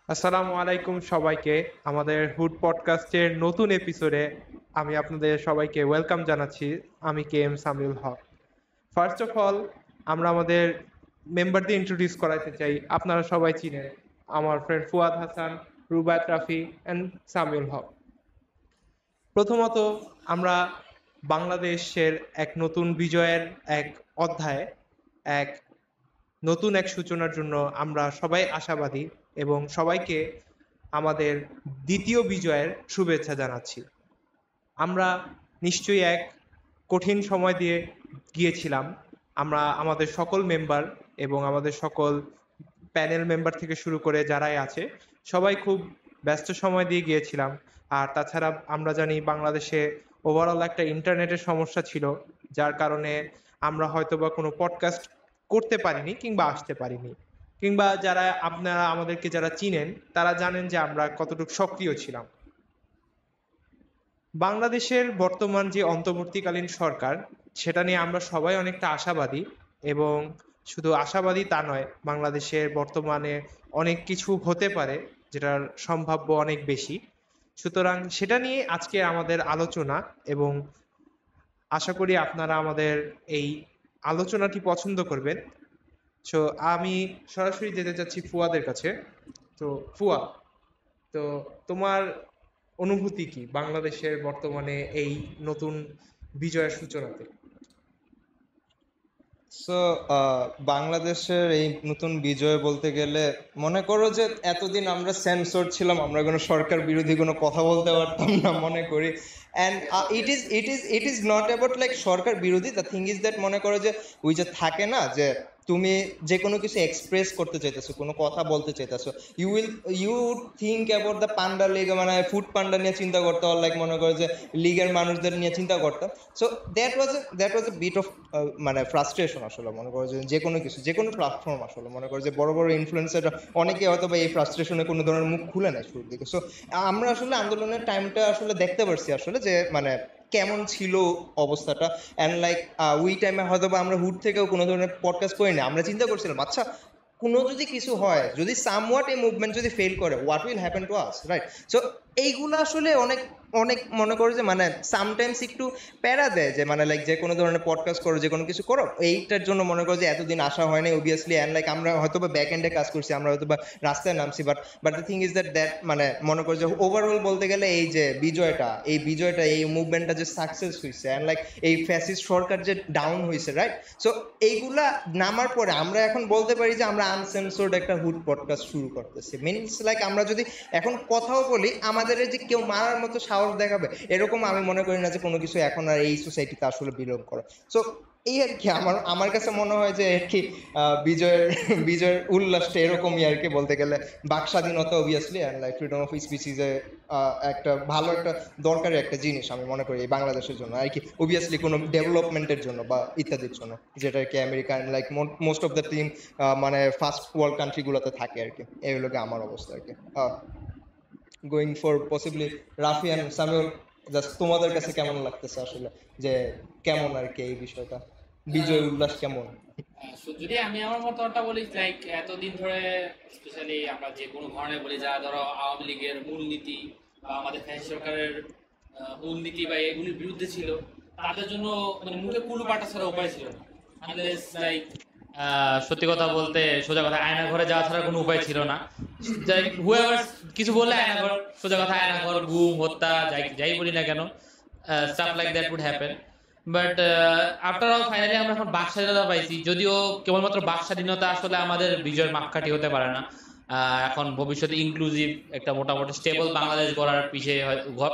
আসসালামু আলাইকুম সবাইকে। আমাদের হুড পডকাস্টের নতুন এপিসোডে আমি আপনাদের সবাইকে ওয়েলকাম জানাচ্ছি। আমি K M Samiul Haque. First of all, আমরা আমাদের মেম্বারদের ইন্ট্রোডিউস করাতে চাই। আপনারা সবাই চিনেন আমার ফ্রেন্ড ফুয়াদ হাসান, রুবায়ত রাফি অ্যান্ড সামিউল হক। প্রথমত, আমরা বাংলাদেশের এক নতুন বিজয়ের এক অধ্যায়, এক নতুন এক সূচনার জন্য আমরা সবাই আশাবাদী এবং সবাইকে আমাদের দ্বিতীয় বিজয়ের শুভেচ্ছা জানাচ্ছি। আমরা নিশ্চয়ই এক কঠিন সময় দিয়ে গিয়েছিলাম। আমরা আমাদের সকল মেম্বার এবং আমাদের সকল প্যানেল মেম্বার থেকে শুরু করে যারাই আছে সবাই খুব ব্যস্ত সময় দিয়ে গিয়েছিলাম। আর তাছাড়া আমরা জানি বাংলাদেশে ওভারঅল একটা ইন্টারনেটের সমস্যা ছিল, যার কারণে আমরা হয়তোবা কোনো পডকাস্ট করতে পারিনি কিংবা আসতে পারিনি, কিংবা যারা আপনারা আমাদেরকে যারা চিনেন তারা জানেন যে আমরা কতটুকু সক্রিয় ছিলাম। বাংলাদেশের বর্তমান যে অন্তর্বর্তীকালীন সরকার, সেটা নিয়ে আমরা সবাই অনেকটা আশাবাদী। এবং শুধু আশাবাদী তা নয়, বাংলাদেশের বর্তমানে অনেক কিছু হতে পারে যেটার সম্ভাব্য অনেক বেশি। সুতরাং সেটা নিয়ে আজকে আমাদের আলোচনা, এবং আশা করি আপনারা আমাদের এই আলোচনাটি পছন্দ করবেন। সো আমি সরাসরি যেতে চাচ্ছি ফুয়াদের কাছে। তো ফুয়া, তো তোমার অনুভূতি কি বাংলাদেশের বর্তমানে এই নতুন বিজয়ের সূচনাতে? সো বাংলাদেশের এই নতুন বিজয় বলতে গেলে মনে করো যে এতদিন আমরা সেন্সর ছিলাম, আমরা কোনো সরকার বিরোধী কোনো কথা বলতে পারতাম না মনে করি। And it is not about like সরকার বিরোধী। দ্য থিং ইজ দ্যাট মনে করো যে ওই যে থাকে না যে তুমি যে কোনো কিছু এক্সপ্রেস করতে চাইতেছো, কোনো কথা বলতে চাইতেছো, you think about the panda league, মানে ফুড পান্ডা নিয়ে চিন্তা করতে, আর লাইক মনে করো যে লিগের মানুষদের নিয়ে চিন্তা করতাম। So that was a bit of মানে ফ্রাস্ট্রেশন আসলে। মনে করো যে কোনো কিছু, যে কোনো প্ল্যাটফর্ম আসলে মনে করো যে বড় বড় ইনফ্লুয়েন্সাররা অনেকে হয়তো বা এই ফ্রাস্ট্রেশনে কোনো ধরনের মুখ খুলে নেয় শুরুর দিকে। সো আমরা আসলে আন্দোলনের টাইমটা আসলে দেখতে পারছি আসলে যে মানে কেমন ছিল অবস্থাটা। অ্যান্ড লাইক ওই টাইমে হয়তো বা আমরা হুড থেকেও কোনো ধরনের পডকাস্ট করি না, আমরা চিন্তা করছিলাম আচ্ছা কোনো যদি কিছু হয়, যদি সামওয়াট এই মুভমেন্ট যদি ফেল করে, what will happen to us, right? So এইগুলো আসলে অনেক অনেক মনে করো যে মানে সামটাইমস একটু প্যারা দেয় যে মানে লাইক যে কোনো ধরনের পডকাস্ট করো, যে কোনো কিছু করো, এইটার জন্য মনে করো যে এতদিন আসা হয় না অবভিয়াসলি। অ্যান্ড লাইক আমরা হয়তো বা ব্যাক এন্ডে কাজ করছি, আমরা হয়তো বা রাস্তায় নামছি, but the thing is that মানে মনে করো যে ওভারঅল বলতে গেলে এই যে বিজয়টা এই মুভমেন্টটা যে সাকসেস হয়েছে, অ্যান্ড লাইক এই ফ্যাসিস্ট সরকার যে ডাউন হয়েছে, রাইট? সো এইগুলা নামার পরে আমরা এখন বলতে পারি যে আমরা আনসেন্সর্ড একটা হুড পডকাস্ট শুরু করতেছি। মিনস লাইক আমরা যদি এখন কথাও বলি, আমাদের যে কেউ মারার মতো সাহস দেখাবে এরকম আমি মনে করি না যে কোনো কিছু এখন আর এই সোসাইটিতে আসলে বিলং করে। সো এই আর কি আমার আমার কাছে মনে হয় যে আর কি বিজয়ের বিজয়ের উল্লাসটা এরকমই আর কি বলতে গেলে। বাক স্বাধীনতা obviously and like freedom of speech is একটা ভালো একটা দরকারি একটা জিনিস আমি মনে করি এই বাংলাদেশের জন্য আর কি, অবভিয়াসলি কোনো ডেভেলপমেন্টের জন্য বা ইত্যাদির জন্য, যেটা আর কি America like most of the team মানে ফার্স্ট ওয়ার্ল্ড কান্ট্রিগুলোতে থাকে আর কি। এই হলো কি আমার অবস্থা আর কি। Going for possibly Rafi and Samiul, just তোমাদের কাছে কেমন লাগতেছে আসলে, যে কেমন আর কি এই বিষয়টা, বিজয় উল্লাস কেমন? যদি আমি আমার মতামতটা বলি, লাইক এতদিন ধরে স্পেশালি আমরা যে কোনো ধরনের বলি, যারা ধরো আওয়ামী লীগের মূলনীতি বা আমাদের ফ্যাসিস্ট সরকারের মূলনীতি বা এগুলির বিরুদ্ধে ছিল, তাদের জন্য মানে মুখে কুলু পাটা ছাড়া উপায় ছিল না। আনলেস লাইক সত্যি কথা বলতে, সোজা কথা, আয়না ঘরে যাওয়া ছাড়া কোনো উপায় ছিল না। হুয়েভার কিছু বললে আয়না ঘর, সোজা কথা আয়না ঘর, গুম, হত্যা, যাই যাই বলি না কেন, stuff like that would happen. But after all finally আমরা এখন বাক স্বাধীনতা পাইছি, যদিও কেবলমাত্র বাক স্বাধীনতা আসলে আমাদের বিজয়ের মাপকাঠি হতে পারে না। এখন ভবিষ্যতে ইনক্লুসিভ একটা মোটামুটি স্টেবল বাংলাদেশ গড়ার পিছিয়ে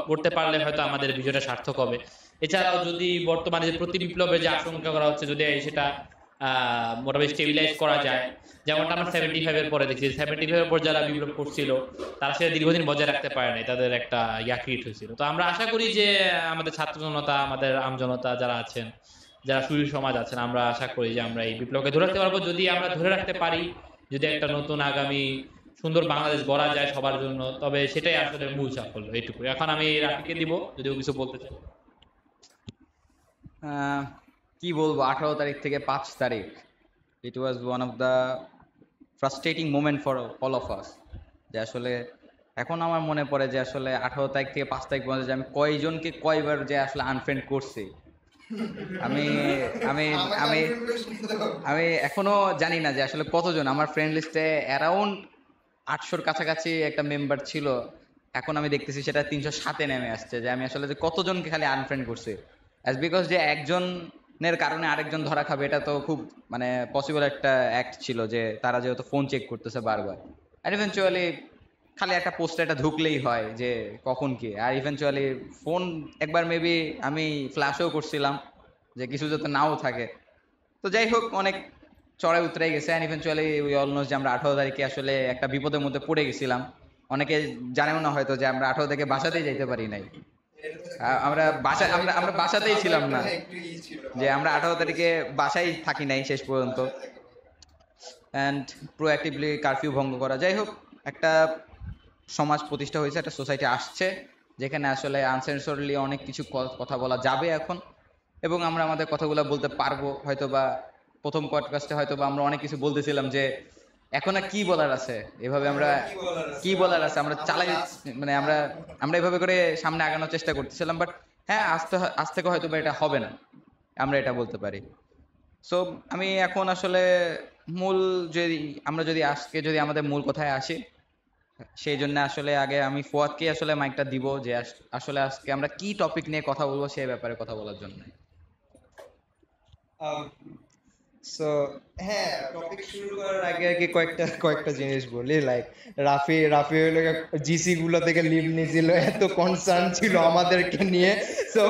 করতে পারলে হয়তো আমাদের বিজয়টা সার্থক হবে। এছাড়াও যদি বর্তমানে যে প্রতি বিপ্লবের যে আশঙ্কা করা হচ্ছে, যদি সেটা মোটামুটি স্টেবিলাইজ করা যায়, যেমনটা আমরা 75-এর পরে দেখছি, 75-এর পর যারা বিপ্লব করছিল তারা সেটা দীর্ঘদিন বজায় রাখতে পারে নাই, তাদের একটা ক্রিয়েট হয়েছিল। তো আমরা আশা করি যে আমাদের ছাত্র জনতা, আমাদের আমজনতা যারা আছেন, যারা সুশীল সমাজ আছেন, আমরা আশা করি যে আমরা এই বিপ্লবকে ধরে রাখতে পারবো। যদি আমরা ধরে রাখতে পারি, যদি একটা নতুন আগামী সুন্দর বাংলাদেশ গড়া যায় সবার জন্য, তবে সেটাই আসলে মূল সাফল্য। এইটুকু এখন আমি রাফিকে দিব, যদি ও কিছু বলতে চাই। কি বলবো, 18 তারিখ থেকে 5 তারিখ, it was one of the frustrating moment for all of us. যে আসলে এখন আমার মনে পড়ে যে আসলে 18 তারিখ থেকে 5 তারিখ পর্যন্ত যে আমি কয়জনকে কয়বার যে আসলে আনফ্রেন্ড করছি। আমি আমি আমি আমি এখনো জানি না যে আসলে কতজন আমার ফ্রেন্ড লিস্টে অ্যারাউন্ড 800-র কাছাকাছি একটা মেম্বার ছিল। এখন আমি দেখতেছি সেটা 307-এ নেমে আসছে, যে আমি আসলে যে কতজনকে খালি আনফ্রেন্ড করছি। অ্যাজ বিকজ যে একজনের কারণে আরেকজন ধরা খাবে, এটা তো খুব মানে পসিবল একটা অ্যাক্ট ছিল, যে তারা যেহেতু ফোন চেক করতেছে বারবার। আর ইভেনচুয়ালি খালি একটা পোস্টে এটা ঢুকলেই হয় যে কখন কি। আর ইভেনচুয়ালি ফোন একবার মেবি আমি ফ্ল্যাশও করছিলাম, যে কিছু যাতে নাও থাকে। তো যাই হোক, অনেক চড়াই উতরাই গেছে। And eventually we all knows যে আমরা 18 তারিখে আসলে একটা বিপদের মধ্যে পড়ে গেছিলাম। অনেকে জানেও না হয়তো যে আমরা 18 তারিখে বাসাতেই যাইতে পারি নাই। আমরা বাসাতেই ছিলাম না, যে আমরা 18 তারিখে বাসায় থাকি নাই শেষ পর্যন্ত। অ্যান্ড প্রোঅ্যাক্টিভলি কারফিউ ভঙ্গ করা। যাই হোক, একটা সমাজ প্রতিষ্ঠা হয়েছে, একটা সোসাইটি আসছে যেখানে আসলে আনসেন্সরলি অনেক কিছু কথা বলা যাবে এখন, এবং আমরা আমাদের কথাগুলো বলতে পারবো। হয়তোবা প্রথম পডকাস্টে হয়তোবা আমরা অনেক কিছু বলতেছিলাম যে এখন আর কি বলার আছে, এভাবে আমরা কি বলার আছে আমরা চালাই, মানে আমরা আমরা এভাবে করে সামনে আগানোর চেষ্টা করতেছিলাম। বাট হ্যাঁ, আজ থেকে হয়তোবা এটা হবে না, আমরা এটা বলতে পারি। সো আমি এখন আসলে মূল, যদি আমরা যদি আজকে যদি আমাদের মূল কথায় আসি, সেই জন্য আসলে আগে আমি ফুয়াদকে আসলে মাইকটা দিব, যে আসলে আজকে আমরা কি টপিক নিয়ে কথা বলবো সেই ব্যাপারে কথা বলার জন্য। সো হ্যাঁ, টপিক শুরু করার আগে আগে কয়েকটা জিনিস বলি। লাইক রাফি হলো জিসি গুলো থেকে লিভ নিয়েছিল, এত কনসার্ন ছিল আমাদেরকে নিয়ে। সো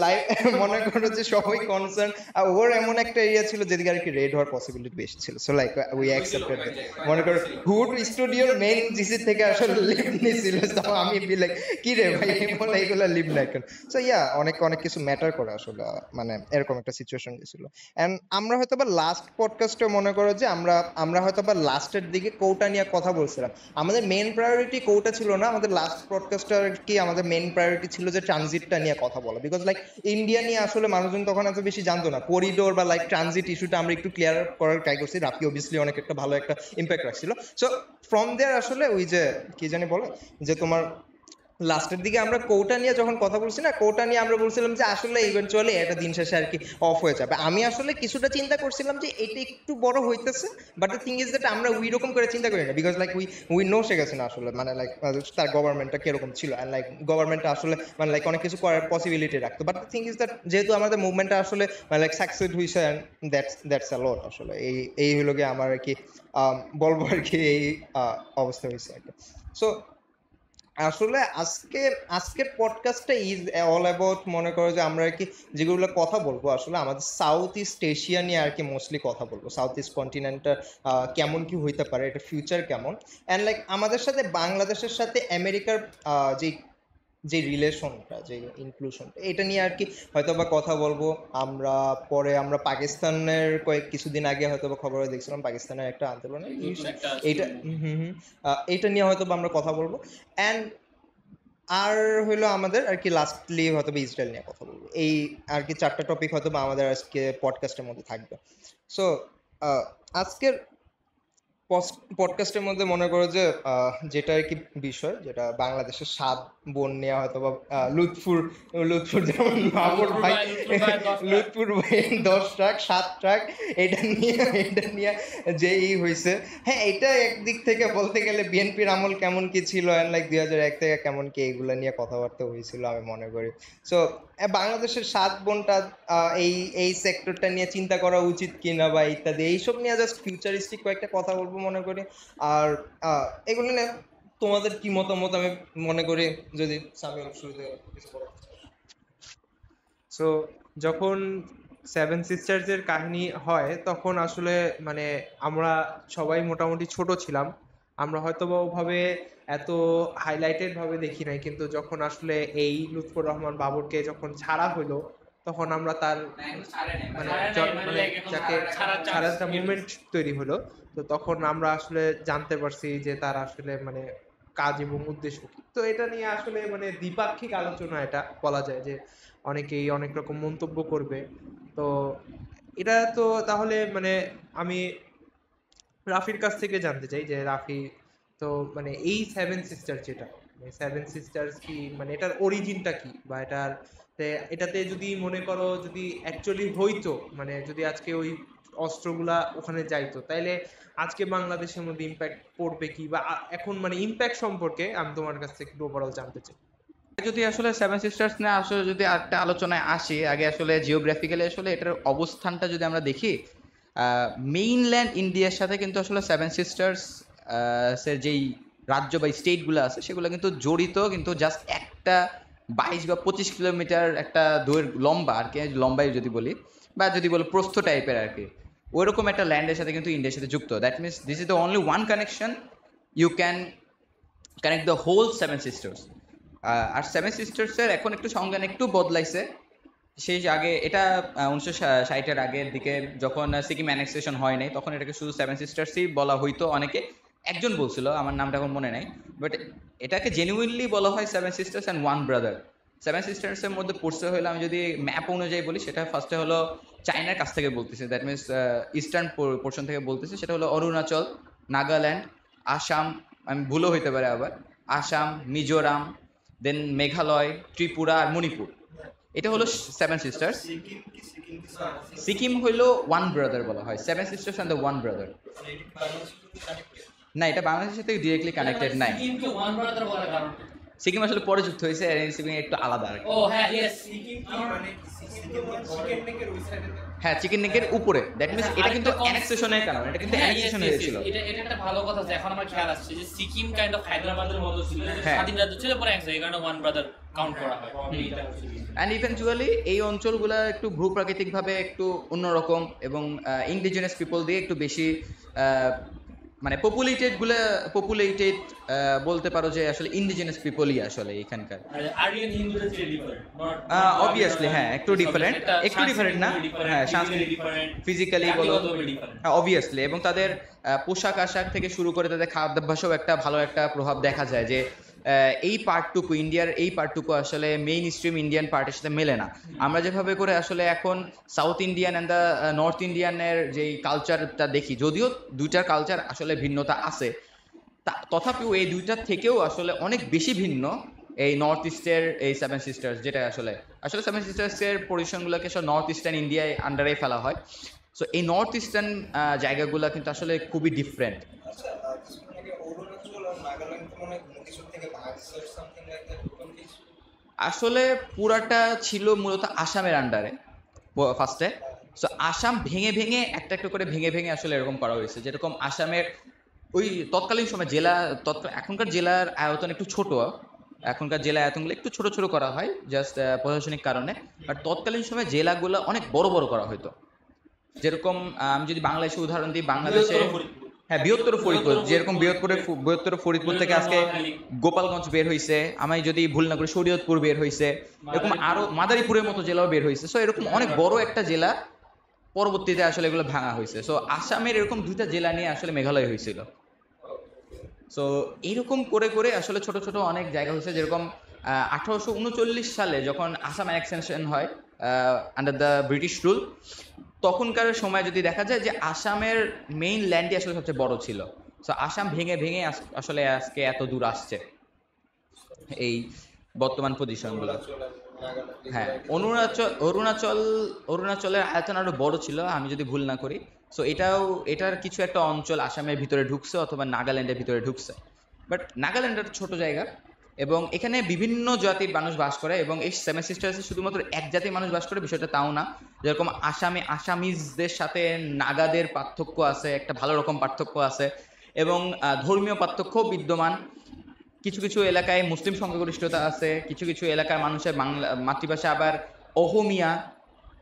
লাইক মনে করো যে সবাই কনসার্ন, আর ওর এমন একটা এরিয়া ছিল যেদিকে আর কি রেড হওয়ার পসিবিলিটি বেশি ছিল। So like we accepted that. মনে করো হুড স্টুডিওর মেইন জিসি থেকে আসলে লিভ নিয়েছিল। তো আমি বি লাইক কি রে ভাই, বলে এগুলো লিভ না কেন? সো ইয়া, অনেক কিছু ম্যাটার করে আসলে, মানে এরকম একটা সিচুয়েশন গেছিল। এন্ড আমরা হয়তো বা লাস্ট পডকাস্টে মনে করো যে আমরা হয়তো বা লাস্টের দিকে কোটা নিয়ে কথা বলছিলাম। আমাদের মেইন প্রায়োরিটি কোটা ছিল না, আমাদের লাস্ট পডকাস্টে কি আমাদের মেইন প্রায়োরিটি ছিল যে ট্রানজিটটা নিয়ে কথা বলা। বিকজ লাইক ইন্ডিয়া নিয়ে আসলে মানুষজন তখন এত বেশি জানতো না। করিডোর বা লাইক ট্রানজিট ইস্যুটা আমরা একটু ক্লিয়ার করার ট্রাই করছি। রাফি অবভিয়াসলি অনেক একটা ভালো একটা ইম্প্যাক্ট রাখছিল। সো ফ্রম দেয়ার আসলে ওই যে কি জানি বলে যে তোমার লাস্টের দিকে আমরা কোটা নিয়ে যখন কথা বলছি না, কোটা নিয়ে আমরা বলছিলাম যে আসলে ইভেন্চুয়ালি এটা দিন শেষে আর কি অফ হয়ে যাবে। আমি আসলে কিছুটা চিন্তা করছিলাম যে এটা একটু বড় হইতেছে, but the thing is that আমরা ওই রকম করে চিন্তা করি না। বিকজ লাইক উই নো সে গেছে না আসলে, মানে লাইক তার গভর্নমেন্টটা কিরকম ছিল, অ্যান্ড লাইক গভর্নমেন্টটা আসলে মানে লাইক অনেক কিছু করার পসিবিলিটি রাখতো। But the thing is that যেহেতু আমাদের মুভমেন্টটা আসলে মানে লাইক সাকসেস হয়েছে, অ্যান্ড দ্যাটস আ লট আসলে। এই হলো গিয়ে আমার আর কি বলবো আর কি, এই অবস্থা হয়েছে আর কি। সো আসলে আজকের পডকাস্টটা ইজ অল অ্যাবাউট, মনে করো যে আমরা আর কি যেগুলো কথা বলবো আসলে আমাদের সাউথ ইস্ট এশিয়া নিয়ে আর কি মোস্টলি কথা বলবো। সাউথ ইস্ট কন্টিনেন্টটা কেমন কি হইতে পারে, এটা ফিউচার কেমন, অ্যান্ড লাইক আমাদের সাথে বাংলাদেশের সাথে আমেরিকার যে রিলেশনটা, যে ইনক্লুশনটা, এটা নিয়ে আর কি হয়তো বা কথা বলবো আমরা। পরে আমরা পাকিস্তানের কিছুদিন আগে হয়তো বা খবরে দেখছিলাম পাকিস্তানের একটা আন্দোলনের এইটা এইটা নিয়ে হয়তো বা আমরা কথা বলবো। অ্যান্ড আর হইলো আমাদের আর কি লাস্টলি হয়তো বা ইসরায়েল নিয়ে কথা বলবো। এই আর কি 4টা টপিক হয়তো বা আমাদের আজকে পডকাস্টের মধ্যে থাকবে। সো আজকের পডকাস্টের মধ্যে মনে করো যে যেটা আর কি বিষয়, যেটা বাংলাদেশের 7 বোন নিয়ে হয়তো বা লুৎফুর যেমন মামুর ভাই, লুৎফুর ভাই 10 ট্রাক 7 ট্রাক এটা নিয়ে যেই হয়েছে। হ্যাঁ, এটা একদিক থেকে বলতে গেলে বিএনপির আমল কেমন কি ছিল, অ্যান্ড লাইক 2001 থেকে কেমন কি, এগুলো নিয়ে কথাবার্তা হয়েছিল আমি মনে করি। সো বাংলাদেশের 7 বোনটা এই সেক্টরটা নিয়ে চিন্তা করা উচিত কিনা বা ইত্যাদি, এইসব নিয়ে জাস্ট ফিউচারিস্টিক কয়েকটা কথা বলবো মনে করি। আর এগুলো নিয়ে তোমাদের কি মতামত আমি মনে করি যদি সামিউল শুরুতে কিছু বলো। সো যখন সেভেন সিস্টার্সের কাহিনী হয় তখন আসলে মানে আমরা সবাই মোটামুটি ছোট ছিলাম। আমরা হয়তো বা ওভাবে এত হাইলাইটেড ভাবে দেখি নাই, কিন্তু যখন আসলে এই লুৎফর রহমান বাবরকে যখন ছাড়া হলো তখন আমরা তার মানে যাকে ছাড়ার একটা মুভমেন্ট তৈরি হলো, তো তখন আমরা আসলে জানতে পারছি যে তার আসলে মানে কাজ এবং উদ্দেশ্য কি। তো এটা নিয়ে আসলে মানে দ্বিপাক্ষিক আলোচনা, এটা বলা যায় যে অনেকেই অনেক রকম মন্তব্য করবে। তো এটা তো তাহলে মানে আমি রাফির কাছ থেকে জানতে চাই যে রাফি তো মানে এই সেভেন সিস্টার যেটা, সেভেন সিস্টার্স কি মানে এটার অরিজিনটা কি, বা এটাতে যদি মনে করো যদি অ্যাকচুয়ালি হইতো, মানে যদি আজকে ওই অস্ত্রগুলা ওখানে যাইতো, তাইলে আজকে বাংলাদেশের মধ্যে ইম্প্যাক্ট পড়বে কি, বা এখন মানে ইম্প্যাক্ট সম্পর্কে আমি তোমার কাছ থেকে একটু ওভারঅল জানতে চাই। যদি আসলে সেভেন সিস্টার্স নিয়ে আসলে যদি একটা আলোচনায় আসি, আগে আসলে জিওগ্রাফিক্যালি আসলে এটার অবস্থানটা যদি আমরা দেখি, মেইনল্যান্ড ইন্ডিয়ার সাথে কিন্তু আসলে সেভেন সিস্টার্স এর যেই রাজ্য বা স্টেটগুলো আছে সেগুলো কিন্তু জড়িত, কিন্তু জাস্ট একটা 22 বা 25 কিলোমিটার একটা দূরের লম্বা আর কি, লম্বাই যদি বলি, বা যদি বলো প্রস্থ টাইপের আর কি, ওইরকম একটা ল্যান্ডের সাথে কিন্তু ইন্ডিয়ার সাথে যুক্ত। That means this is the only one connection you can connect the whole seven sisters. আর সেভেন সিস্টার্সের এখন একটু সংজ্ঞান একটু বদলাইছে। সেই আগে এটা 1960-এর আগের দিকে যখন সিকিম অ্যানেক্সেশন হয় নাই, তখন এটাকে শুধু সেভেন সিস্টার্সই বলা হইতো। অনেকে একজন বলছিল, আমার নামটা এখন মনে নাই, বাট এটাকে জেনুইনলি বলা হয় seven sisters and one brother. Seven সিস্টার্সের মধ্যে পড়ছে হলো, আমি যদি ম্যাপ অনুযায়ী বলি, সেটা ফার্স্টে হলো চায়নার কাছ থেকে বলতেছে, দ্যাট মিনস ইস্টার্ন পোর্শন থেকে বলতেছে। সেটা হলো অরুণাচল, নাগাল্যান্ড, আসাম, আমি ভুলও হইতে পারে আবার, আসাম, মিজোরাম, দেন মেঘালয়, ত্রিপুরা আর মণিপুর। এটা হলো সেভেন সিস্টার্স। সিকিম হইলো ওয়ান ব্রাদার বলা হয়, seven sisters and the one brother. না, এটা বাংলাদেশের সাথে ডিরেক্টলি কানেক্টেড নাই। সিকিমকে ওয়ান ব্রাদার বলার কারণ? সিকিম আসলে পরে যুক্ত হয়েছে, সিকিম একটু আলাদা আর কি। ও হ্যাঁ, ইয়েস, সিকিম মানে হ্যাঁ, চিকেন নেকের উপরে। দ্যাট মিনস এটা কিন্তু অ্যানেক্সেশনের কারণে, এটা কিন্তু অ্যানেক্সেশন হয়েছিল। এটা একটা ভালো কথা যে এখন আমার খেয়াল আসছে যে সিকিম কাইন্ড অফ হায়দ্রাবাদের মতো ছিল, হ্যাঁ। স্বাধীন রাজ্য ছিল, পরে এই কারণে ওয়ান ব্রাদার কাউন্ট করা হয়। অ্যান্ড ইভেনচুয়ালি এই অঞ্চলগুলো একটু ভূপ্রাকৃতিকভাবে একটু অন্যরকম, এবং ইন্ডিজিনাস পিপল দিয়ে একটু বেশি মানে পপুলেটেড বলতে পারো যে আসলে ইন্ডিজিনাস পিপলই আসলে এখানকার। আরিয়ান হিন্দুদের চেয়ে ডিফারেন্ট, অবভিয়াসলি হ্যাঁ, একটু ডিফারেন্ট না, হ্যাঁ সাংস্কৃতিক ফিজিক্যালি বলো, হ্যাঁ অবভিয়াসলি। এবং তাদের পোশাক আশাক থেকে শুরু করে তাদের খাদ্যাভ্যাসেও একটা ভালো একটা প্রভাব দেখা যায়, যে এই পার্টটুকু ইন্ডিয়ার এই পার্টটুকু আসলে মেইন স্ট্রিম ইন্ডিয়ান পার্টের সাথে মেলে না। আমরা যেভাবে করে আসলে এখন south Indian and the north ইন্ডিয়ানের যেই কালচারটা দেখি, যদিও দুইটার কালচার আসলে ভিন্নতা আছে, তথাপিও এই দুইটার থেকেও আসলে অনেক বেশি ভিন্ন এই নর্থ ইস্টের এই সেভেন সিস্টার্স, যেটা আসলে সেভেন সিস্টার্সের পজিশনগুলোকে সব নর্থ ইস্টার্ন ইন্ডিয়ায় আন্ডারে ফেলা হয়। সো এই নর্থ ইস্টার্ন জায়গাগুলো কিন্তু আসলে খুবই ডিফারেন্ট। আসলে পুরাটা ছিল মূলত আসামের আন্ডারে ফার্স্টে। সো আসাম ভেঙে ভেঙে একটা একটা করে ভেঙে আসলে এরকম করা হয়েছে। যেরকম আসামের ওই তৎকালীন সময় জেলা, এখনকার জেলার আয়তন একটু ছোট, এখনকার জেলা আয়তনগুলো একটু ছোট ছোট করা হয় জাস্ট প্রশাসনিক কারণে, বাট তৎকালীন সময় জেলাগুলো অনেক বড় বড় করা হতো। যেরকম আমি যদি বাংলাদেশে উদাহরণ দিই, বাংলাদেশে হ্যাঁ বৃহত্তর ফরিদপুর, যেরকম বৃহত্তর ফরিদপুর থেকে আজকে গোপালগঞ্জ বের হয়েছে, আমি যদি ভুল না করি শরীয়তপুর বের হয়েছে, এরকম আরো মাদারীপুরের মতো জেলাও বের হয়েছে। সো এরকম অনেক বড় একটা জেলা পরবর্তীতে আসলে এগুলো ভাঙা হয়েছে। সো আসামের এরকম দুইটা জেলা নিয়ে আসলে মেঘালয় হয়েছিল। সো এইরকম করে করে আসলে ছোট ছোট অনেক জায়গা হয়েছে। যেরকম 1839 সালে যখন আসাম অ্যানেক্সেশন হয় আন্ডার দ্য ব্রিটিশ রুল, তখনকার সময় যদি দেখা যায় যে আসামের মেইন ল্যান্ডই আসলে সবচেয়ে বড় ছিল। সো আসাম ভেঙে ভেঙে আসলে আজকে এত দূর আসছে এই বর্তমান পজিশনগুলো। হ্যাঁ, অরুণাচলের আয়তন আরো বড় ছিল আমি যদি ভুল না করি। সো এটার কিছু একটা অঞ্চল আসামের ভিতরে ঢুকছে অথবা নাগাল্যান্ডের ভিতরে ঢুকছে, বাট নাগাল্যান্ড একটা ছোট জায়গা এবং এখানে বিভিন্ন জাতির মানুষ বাস করে। এবং এই সেভেন সিস্টার্সে শুধুমাত্র এক জাতির মানুষ বাস করে বিষয়টা তাও না। যেরকম আসামিজদের সাথে নাগাদের পার্থক্য আছে, একটা ভালো রকম পার্থক্য আছে, এবং ধর্মীয় পার্থক্য বিদ্যমান। কিছু কিছু এলাকায় মুসলিম সংখ্যাগরিষ্ঠতা আছে, কিছু কিছু এলাকার মানুষের বাংলা মাতৃভাষা আবার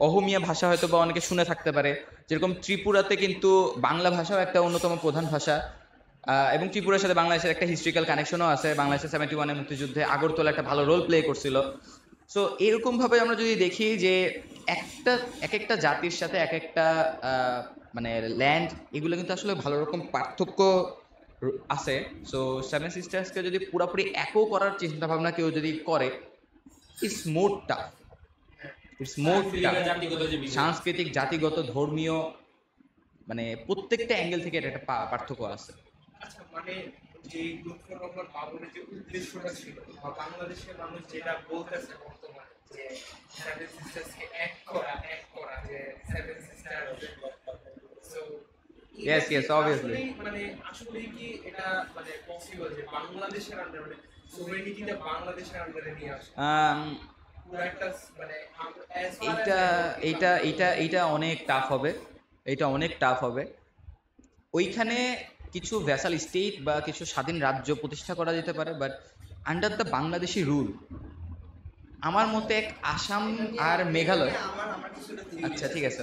অহমিয়া ভাষা হয়তো বা অনেকে শুনে থাকতে পারে। যেরকম ত্রিপুরাতে কিন্তু বাংলা ভাষাও একটা অন্যতম প্রধান ভাষা, এবং ত্রিপুরার সাথে বাংলাদেশের একটা হিস্ট্রিক্যাল কানেকশনও আছে। বাংলাদেশের 71-এর মুক্তিযুদ্ধে আগরতলা একটা ভালো রোল প্লে করছিল। সো এরকম ভাবে আমরা যদি দেখি যে এক একটা জাতির সাথে এক একটা মানে ল্যান্ড, এগুলো কিন্তু আসলে ভালো রকম পার্থক্য আছে। সো সেভেন সিস্টার্সকে যদি পুরোপুরি একও করার চিন্তা ভাবনা কেউ যদি করে, ইটস মোর টাফ। সাংস্কৃতিক, জাতিগত, ধর্মীয়, মানে প্রত্যেকটা অ্যাঙ্গেল থেকে এটা একটা পার্থক্য আছে। আচ্ছা, মানে যে লুৎফর রহমান বাবরের যে উদ্দেশ্যটা ছিল বা বাংলাদেশের মানুষ যেটা বলতেছে বর্তমানে যে সেভেন সিস্টার্সকে এক করা যে সেভেন সিস্টার yes obviously মানে আসলে কি এটা মানে পসিবল যে বাংলাদেশের আন্ডারে মানে সোভেরেনিটিটা বাংলাদেশের আন্ডারে নিয়ে আসে পুরো একটা মানে এইটা অনেক টাফ হবে, এটা অনেক টাফ হবে। ওইখানে কিছু ভ্যাসাল স্টেট বা কিছু স্বাধীন রাজ্য প্রতিষ্ঠা করা যেতে পারে, but under the Bangladeshi rule আমার মতে এক আসাম আর মেঘালয়। আচ্ছা ঠিক আছে,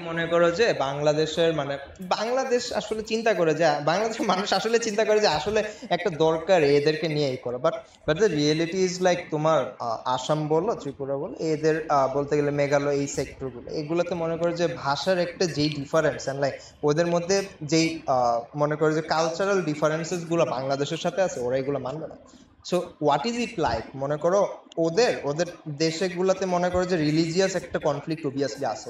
মনে করো যে বাংলাদেশের মানে বাংলাদেশ আসলে চিন্তা করে যে বাংলাদেশের মানুষ আসলে চিন্তা করে যে আসলে একটা দরকার এদেরকে নিয়ে এই করা, but the reality is like তোমার আসাম বলো ত্রিপুরা বলো এদের বলতে গেলে মেঘালয় এই সেক্টরগুলো এগুলোতে মনে করো যে ভাষার একটা যেই ডিফারেন্স অ্যান্ড লাইক ওদের মধ্যে যেই মনে করো যে কালচারাল ডিফারেন্সেস গুলো বাংলাদেশের সাথে আছে ওরা এগুলো মানবে না। So what is it like মনে করো ওদের দেশেগুলোতে মনে করো যে রিলিজিয়াস একটা কনফ্লিক্ট অবভিয়াসলি আছে,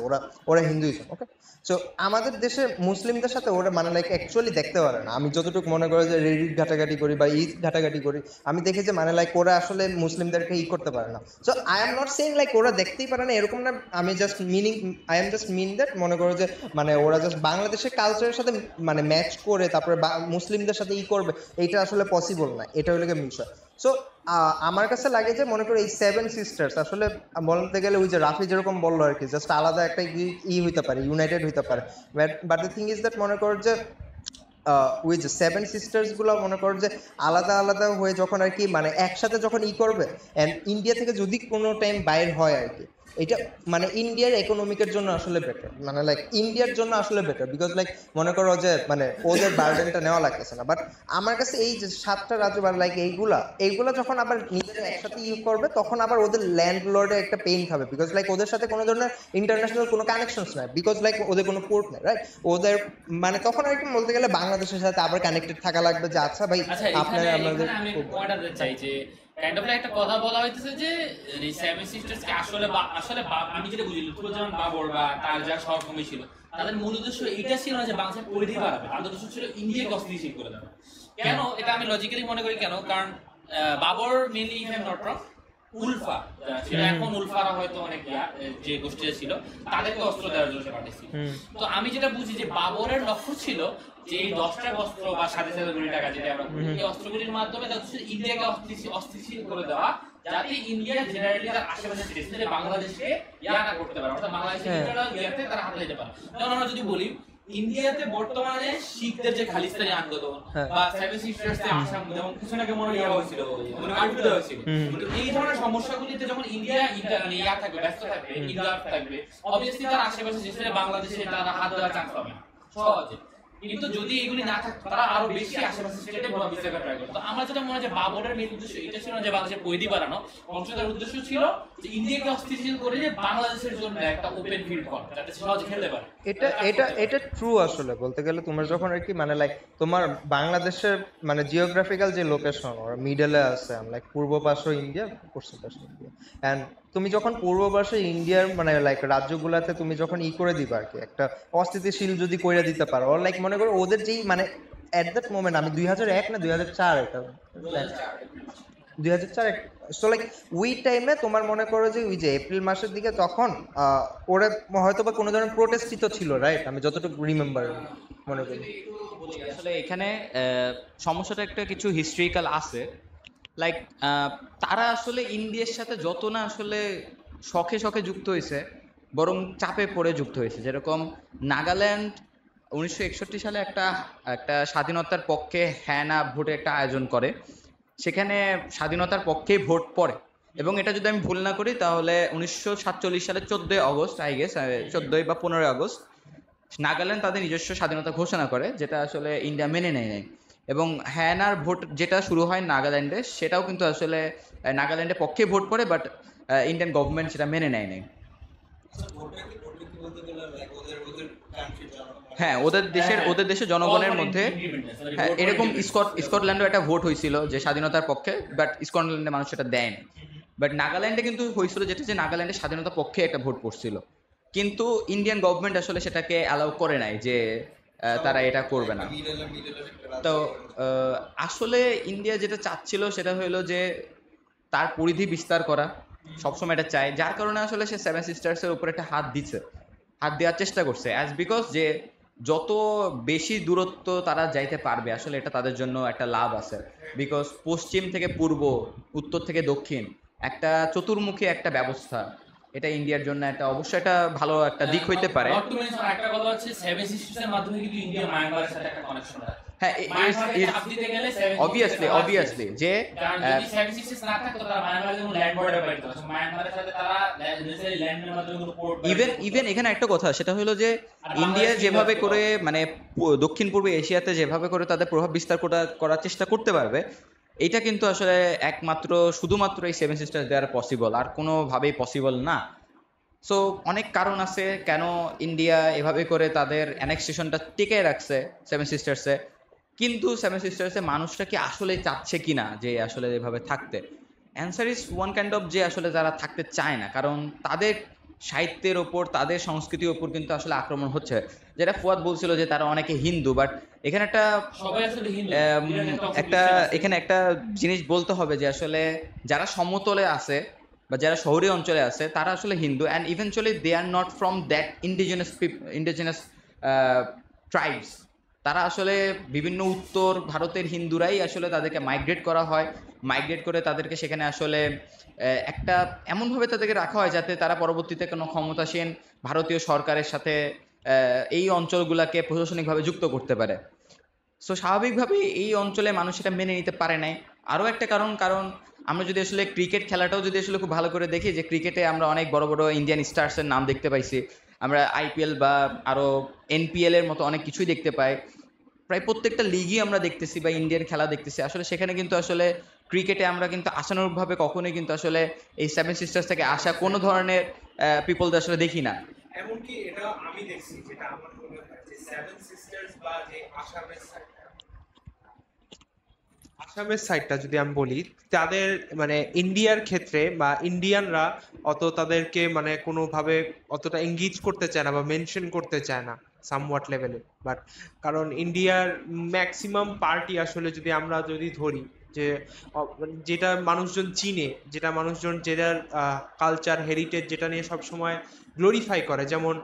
ওরা হিন্দুইজম, ওকে। সো আমাদের দেশে মুসলিমদের সাথে ওরা মানে লাইক অ্যাকচুয়ালি দেখতে পারে না। আমি যতটুকু মনে করো যে রেডিট ঘাটাঘাটি করি বা ঈদ ঘাটাঘাটি করি আমি দেখি যে মানে লাইক ওরা আসলে মুসলিমদেরকে করতে পারে না। So I am not saying like ওরা দেখতেই পারে না এরকম না, আমি just I am just mean that মনে করো যে মানে ওরা জাস্ট বাংলাদেশের কালচারের সাথে মানে ম্যাচ করে তারপরে মুসলিমদের সাথে করবে, এইটা আসলে পসিবল না, এটা হলো বিষয়। সো আমার কাছে লাগে যে মনে করো এই সেভেন সিস্টার্স আসলে বলতে গেলে ওই যে রাফি যেরকম বললো আর কি জাস্ট আলাদা একটা হইতে পারে, ইউনাইটেড হইতে পারে, but the thing is that মনে করো যে ওই যে সেভেন সিস্টার্স গুলো মনে করো যে আলাদা আলাদা হয়ে যখন আর কি মানে একসাথে যখন করবে অ্যান্ড ইন্ডিয়া থেকে যদি কোনো টাইম বাইর হয় আর কি এটা মানে ইন্ডিয়ার ইকোনমিকের জন্য আসলে বেটার, মানে লাইক ইন্ডিয়ার জন্য আসলে বেটার বিকজ লাইক মনে করো যে মানে ওদের বার্ডেনটা নেওয়া লাগতেছে না। বাট আমার কাছে এই যে 7টা রাজ্য বা লাইক এইগুলা যখন আবার নিজেরা একসাথে করবে তখন আবার ওদের ল্যান্ডলর্ডে একটা পেইন খাবে বিকজ লাইক ওদের সাথে কোনো ধরনের ইন্টারন্যাশনাল কোনো কানেকশনস নাই, বিকজ লাইক ওদের কোনো পোর্ট নাই, রাইট? ওদের মানে তখন আর কি বলতে গেলে বাংলাদেশের সাথে আবার কানেক্টেড থাকা লাগবে যে আচ্ছা ভাই আপনারা আমাদের চাই যে কাইন্ড অফ একটা কথা বলা হইতেছে যে সেভেন সিস্টার্স কে আসলে আমি যেটা বুঝি লুৎফুজ্জামান বাবর বা তার যা সহকর্মী ছিল তাদের মূল উদ্দেশ্য এটা ছিল না যে বাংলাদেশের পরিধি বাড়াবে, তাদের উদ্দেশ্য ছিল ইন্ডিয়াকে অস্থিতিশীল করে দেওয়া। কেন এটা আমি লজিক্যালি মনে করি, কেন কারণ বাবর mainly if I am not wrong ULFA ছিল, এখন উলফারা হয়তো অনেক যে গোষ্ঠীটা ছিল তাদেরকে অস্ত্র দেওয়ার জন্য পাঠিয়েছিল। তো আমি যেটা বুঝি যে বাবরের লক্ষ্য ছিল যে এই 10টা অস্ত্র বা 7.5 কোটি টাকা যেটা আমরা বলি এই অস্ত্রগুলির মাধ্যমে ইন্ডিয়াকে অস্থিতিশীল করে দেওয়া, যাতে ইন্ডিয়া জেনারেলি তার আশেপাশে দেশ থেকে বাংলাদেশকে না করতে পারে, অর্থাৎ বাংলাদেশের ইয়াতে তারা হাত দিতে পারে। যেমন আমরা যদি বলি ইন্ডিয়াতে বর্তমানে শিখদের যে খালিস্তানি আন্দোলন বা সেভেন সিস্টার্স এর আসাম যেমন কিছু না কেমন হয়েছিল মানে কাটু দেওয়া হয়েছিল, কিন্তু এই ধরনের সমস্যাগুলিতে যখন ইন্ডিয়া থাকবে ব্যস্ত থাকবে ইন্ডিয়া থাকবে অবভিয়াসলি তার আশেপাশে দেশ থেকে বাংলাদেশে তারা হাত দেওয়ার চান্স পাবে না সহজে। কিন্তু যদি এগুলি না থাকতো তারা আরো বেশি আশেপাশে স্টেটে বড় বিস্তার ট্রাই করতো। তো আমার যেটা মনে হয় যে বাবরের মেইন উদ্দেশ্য এটা ছিল না যে বাংলাদেশের পরিধি বাড়ানো, বরঞ্চ তার উদ্দেশ্য ছিল যে ইন্ডিয়াকে অস্থিতিশীল করে যে বাংলাদেশের জন্য একটা ওপেন ফিল্ড করা যাতে সহজে খেলতে পারে। এটা ট্রু আসলে বলতে গেলে তোমার যখন আর কি মানে লাইক তোমার বাংলাদেশের মানে জিওগ্রাফিক্যাল যে লোকেশন ওরা মিডলে আছে, লাইক পূর্ব পাশে ইন্ডিয়া পশ্চিম পাশে ইন্ডিয়া, এন্ড তুমি যখন পূর্ব পাশে ইন্ডিয়ার মানে লাইক রাজ্যগুলাতে তুমি যখন করে দিবা আর কি একটা অস্থিতিশীল যদি করে দিতে পারো, ওর লাইক মনে করো ওদের যেই মানে এট দ্যাট মোমেন্ট আমি 2001 না 2004 এটা 2004 সো লাইক ওই টাইমে তোমার মনে করো যে ওই যে এপ্রিল মাসের দিকে তখন ওরা হয়তো বা কোনো ধরনের প্রোটেস্টই তো ছিল, রাইট? আমি যতটুকু রিমেম্বার মনে করি। আসলে এখানে সমস্যাটা একটা কিছু হিস্ট্রিক্যাল আছে, লাইক তারা আসলে ইন্ডিয়ার সাথে যত না আসলে শখে শখে যুক্ত হয়েছে বরং চাপে পড়ে যুক্ত হয়েছে। যেরকম নাগাল্যান্ড 1961 সালে একটা স্বাধীনতার পক্ষে হ্যানা ভোটে একটা আয়োজন করে, সেখানে স্বাধীনতার পক্ষেই ভোট পড়ে এবং এটা যদি আমি ভুল না করি তাহলে 1947 সালের 14 আগস্ট আই গেস 14 বা 15 আগস্ট নাগাল্যান্ড তাদের নিজস্ব স্বাধীনতা ঘোষণা করে, যেটা আসলে ইন্ডিয়া মেনে নেয় নাই। এবং হ্যানার ভোট যেটা শুরু হয় নাগাল্যান্ডে সেটাও কিন্তু আসলে নাগাল্যান্ডের পক্ষে ভোট পড়ে, বাট ইন্ডিয়ান গভর্নমেন্ট সেটা মেনে নেয় নাই। হ্যাঁ, ওদের দেশের জনগণের মধ্যে হ্যাঁ এরকম স্কটল্যান্ডও একটা ভোট হয়েছিল যে স্বাধীনতার পক্ষে, বাট স্কটল্যান্ডের মানুষ সেটা দেয়নি। বাট নাগাল্যান্ডে কিন্তু হয়েছিল যেটা যে নাগাল্যান্ডের স্বাধীনতার পক্ষে একটা ভোট পড়ছিল, কিন্তু ইন্ডিয়ান গভর্নমেন্ট আসলে সেটাকে অ্যালাউ করে নাই যে তারা এটা করবে না। তো আসলে ইন্ডিয়া যেটা চাচ্ছিল সেটা হলো যে তার পরিধি বিস্তার করা, সবসময় এটা চায়, যার কারণে আসলে সে সেভেন সিস্টার্সের উপর একটা হাত দেওয়ার চেষ্টা করছে, অ্যাজ বিকজ যে যত বেশি দূরত্ব তারা যাইতে পারবে আসলে এটা তাদের জন্য একটা লাভ আছে, বিকজ পশ্চিম থেকে পূর্ব, উত্তর থেকে দক্ষিণ, একটা চতুর্মুখী একটা ব্যবস্থা, এটা ইন্ডিয়ার জন্য একটা অবশ্যই একটা ভালো একটা দিক হইতে পারে। একটা কথা হচ্ছে সেভেন সিস্টার্সের মাধ্যমে কিন্তু ইন্ডিয়া মায়ানমারের সাথে একটা কানেকশন আছে। হ্যাঁ, অবভিয়াসলি যে ইভেন এখানে একটা কথা, সেটা হলো যে ইন্ডিয়া যেভাবে করে মানে দক্ষিণ পূর্ব এশিয়াতে যেভাবে করে তাদের প্রভাব বিস্তার করার চেষ্টা করতে পারবে, এটা কিন্তু আসলে একমাত্র শুধুমাত্র এই সেভেন সিস্টার্স দ্বারা পসিবল, আর কোনোভাবেই পসিবল না। সো অনেক কারণ আছে কেন ইন্ডিয়া এভাবে করে তাদের অ্যানেক্সেশনটা টিকে রাখছে সেভেন সিস্টার্সে, কিন্তু সেভেন সিস্টার্সে মানুষটা কি আসলে চাচ্ছে কিনা যে আসলে এভাবে থাকতে, answer is one kind of যে আসলে যারা থাকতে চায় না, কারণ তাদের সাহিত্যের ওপর, তাদের সংস্কৃতির ওপর কিন্তু আসলে আক্রমণ হচ্ছে। যেটা ফুয়াদ বলছিল যে তারা অনেকে হিন্দু, বাট এখানে এখানে একটা জিনিস বলতে হবে যে আসলে যারা সমতলে আছে বা যারা শহরী অঞ্চলে আছে তারা আসলে হিন্দু, and eventually they are not from that indigenous tribes. তারা আসলে বিভিন্ন উত্তর ভারতের হিন্দুরাই আসলে তাদেরকে মাইগ্রেট করা হয়, মাইগ্রেট করে তাদেরকে সেখানে আসলে একটা এমনভাবে তাদেরকে রাখা হয় যাতে তারা পরবর্তীতে কোনো ক্ষমতাসীন ভারতীয় সরকারের সাথে এই অঞ্চলগুলোকে প্রশাসনিকভাবে যুক্ত করতে পারে। সো স্বাভাবিকভাবেই এই অঞ্চলে মানুষ এটা মেনে নিতে পারে নাই। আরও একটা কারণ আমরা যদি আসলে ক্রিকেট খেলাটাও যদি আসলে খুব ভালো করে দেখি, যে ক্রিকেটে আমরা অনেক বড় বড় ইন্ডিয়ান স্টার্সের নাম দেখতে পাইছি, আমরা আইপিএল বা আরও এনপিএল এর মতো অনেক কিছুই দেখতে পাই, প্রায় প্রত্যেকটা লিগই আমরা দেখতেছি বা ইন্ডিয়ান খেলা দেখতেছি। আসলে সেখানে কিন্তু আসলে ক্রিকেটে আমরা কিন্তু আশানুরূপভাবে কখনোই কিন্তু আসলে এই সেভেন সিস্টার্স থেকে আসা কোনো ধরনের পিপলদের আসলে দেখি না। এমনকি এটা আমি দেখছি, যেটা আমার মনে হয় যে সেভেন সিস্টার্স বা যে আসামের সাইডটা যদি আমি বলি, তাদের মানে ইন্ডিয়ার ক্ষেত্রে বা ইন্ডিয়ানরা অত তাদেরকে মানে কোনোভাবে অতটা এঙ্গেজ করতে চায় না বা মেনশন করতে চায় না সামওয়াট লেভেলে। বাট কারণ ইন্ডিয়ার ম্যাক্সিমাম পার্টি আসলে যদি আমরা ধরি যে যেটা মানুষজন চিনে, যেটা মানুষজন যেটার কালচার হেরিটেজ যেটা নিয়ে সবসময় গ্লোরিফাই করে, যেমন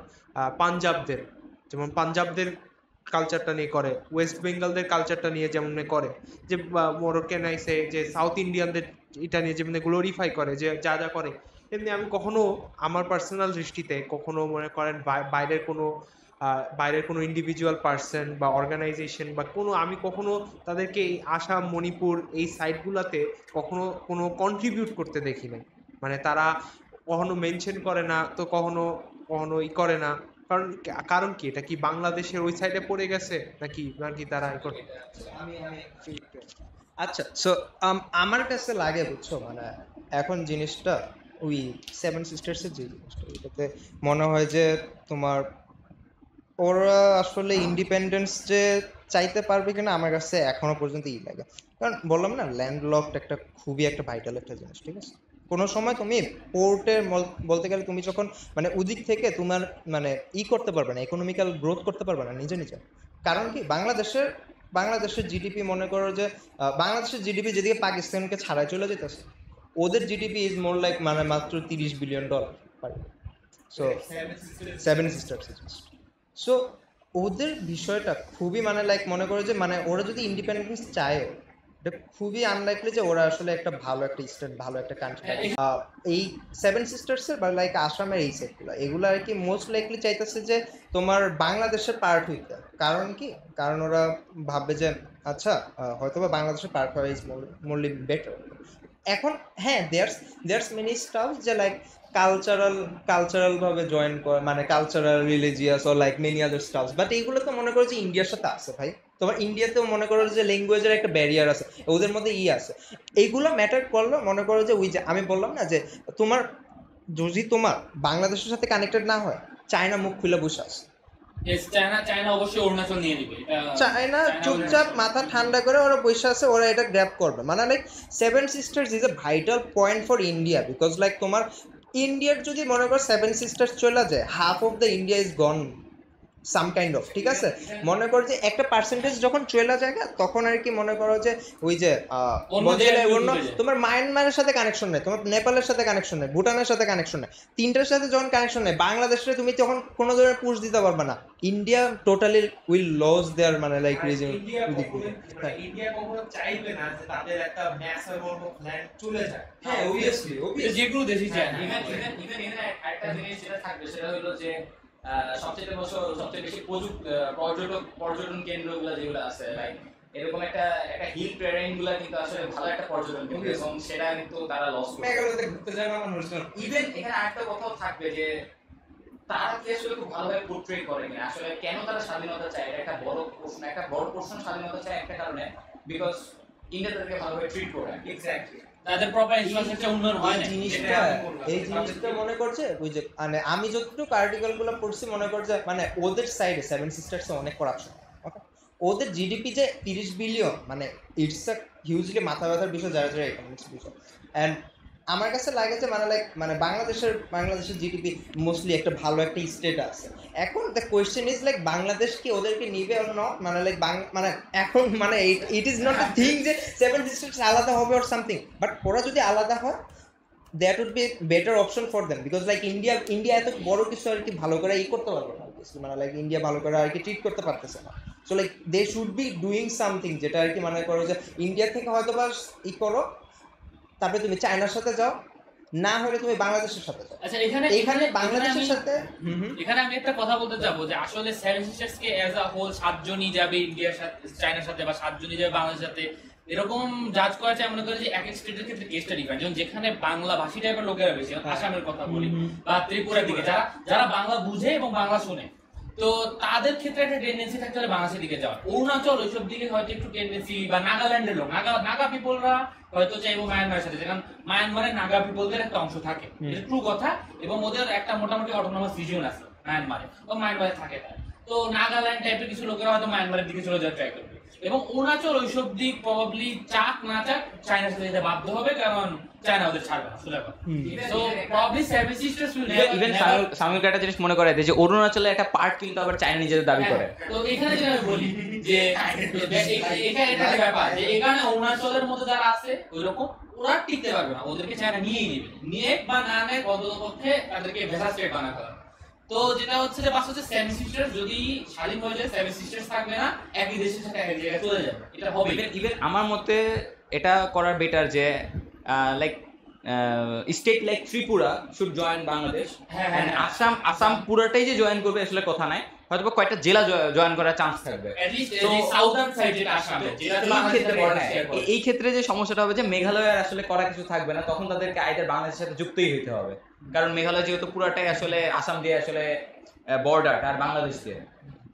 পাঞ্জাবদের কালচারটা নিয়ে করে, ওয়েস্ট বেঙ্গলদের কালচারটা নিয়ে যেমন করে, যে মোরক্কানাইসে যে সাউথ ইন্ডিয়ানদের এটা নিয়ে যেমন গ্লোরিফাই করে, যে যা যা করে, এমনি আমি কখনো আমার পার্সোনাল দৃষ্টিতে কখনো মনে করেন বাইরের কোনো ইন্ডিভিজুয়াল পার্সন বা অর্গানাইজেশন বা আমি কখনো তাদেরকে এই আসাম, মণিপুর এই সাইটগুলোতে কখনো কোনো কন্ট্রিবিউট করতে দেখি নাই। মানে তারা কখনো মেনশন করে না, তো কখনো করে না। কারণ কি, এটা কি বাংলাদেশের ওই সাইডে পড়ে গেছে নাকি তারা আচ্ছা, সো আমার কাছে লাগে, বুঝছো, মানে এখন জিনিসটা ওই সেভেন সিস্টার্সের যে জিনিসটা, এটাতে মনে হয় যে তোমার ওরা আসলে ইন্ডিপেন্ডেন্স যে চাইতে পারবে কিনা আমার কাছে এখনো পর্যন্ত লাগে। কারণ বললাম না, ল্যান্ডলকড একটা খুবই একটা ভাইটাল একটা জিনিস, ঠিক আছে? কোনো সময় তুমি পোর্টের বলতে গেলে তুমি যখন মানে ওদিক থেকে তোমার মানে করতে পারবে না, ইকোনমিক্যাল গ্রোথ করতে পারবে না নিজে। কারণ কি, বাংলাদেশের জিডিপি মনে করো যে বাংলাদেশের জিডিপি যেদিকে পাকিস্তানকে ছাড়াই চলে যেতেছে, ওদের জিডিপি ইজ মোর লাইক মানে মাত্র $30 billion. So seven sisters, so ওদের বিষয়টা খুবই মানে লাইক মনে করো যে মানে ওরা যদি ইন্ডিপেন্ডেন্স চায়, এটা খুবই আনলাইকলি যে ওরা আসলে একটা ভালো একটা স্টেট, ভালো একটা কান্ট্রি। এই সেভেন সিস্টার্সের বা লাইক আসামের এই সেটগুলো, এগুলো আর কি মোস্ট লাইকলি চাইতেছে যে তোমার বাংলাদেশের পার্ট হইতে। কারণ কি, কারণ ওরা ভাববে যে আচ্ছা হয়তো বা বাংলাদেশের পার্ট হওয়া ইজ মোরলি বেটার। এখন হ্যাঁ, দেয়ার্স মেনি স্টাফ যে লাইক কালচারাল ভাবে জয়েন করে, মানে কালচারাল, রিলিজিয়াস ও like many other stuffs, but এইগুলো তো মনে করো যে ইন্ডিয়ার সাথে আছে ভাই। তোমার ইন্ডিয়াতেও মনে করো যে ল্যাঙ্গুয়েজের একটা ব্যারিয়ার আছে, ওদের মধ্যে আছে। এইগুলো ম্যাটার করলো মনে করো যে ওই যে আমি বললাম না যে তোমার যদি তোমার বাংলাদেশের সাথে কানেক্টেড না হয়, চায়না মুখ খুলে বসে আছে। চায়না অবশ্যই অরুণাচল নিয়ে নিবে। চায়না চুপচাপ মাথা ঠান্ডা করে ওরা বসে আছে, ওরা এটা গ্র্যাব করবে। মানে like seven sisters is a vital point for India, because like তোমার ইন্ডিয়ার যদি মনে করো সেভেন সিস্টার্স চলে যায়, half of the India is gone. Some kind of, ঠিক আছে? মনে করো যে একটা পার্সেন্টেজ যখন চলে যায় তখন আর কি মনে করো যে ওই যে তোমার মায়ানমারের সাথে কানেকশন নেই, তোমার নেপালের সাথে কানেকশন নেই, ভুটানের সাথে কানেকশন নেই, তিনটার সাথে যখন কানেকশন নেই, বাংলাদেশে তুমি তখন কোনো ধরনের পুশ দিতে পারবে না। ইন্ডিয়া টোটালি উইল লস দেয়ার মানে লাইক রিজন। ইন্ডিয়া কখনো চাইবে না যে তাদের একটা ম্যাসিভ ল্যান্ড চলে যায়। হ্যাঁ অবভিয়াসলি যে কোনো দেশই চায় না। ইভেন একটা জিনিস যেটা থাকবে সেটা হলো যে সবচেয়ে বেশি পর্যটন কেন্দ্রগুলো যেগুলো আছে, লাইক এরকম একটা হিল টেরেন গুলা কিন্তু আসলে ভালো একটা পর্যটন কেন্দ্র, এবং সেটা কিন্তু তারা লস করবে। মেঘালয়তে ঘুরতে যায় না মানুষ। ইভেন এখানে আরেকটা কথাও থাকবে যে তারা কি আসলে খুব ভালোভাবে পোর্ট্রে করে কিনা, আসলে কেন তারা স্বাধীনতা চায়, এটা একটা বড় প্রশ্ন। স্বাধীনতা চায় একটা কারণে, বিকজ ইন্ডিয়া তাদেরকে ভালোভাবে ট্রিট করে। এক্স্যাক্টলি, তাদের প্রপার ইনফ্রাস্ট্রাকচার উন্নয়ন হয় না। এই জিনিসটা মনে করছে ওই যে মানে আমি যতটুকু আর্টিকেল গুলো পড়ছি মনে করছে মানে ওদের সাইডে সেভেন সিস্টার্স এ অনেক করাপশন। ওদের জিডিপি যে 30 বিলিয়ন, মানে ইটস আ হিউজলি মাথা ব্যথার বিষয় যারা যারা ইকোনমিক্স বিষয়। অ্যান্ড আমার কাছে লাগে যে মানে লাইক মানে বাংলাদেশের জিডিপি মোস্টলি একটা ভালো একটা স্টেট আছে। এখন the question is like Bangladesh কি ওদেরকে নিবে অর নট, মানে লাইক মানে এখন মানে it is not a thing যে সেভেন সিস্টার্স আলাদা হবে অর সামথিং, বাট ওরা যদি আলাদা হয় that would be better option for them, because like India এত বড় কিছু আর কি ভালো করে করতে পারবে না, মানে লাইক ইন্ডিয়া ভালো করে আর কি ট্রিট করতে পারতেছে না। So like they should be doing something, যেটা আর কি মনে করো যে ইন্ডিয়া থেকে হয়তো বা করো, তারপরে তুমি চায়নার সাথে যাও, না হলে তুমি বাংলাদেশের সাথে যাও। আচ্ছা, এখানে বাংলাদেশের সাথে এখানে আমি একটা কথা বলতে যাবো যে আসলে সেভেন সিস্টার্স কে অ্যাজ আ হোল 7 জনই যাবে ইন্ডিয়ার সাথে, চায়নার সাথে, বা 7 জনই যাবে বাংলাদেশের সাথে, এরকম জাজ করা যায়। মনে করি যে এক এক স্টেটের ক্ষেত্রে কেসটা ডিফারেন্ট। যেমন যেখানে বাংলা ভাষী টাইপের লোকেরা বেশি, আসামের কথা বলি বা ত্রিপুরার দিকে যারা বাংলা বুঝে এবং বাংলা শুনে, তো তাদের ক্ষেত্রে একটা টেন্ডেন্সি থাকতে হবে বাংলাদেশের দিকে যাওয়ার। অরুণাচল ওইসব দিকে হয়তো একটু টেন্ডেন্সি, বা নাগাল্যান্ডের লোক, নাগা পিপলরা হয়তো চাইবো মায়ানমারের সাথে, কারণ মায়ানমারের নাগা পিপলদের একটা অংশ থাকে, এটা ট্রু কথা, এবং ওদের একটা মোটামুটি অটোনমাস রিজিয়ন আছে মায়ানমারে, ও মায়ানমারে থাকে তাই। তো নাগাল্যান্ড টাইপের কিছু লোকেরা হয়তো মায়ানমারের দিকে চলে যাওয়ার ট্রাই করবে, এবং অরুণাচল ওইসব দিক প্রবাবলি চাক না চাক চায়নার সাথে যেতে বাধ্য হবে, কারণ চায়না ওদের ছাড়বে না সোজা কথা। So probably seven sisters will even Samiul একটা জিনিস মনে করে যে অরুণাচলের একটা পার্ট কিন্তু আবার চায়না নিজেদের দাবি করে। তো এখানে যেটা আমি বলি যে এটা একটা ব্যাপার যে এখানে অরুণাচলের মধ্যে যারা আছে ওইরকম ওরা টিকতে পারবে না, ওদেরকে চায়না নিয়েই নেবে, নিয়ে বা না নেয় অন্ততপক্ষে তাদেরকে ভেসা স্টেট বানাতে হবে। তো যেটা হচ্ছে যে বাস হচ্ছে সেভেন সিস্টার্স যদি স্বাধীন হয়ে যায়, সেভেন সিস্টার্স থাকবে না, একই দেশের সাথে একই জায়গায় চলে যাবে, এটা হবে। ইভেন আমার মতে এটা করার বেটার যে like state like Tripura should join Bangladesh, Assam পুরোটাই যে জয়েন করবে আসলে কথা নাই, হয়তো কয়েকটা জেলা জয়েন করার চান্স থাকবে। এই ক্ষেত্রে যে সমস্যাটা হবে যে মেঘালয়ের আসলে করা কিছু থাকবে না, তখন তাদেরকে আইদার বাংলাদেশের সাথে যুক্তই হইতে হবে, কারণ মেঘালয় যেহেতু পুরোটাই আসলে আসাম দিয়ে আসলে বর্ডার আর বাংলাদেশ দিয়ে।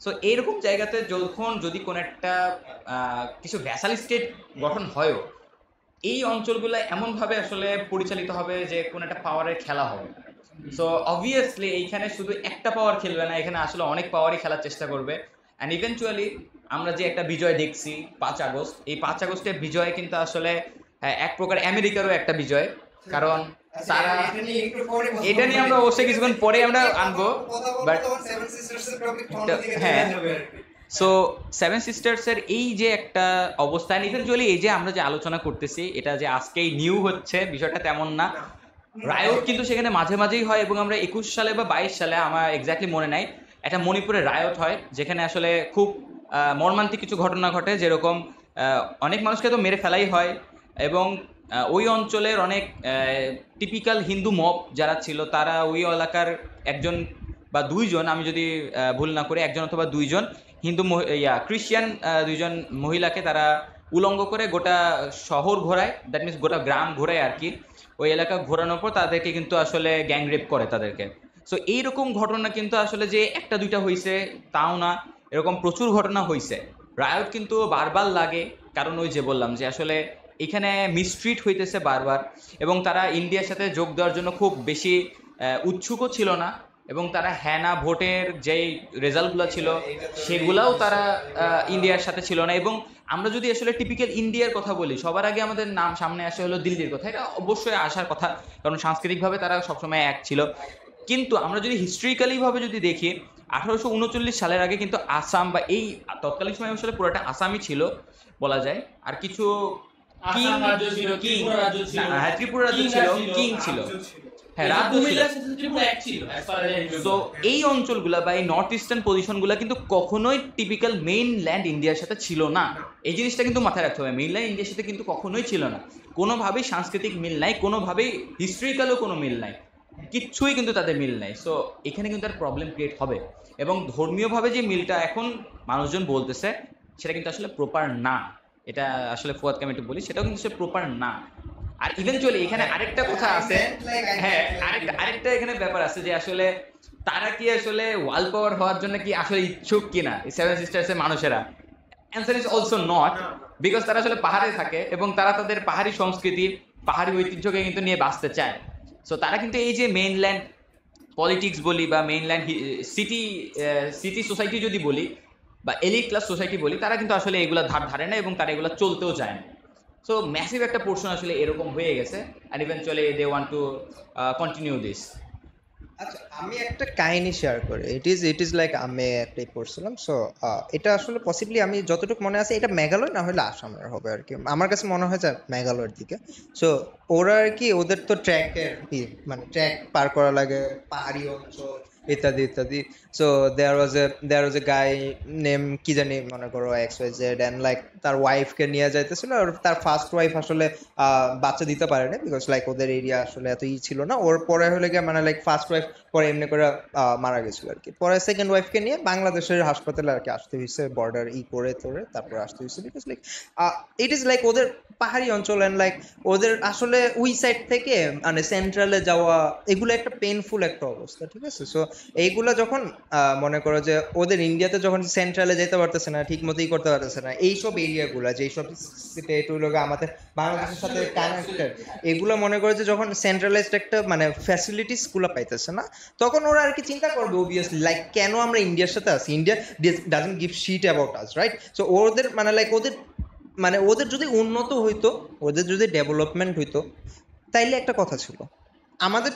সো এইরকম জায়গাতে যদি কোনো একটা কিছু ভ্যাসাল স্টেট গঠন হয়ও, এই অঞ্চলগুলো এমনভাবে আসলে পরিচালিত হবে যে কোন একটা পাওয়ারের খেলা হবে। সো অবভিয়াসলি এইখানে শুধু একটা পাওয়ার খেলবে না, এখানে আসলে অনেক পাওয়ারই খেলার চেষ্টা করবে। অ্যান্ড ইভেনচুয়ালি আমরা যে একটা বিজয় দেখছি 5 আগস্ট, এই 5 আগস্টের বিজয় কিন্তু আসলে এক প্রকার আমেরিকারও একটা বিজয়, কারণ তারা এটা নিয়ে আমরা অবশ্যই কিছুক্ষণ পরে আমরা আনবো, বাট হ্যাঁ। সো সেভেন সিস্টার্স এর এই যে একটা অবস্থান, ইভেনচুয়ালি এই যে আমরা যে আলোচনা করতেছি এটা যে আজকেই নিউ হচ্ছে বিষয়টা তেমন না, রায়ট কিন্তু সেখানে মাঝে মাঝেই হয়, এবং আমরা 21 সালে বা 22 সালে আমার এক্স্যাক্টলি মনে নাই, একটা মণিপুরে রায়ট হয় যেখানে আসলে খুব মর্মান্তিক কিছু ঘটনা ঘটে, যেরকম অনেক মানুষকে তো মেরে ফেলাই হয়, এবং ওই অঞ্চলের অনেক টিপিক্যাল হিন্দু মব যারা ছিল তারা ওই এলাকার একজন বা দুইজন, আমি যদি ভুল না করি একজন অথবা দুইজন হিন্দু খ্রিস্টান দুইজন মহিলাকে তারা উলঙ্গ করে গোটা শহর ঘোরায়, দ্যাট মিনস গোটা গ্রাম ঘোরায় আর কি, ওই এলাকা ঘোরানোর পর তাদেরকে কিন্তু আসলে গ্যাং রেপ করে তাদেরকে। সো এইরকম ঘটনা কিন্তু আসলে যে একটা দুইটা হয়েছে তাও না, এরকম প্রচুর ঘটনা হয়েছে। রায়ট কিন্তু বারবার লাগে, কারণ ওই যে বললাম যে আসলে এখানে মিসট্রিট হইতেছে বারবার, এবং তারা ইন্ডিয়ার সাথে যোগ দেওয়ার জন্য খুব বেশি উৎসুকও ছিল না, এবং তারা হ্যানা ভোটের যেই রেজাল্টগুলো ছিল সেগুলাও তারা ইন্ডিয়ার সাথে ছিল না। এবং আমরা যদি আসলে টিপিক্যাল ইন্ডিয়ার কথা বলি, সবার আগে আমাদের নাম সামনে আসে হলো দিল্লির কথা, এটা অবশ্যই আসার কথা, কারণ সাংস্কৃতিকভাবে তারা সবসময় এক ছিল। কিন্তু আমরা যদি হিস্ট্রিক্যালি ভাবে যদি দেখি 1839 সালের আগে কিন্তু আসাম বা এই তৎকালীন সময় আসলে পুরোটা আসামই ছিল বলা যায়, আর কিছু কিং আসাম রাজ্য ছিল, কিং ত্রিপুরা রাজ্য ছিল, হ্যাঁ ত্রিপুরা রাজ্য ছিল, কিং ছিল, হ্যাঁ রাজ্য ছিল। কুমিল্লার সাথে ত্রিপুরা এক ছিল as far as I remember। তো এই অঞ্চলগুলা বা এই নর্থ ইস্টার্ন পজিশনগুলা কিন্তু কখনোই টিপিক্যাল মেইনল্যান্ড ইন্ডিয়ার সাথে ছিল না। এই জিনিসটা কিন্তু মাথায় রাখতে হবে, মেইনল্যান্ড ইন্ডিয়ার সাথে কিন্তু কখনোই ছিল না, কোনোভাবেই সাংস্কৃতিক মিল নাই, কোনোভাবেই হিস্ট্রিক্যালও কোনো মিল নাই, কিচ্ছুই কিন্তু তাদের মিল নাই। সো এখানে কিন্তু একটা প্রবলেম ক্রিয়েট হবে, এবং ধর্মীয়ভাবে যে মিলটা এখন মানুষজন বলতেছে সেটা কিন্তু আসলে প্রপার না। এটা আসলে ফুয়াদকে আমি একটু বলি, সেটাও কিন্তু সে প্রপার না। আর ইভেনচুয়ালি এখানে আরেকটা কথা আছে, হ্যাঁ আরেকটা এখানে ব্যাপার আছে যে আসলে তারা কি আসলে ওয়ার্ল্ড পাওয়ার হওয়ার জন্য কি আসলে ইচ্ছুক কিনা এই সেভেন সিস্টার্স এর মানুষেরা? Answer is also not, because তারা আসলে পাহাড়ে থাকে এবং তারা তাদের পাহাড়ি সংস্কৃতি পাহাড়ি ঐতিহ্যকে কিন্তু নিয়ে বাঁচতে চায়। সো তারা কিন্তু এই যে মেইনল্যান্ড পলিটিক্স বলি বা মেইনল্যান্ড সিটি সোসাইটি যদি বলি বা এলিট ক্লাস সোসাইটি বলি, তারা কিন্তু আসলে এগুলা ধারে না এবং তারা এগুলা চলতেও চায় না। সো ম্যাসিভ একটা পোর্শন আসলে এরকম হয়ে গেছে, and eventually they want to continue this. আচ্ছা, আমি একটা কাহিনী শেয়ার করি। ইট ইজ লাইক আমি একটাই পড়ছিলাম। সো এটা আসলে পসিবলি আমি যতটুকু মনে আছে এটা মেঘালয় না হলে আসামের হবে আর কি, আমার কাছে মনে হয় যে মেঘালয়ের দিকে। সো ওরা আর কি ওদের তো ট্র্যাকের মানে ট্র্যাক পার করা লাগে, পাহাড়ি অঞ্চল ইত্যাদি ইত্যাদি। So there was A guy name কি জানি মনে করো XYZ, এন্ড লাইক তার ওয়াইফকে নিয়ে যাইতেছিল, আর তার ফার্স্ট ওয়াইফ আসলে বাচ্চা দিতে পারেনি বিকজ লাইক ওদের এরিয়া আসলে এত ছিল না। ওর পরে হলে গিয়ে মানে লাইক ফার্স্ট ওয়াইফ পরে এমনি করে মারা গেছিল আর কি। পরে সেকেন্ড ওয়াইফকে নিয়ে বাংলাদেশের হাসপাতালে আর কি আসতে হয়েছে, বর্ডার করে তোরে তারপরে আসতে হয়েছে because like it is like ওদের পাহাড়ি অঞ্চল, এন্ড লাইক ওদের আসলে ওই সাইড থেকে মানে সেন্ট্রালে যাওয়া এগুলো একটা পেইনফুল একটা অবস্থা, ঠিক আছে। সো এইগুলা যখন মনে করো যে ওদের ইন্ডিয়াতে যখন সেন্ট্রালে যেতে পারতেছে না, ঠিক মতোই করতে পারতেছে না, এইসব এরিয়াগুলা যেসব স্টেটগুলো আমাদের বাংলাদেশের সাথে কানেক্টেড, এগুলো মনে করো যে যখন সেন্ট্রালাইজড একটা মানে ফ্যাসিলিটিস গুলো পাইতেছে না, তখন ওরা আর কি চিন্তা করবে অবভিয়াসলি লাইক কেন আমরা ইন্ডিয়ার সাথে আছি, India doesn't give shit about us, right. So ওদের মানে লাইক ওদের যদি উন্নত হইতো, ওদের যদি ডেভেলপমেন্ট হইতো, তাইলে একটা কথা ছিল। আমাদের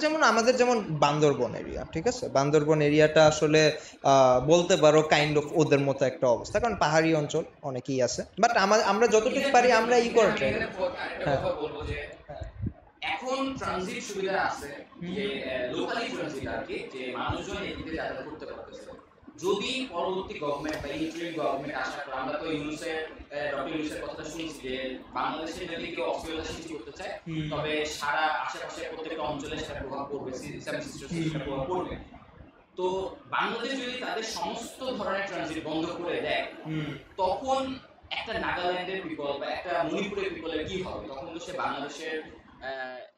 যেমন বান্দরবন এরিয়া, ঠিক আছে, বান্দরবন এরিয়াটা আসলে বলতে পারো কাইন্ড অফ ওদের মতো একটা অবস্থা, কারণ পাহাড়ি অঞ্চল অনেকেই আছে, বাট আমরা যতটুকু পারি আমরা করে ট্রাই। বলবো যে এখন ট্রানজিট সুবিধা আছে, যে লোকালি ট্রানজিট আর কি, যে মানুষজন এদিকে যাতায়াত করতে পারতেছে। যদি পরবর্তী গভর্নমেন্ট বা ইন্টারিম গভর্নমেন্ট আসার পর, আমরা তো ডক্টর ইউনূসের কথা শুনছি যে বাংলাদেশে যদি কেউ অস্থিরতা সৃষ্টি করতে চায়, তবে সারা আশেপাশে প্রত্যেকটা অঞ্চলে সেটা প্রভাব পড়বে, সেভেন সিস্টার্স সেটা প্রভাব পড়বে। তো বাংলাদেশ যদি তাদের সমস্ত ধরনের ট্রানজিট বন্ধ করে দেয়, তখন একটা নাগাল্যান্ডের পিপল বা একটা মণিপুরের পিপলের কি হবে? তখন তো সে বাংলাদেশের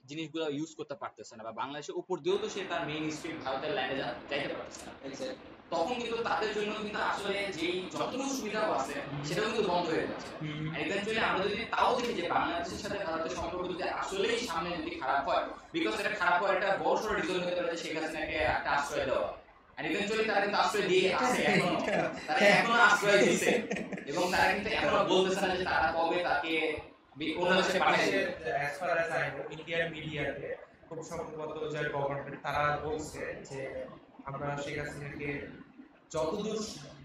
জিনিসগুলো ইউজ করতে পারতেছে না, বা বাংলাদেশের উপর দিয়েও তো সে তার মেইন স্ট্রিম ভারতের ল্যান্ডে যাইতে পারতেছে না। তখন কিন্তু তাদের জন্য কিন্তু আসলে যেই যতটুকু সুবিধাও আছে সেটাও কিন্তু বন্ধ হয়ে যাচ্ছে। ইভেন্টুয়ালি আমরা যদি তাও দেখি যে বাংলাদেশের সাথে ভারতের সম্পর্ক যদি আসলেই সামনে যদি খারাপ হয়, বিকজ এটা খারাপ হওয়ার একটা বড় সড়ো রিজন হতে পারে শেখ হাসিনাকে একটা আশ্রয় দেওয়া, আর ইভেন্টুয়ালি তারা কিন্তু আশ্রয় দিয়ে আছে, এখনো আশ্রয় দিচ্ছে, এবং তারা কিন্তু এখনো বলতেছে না যে তারা কবে তাকে অন্য দেশে পাঠাইবে। As far as I know, Indian মিডিয়াতে খুব সম্ভবত যে গভর্নমেন্ট তারা বলছে যে আমরা শেখ হাসিনাকে যতদূর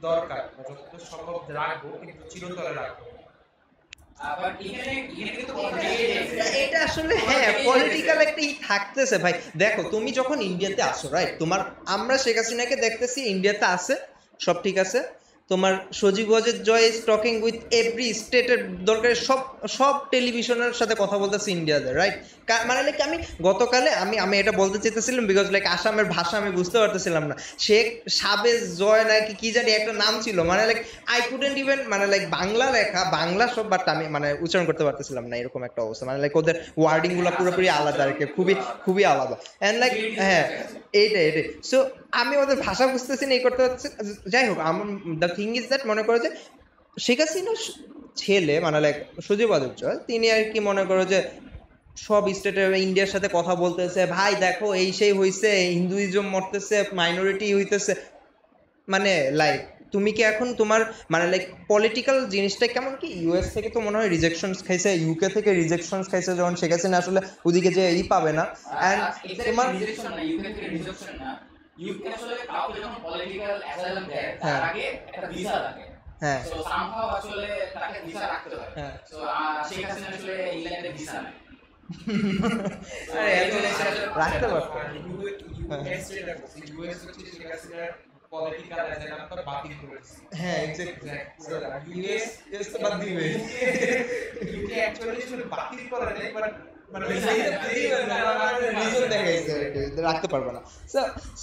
দরকার বা যতদূর সম্ভব রাখবো, কিন্তু চিরতরে রাখবো। আবার এখানে কিন্তু এটা আসলে হ্যাঁ পলিটিক্যাল একটা থাকতেছে ভাই। দেখো তুমি যখন ইন্ডিয়াতে আসো, রাইট, আমরা শেখ হাসিনাকে দেখতেছি ইন্ডিয়াতে আছে, সব ঠিক আছে, তোমার Sajeeb Wazed Joy is talking with every স্টেটের দরকার সব টেলিভিশনের সাথে কথা বলতেছে ইন্ডিয়াতে, রাইট। মানে লাইক আমি গতকালে আমি এটা বলতে চাইতেছিলাম বিকজ লাইক আসামের ভাষা আমি বুঝতে পারতেছিলাম না, শেখ সাবেজ জয় নাকি কি জানি একটা নাম ছিল, মানে লাইক আই কুডেন্ট ইভেন মানে লাইক বাংলা লেখা বাংলা সব, বাট আমি মানে উচ্চারণ করতে পারতেছিলাম না, এরকম একটা অবস্থা। মানে লাইক ওদের ওয়ার্ডিং গুলো পুরোপুরি আলাদা আর কি, খুবই আলাদা। এন্ড লাইক হ্যাঁ এইটাই। সো আমি ওদের ভাষা বুঝতেছি না, এই করতে পারছি। যাই হোক, আমার দ্য থিং ইজ দ্যাট মনে করো যে শেখ হাসিনার ছেলে মানে লাইক সজীব ওয়াজেদ জয়, তিনি আর কি মনে করো যে সব স্টেটে ইন্ডিয়ার সাথে কথা বলতেছে, ভাই দেখো এই সেই হইছে, হিন্দুইজম মরতেছে, মাইনরিটি হইতেছে, মানে লাইক তুমি কি এখন তোমার মানে লাইক পলিটিক্যাল জিনিসটা কেমন কি ইউএস থেকে তো মনে হয় রিজেকশনস খাইছে, ইউকে থেকে রিজেকশনস খাইছে, যখন শেখ হাসিনা আসলে ওদিকে যে পাবে না অ্যান্ড তোমার রিজেকশন না, ইউকে থেকে রিজেকশন না, ইউকে আসলে কাউকে যখন পলিটিক্যাল অ্যাসাইলাম দেয় তার আগে একটা ভিসা লাগে। হ্যাঁ সো সামহাউ আসলে তাকে ভিসা রাখতে হয়। হ্যাঁ সো শেখ হাসিনা আসলে ইংল্যান্ডে ভিসা নেয়। আরে এত রাখতে পারতো। হ্যাঁ এক্স্যাক্টলি ইউএস তো বাদ দিবে, ইউকে অ্যাকচুয়ালি শুধু বাতিল করে নাই বাট মানে রিজন দেখাইছে রাখতে পারবে না।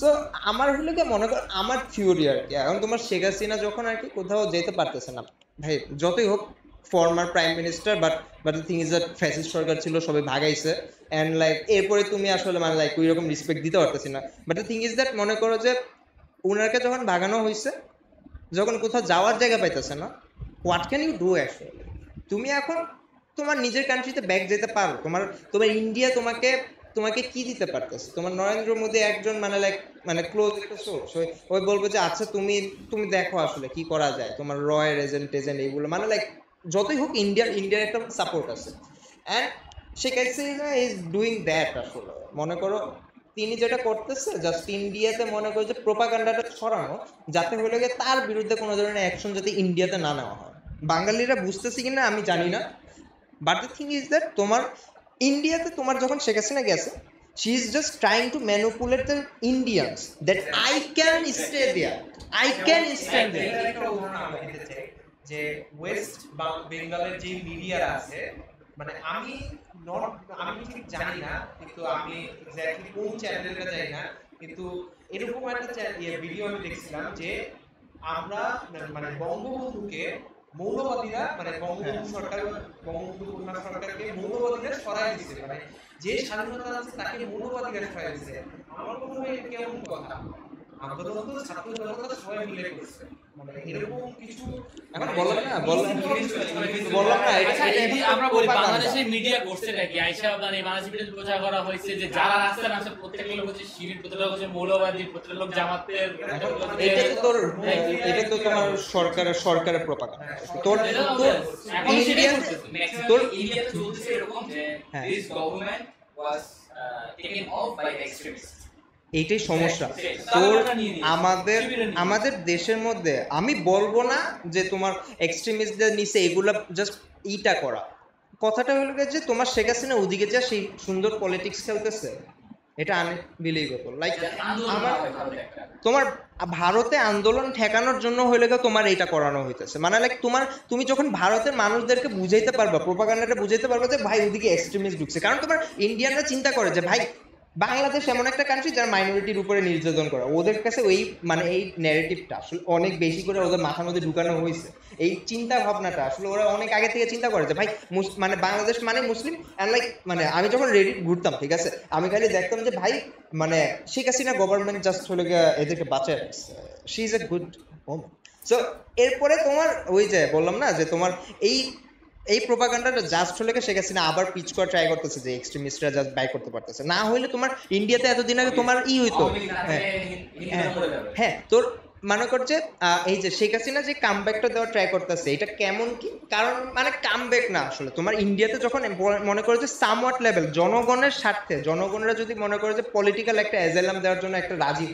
সো আমার হলো কি মনে কর আমার থিওরি আর কি, এখন তোমার শেখ হাসিনা যখন আর কি কোথাও যেতে পারতেছে না ভাই, যতই হোক former prime minister, but the thing is that fascist সরকার ছিল, সবাই ভাগাইছে অ্যান্ড লাইক এরপরে তুমি আসলে মানে লাইক ওই রকম রেসপেক্ট দিতে পারতেছি না। But the thing is that মনে করো যে ওনাকে যখন ভাগানো হয়েছে, যখন কোথাও যাওয়ার জায়গা পাইতেছে না, what can you do actually? তুমি এখন তোমার নিজের কান্ট্রিতে ব্যাক যেতে পারো, তোমার ইন্ডিয়া তোমাকে কি দিতে পারতেছে? তোমার নরেন্দ্র মোদী একজন মানে লাইক মানে ক্লোজ একটা সোর্স, ওই বলবো যে আচ্ছা তুমি দেখো আসলে কি করা যায়, তোমার রয়ের এজেন্ট এইগুলো মানে লাইক যতই হোক ইন্ডিয়ার একটা সাপোর্ট আছে and Sheikh Hasina is doing that. আসলে মনে করো তিনি যেটা করতেছে জাস্ট ইন্ডিয়াতে মনে করো যে প্রোপাগান্ডাটা ছড়ানো, যাতে হলে গিয়ে তার বিরুদ্ধে কোনো ধরনের অ্যাকশন যাতে ইন্ডিয়াতে না নেওয়া হয়। বাঙালিরা বুঝতেছি কিনা আমি জানি না, but the thing is that তোমার ইন্ডিয়াতে তোমার যখন শেখ হাসিনা গেছে, she is just trying to manipulate the Indians that I can stay there, I can stand there. একটা উদাহরণ আমরা দিতে চাই যে ওয়েস্ট বেঙ্গলের যে মিডিয়া আছে, মানে আমি ঠিক জানি না, কিন্তু আমি এক্স্যাক্টলি কোন চ্যানেলটা জানি না, কিন্তু এরকম একটা ভিডিও আমি দেখছিলাম যে আমরা মানে বঙ্গবন্ধুকে মৌলবাদীরা মানে বঙ্গবন্ধু কন্যা সরকারকে মৌলবাদীরা সরাই দিচ্ছে, মানে যে স্বাধীনতা আছে তাকে মৌলবাদীরা সরাই দিচ্ছে। আমার মনে হয় এটা কেমন কথা? আন্দোলন তো ছাত্র জনতা সবাই মিলে করছে, মানে এরকম কিছু এখন বললাম না এটা আমরা বলি বাংলাদেশের মিডিয়া করছে নাকি আইসা মানে বাংলাদেশ মিডিয়া প্রচার করা হয়েছে যে যারা রাস্তায় নামছে প্রত্যেকটা লোক হচ্ছে শিবির, প্রত্যেকটা লোক হচ্ছে মৌলবাদী, প্রত্যেকটা লোক জামাতের। এটা তো তোমার সরকারের প্রোপাগান্ডা। তোর ইন্ডিয়াতে চলছে এরকম যে this government was taken off by the extremist. এইটাই সমস্যা তোর আমাদের দেশের মধ্যে। আমি বলবো না যে তোমার এক্সট্রিমিস্টদের নিচে এগুলা জাস্ট করা, কথাটা হলো যে তোমার শেখ হাসিনা ওদিকে যা সেই সুন্দর পলিটিক্স খেলতেছে, এটা আনবিলিভেবল। লাইক তোমার ভারতে আন্দোলন ঠেকানোর জন্য হইলে তোমার এইটা করানো হইতেছে, মানে লাইক তুমি যখন ভারতের মানুষদেরকে বুঝাইতে পারবা, প্রোপাগান্ডাটা বুঝাইতে পারবা যে ভাই ওদিকে এক্সট্রিমিস্ট ঢুকছে, কারণ তোমার ইন্ডিয়ানরা চিন্তা করে যে ভাই বাংলাদেশ এমন একটা কান্ট্রি যারা মাইনরিটির উপরে নির্যাতন করে, ওদের কাছে ওই মানে এই ন্যারেটিভটা আসলে অনেক বেশি করে ওদের মাথার মধ্যে ঢুকানো হয়েছে। এই চিন্তা ভাবনাটা আসলে ওরা অনেক আগে থেকে চিন্তা করে যে ভাই মানে বাংলাদেশ মানে মুসলিম অ্যান্ড লাইক মানে আমি যখন রেডিট ঘুরতাম, ঠিক আছে, আমি খালি দেখতাম যে ভাই মানে শেখ হাসিনা গভর্নমেন্ট জাস্ট হলে এদেরকে বাঁচায় রাখছে, she is a good woman. So এরপরে তোমার ওই যে বললাম না যে তোমার এই প্রোপাগান্ডাটা জাস্ট হলে শেখ হাসিনা আবার পিচ করা ট্রাই করতেছে যে এক্সট্রিমিস্টরা জাস্ট বাই করতে পারতেছে না, হইলে তোমার ইন্ডিয়াতে এতদিন আগে তোমার হইতো। হ্যাঁ তোর মনে করছে এই যে শেখ হাসিনা যে কামব্যাকটা দেওয়ার ট্রাই করতেছে, এটা কেমন কি? কারণ মানে কামব্যাক না, আসলে তোমার ইন্ডিয়াতে যখন মনে করে যে সামওয়াট লেভেল জনগণের স্বার্থে, জনগণরা যদি মনে করে যে পলিটিক্যাল একটা অ্যাজাইলাম দেওয়ার জন্য একটা রাজি,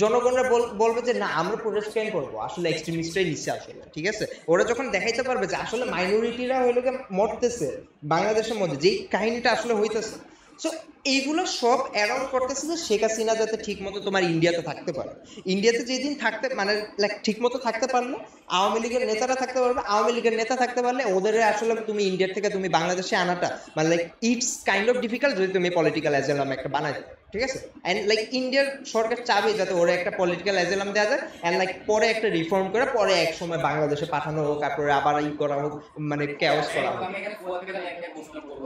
জনগণরা বলবে যে না আমরা প্রোটেস্ট কেন করবো, আসলে এক্সট্রিমিস্টরাই নিচ্ছে আসলে, ঠিক আছে। ওরা যখন দেখাইতে পারবে যে আসলে মাইনরিটিরা হইলো মরতেছে বাংলাদেশের মধ্যে, যেই কাহিনীটা আসলে হইতেছে, সো এইগুলো সব অ্যারাউন্ড করতেছে যে শেখ হাসিনা যাতে ঠিক মতো তোমার ইন্ডিয়াতে থাকতে পারে। ইন্ডিয়াতে যেদিন থাকতে মানে লাইক ঠিক মতো থাকতে পারলে আওয়ামী লীগের নেতারা থাকতে পারবে, আওয়ামী লীগের নেতা থাকতে পারলে ওদের আসলে তুমি ইন্ডিয়া থেকে তুমি বাংলাদেশে আনাটা মানে like it's kind of difficult যদি তুমি পলিটিক্যাল অ্যাজাইলাম একটা বানাই দাও, ঠিক আছে। অ্যান্ড লাইক ইন্ডিয়ার সরকার চাবে যাতে ওরা একটা পলিটিক্যাল অ্যাজাইলাম দেওয়া যায় অ্যান্ড লাইক পরে একটা রিফর্ম করে পরে এক সময় বাংলাদেশে পাঠানো হোক, তারপরে আবার করা হোক, মানে ক্যাওস করা হোক। আমি এখানে ফুয়াদ থেকে একটা প্রশ্ন করব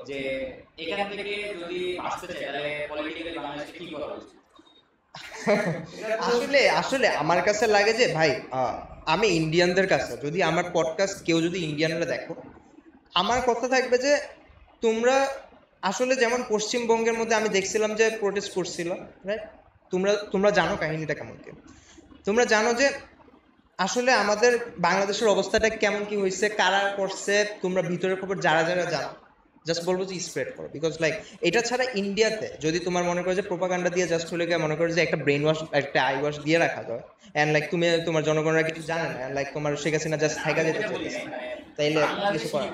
যে এখান থেকে যদি আসতে চাই তাহলে পলিটিক্যালি বাংলাদেশে কি করা উচিত? আসলে আমার কাছে লাগে যে ভাই আমি ইন্ডিয়ানদের কাছে, যদি আমার পডকাস্ট কেউ যদি ইন্ডিয়ানরা দেখো, আমার কথা থাকবে যে তোমরা আসলে যেমন পশ্চিমবঙ্গের মধ্যে আমি দেখছিলাম যে প্রোটেস্ট করছিল, রাইট? তোমরা জানো কাহিনীটা কেমন কি? তোমরা জানো যে আসলে আমাদের বাংলাদেশের অবস্থাটা কেমন কি হয়েছে, কারা করছে, তোমরা ভিতরের খবর যারা যারা জানো জাস্ট বলবো যে স্প্রেড করো, বিকজ লাইক এটা ছাড়া ইন্ডিয়াতে যদি তোমার মনে করো যে প্রোপাগান্ডা দিয়ে জাস্ট হলে গিয়ে মনে করো যে একটা ব্রেন ওয়াশ, একটা আই ওয়াশ দিয়ে রাখা যায়, এন্ড লাইক তুমি তোমার জনগণরা কিছু জানে না, লাইক তোমার শেখ হাসিনা জাস্ট থাইকা যেতে চাইছে, তাইলে কিছু করার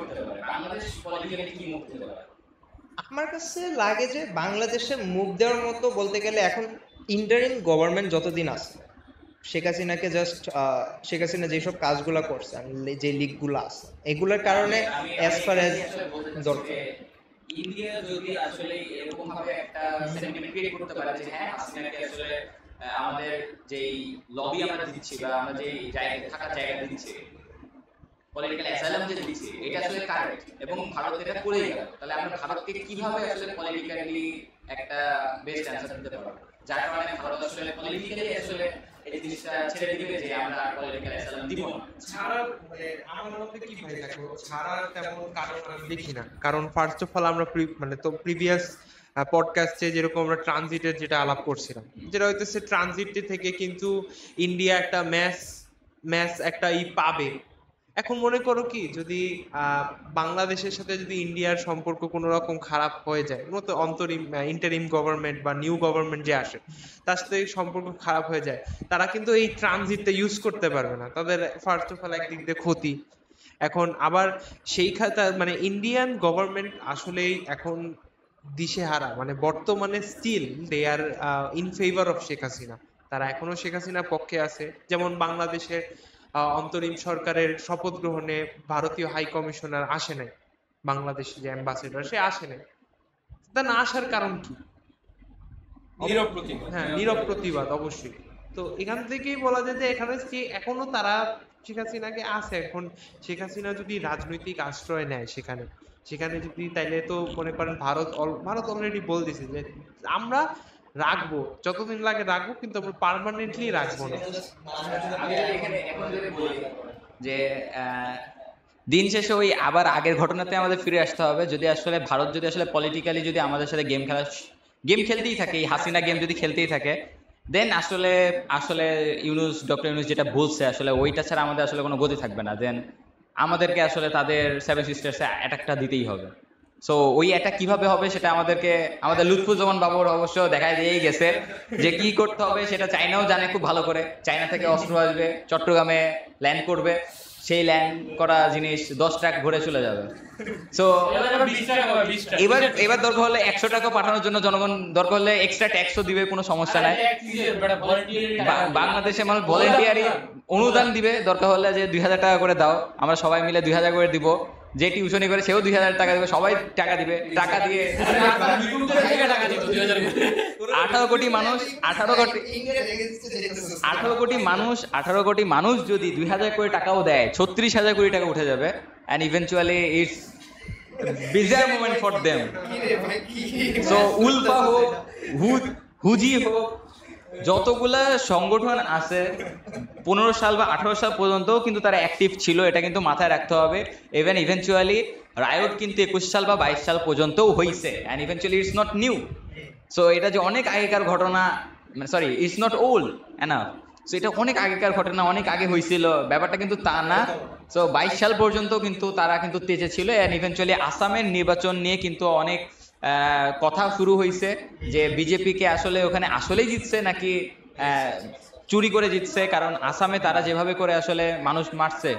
বাংলাদেশ পলিটিক্যালি কি মুখ দিতে পারে? আমার কাছে লাগে যে বাংলাদেশে মুখ দেওয়ার মতো বলতে গেলে এখন ইন্টারিম গভর্নমেন্ট যতদিন আছে, শেখ হাসিনাকে জাস্ট শেখ হাসিনা যেসব কাজগুলো করছে, যে লিগগুলো আছে এগুলোর কারণে অ্যাজ ফার অ্যাজ দরকার ইন্ডিয়া যদি আসলে এরকম ভাবে একটা সেন্টিমেন্ট ক্রিয়েট করতে পারে যে হ্যাঁ হাসিনাকে আসলে আমাদের যেই লবি আমরা দিচ্ছি বা আমরা যেই জায়গায় থাকার জায়গা দিচ্ছি, পলিটিক্যাল অ্যাসাইলাম যে দিচ্ছি, এটা আসলে কারেক্ট এবং ভারত এটা করেই গেল, তাহলে আমরা ভারতকে কিভাবে আসলে পলিটিক্যালি একটা বেস্ট অ্যান্সার দিতে পারবো, যার কারণে ভারত আসলে পলিটিক্যালি আসলে এই জিনিসটা ছেড়ে দিবে যে আমরা পলিটিক্যাল অ্যাসাইলাম দিব না। ছাড়ার মানে আমার মতে কি ভাই, দেখো ছাড়ার তেমন কারণ আমি দেখি না। কারণ ফার্স্ট অফ অল আমরা মানে তো প্রিভিয়াস পডকাস্টে যেরকম আমরা ট্রানজিটের যেটা আলাপ করছিলাম, যেটা হইতেছে ট্রানজিট থেকে কিন্তু ইন্ডিয়া একটা ম্যাচ একটা পাবে। এখন মনে করো কি যদি বাংলাদেশের সাথে যদি ইন্ডিয়ার সম্পর্ক কোনো রকম খারাপ হয়ে যায়, মতো অন্তরিম ইন্টারিম গভর্নমেন্ট বা নিউ গভর্নমেন্ট যে আসে তার সাথে সম্পর্ক খারাপ হয়ে যায়, তারা কিন্তু এই ট্রানজিটটা ইউজ করতে পারবে না, তাদের ফার্স্ট অফ অল একদিক দিয়ে ক্ষতি। এখন আবার সেই খাতা মানে ইন্ডিয়ান গভর্নমেন্ট আসলেই এখন দিশেহারা, মানে বর্তমানে still they are in favour of Sheikh Hasina, তারা এখনো শেখ হাসিনার পক্ষে আছে। যেমন বাংলাদেশের অন্তরিম সরকারের শপথ গ্রহণে ভারতীয় হাই কমিশনার আসে নাই, বাংলাদেশে যে অ্যাম্বাসেডর সে আসে নাই, তা না আসার কারণ কি? নীরব প্রতিবাদ। হ্যাঁ, নীরব প্রতিবাদ অবশ্যই। তো এখান থেকেই বলা যায় যে এখানে যে এখনো তারা শেখ হাসিনাকে আছে। এখন শেখ হাসিনা যদি রাজনৈতিক আশ্রয় নেয় সেখানে যদি, তাইলে তো মনে করেন ভারত অলরেডি বলে দিছে যে আমরা রাখবো, যতদিন লাগে রাখবো, কিন্তু আমরা পার্মানেন্টলি রাখবো না। আমি যদি এখানে এখন যদি বলি যে দিন শেষে ওই আবার আগের ঘটনাতে আমাদের ফিরে আসতে হবে। যদি আসলে ভারত যদি আসলে পলিটিক্যালি যদি আমাদের সাথে গেম খেলতেই থাকে, এই হাসিনা গেম যদি খেলতেই থাকে, দেন আসলে ডক্টর ইউনূস যেটা বলছে আসলে ওইটা ছাড়া আমাদের আসলে কোনো গতি থাকবে না। দেন আমাদেরকে আসলে তাদের সেভেন সিস্টার্সে অ্যাটাকটা দিতেই হবে। সো ওই অ্যাটাক কিভাবে হবে সেটা আমাদের লুৎফুজ্জামান বাবুর অবশ্য দেখা দিয়েই গেছে যে কি করতে হবে সেটা চায়নাও জানে খুব ভালো করে। চায়না থেকে অস্ত্র আসবে, চট্টগ্রামে ল্যান্ড করবে, সেই ল্যান্ড করা জিনিস 10 ট্রাক ঘুরে চলে যাবে। সো এবার দরকার হলে 100 টাকা পাঠানোর জন্য জনগণ দরকার হলে এক্সট্রা ট্যাক্সও দিবে, কোনো সমস্যা নাই। বাংলাদেশে মানুষ ভলেন্টিয়ারি অনুদান দিবে, দরকার হলে যে 2000 টাকা করে দাও, আমরা সবাই মিলে 2000 করে দিব। যে টিউশনি করে সেও 2000 টাকা দিবে, সবাই টাকা দিবে। টাকা দিয়ে 18 কোটি মানুষ যদি 2000 কোটি টাকাও দেয়, 36,000 কোটি টাকা উঠে যাবে। and eventually it's bizarre moment for them. So ULFA হোক, হুজি হোক, যতগুলা সংগঠন আছে 15 সাল বা 18 সাল পর্যন্ত কিন্তু তারা অ্যাক্টিভ ছিল, এটা কিন্তু মাথায় রাখতে হবে। ইভেনচুয়ালি রায়ট কিন্তু 21 সাল বা 22 সাল পর্যন্তও হয়েছে, and eventually it's not new. So এটা যে অনেক আগেকার ঘটনা, sorry it's not old enough. So এটা অনেক আগেকার ঘটনা, অনেক আগে হয়েছিল, ব্যাপারটা কিন্তু তা না। সো 22 সাল পর্যন্ত কিন্তু তারা কিন্তু তেজে ছিল। অ্যান্ড ইভেনচুয়ালি আসামের নির্বাচন নিয়ে কিন্তু অনেক কথা শুরু হয়েছে যে বিজেপিকে আসলে ওখানে আসলেই জিতছে নাকি চুরি করে জিতছে। কারণ আসামে তারা যেভাবে করে আসলে মানুষ মারছে,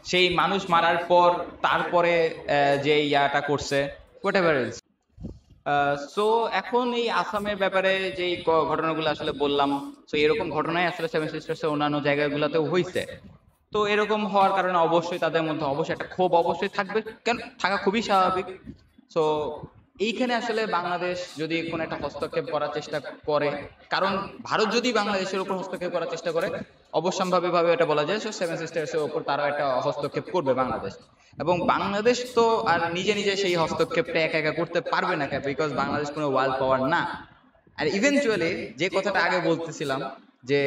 সেই মানুষ মারার পর তারপরে যে ইয়াটা করছে হোয়াটএভার এলস। সো এখন এই আসামের ব্যাপারে যে ঘটনাগুলো আসলে বললাম, সো এরকম ঘটনাই আসলে সেভেন সিস্টার্সের অন্যান্য জায়গাগুলোতেও হয়েছে। তো এরকম হওয়ার কারণে অবশ্যই তাদের মধ্যে অবশ্যই একটা ক্ষোভ অবশ্যই থাকবে, কেন থাকা খুবই স্বাভাবিক। সো এইখানে আসলে বাংলাদেশ যদি কোনো একটা হস্তক্ষেপ করার চেষ্টা করে, কারণ ভারত যদি বাংলাদেশের উপর হস্তক্ষেপ করার চেষ্টা করে, অবশ্যম্ভাবীভাবে এটা বলা যায় সেভেন সিস্টার্সের উপর তারাও একটা হস্তক্ষেপ করবে বাংলাদেশ। এবং বাংলাদেশ তো আর নিজে নিজে সেই হস্তক্ষেপটা একা একা করতে পারবে না, বিকজ বাংলাদেশ কোনো ওয়ার্ল্ড পাওয়ার না। আর ইভেনচুয়ালি যে কথাটা আগে বলতেছিলাম যে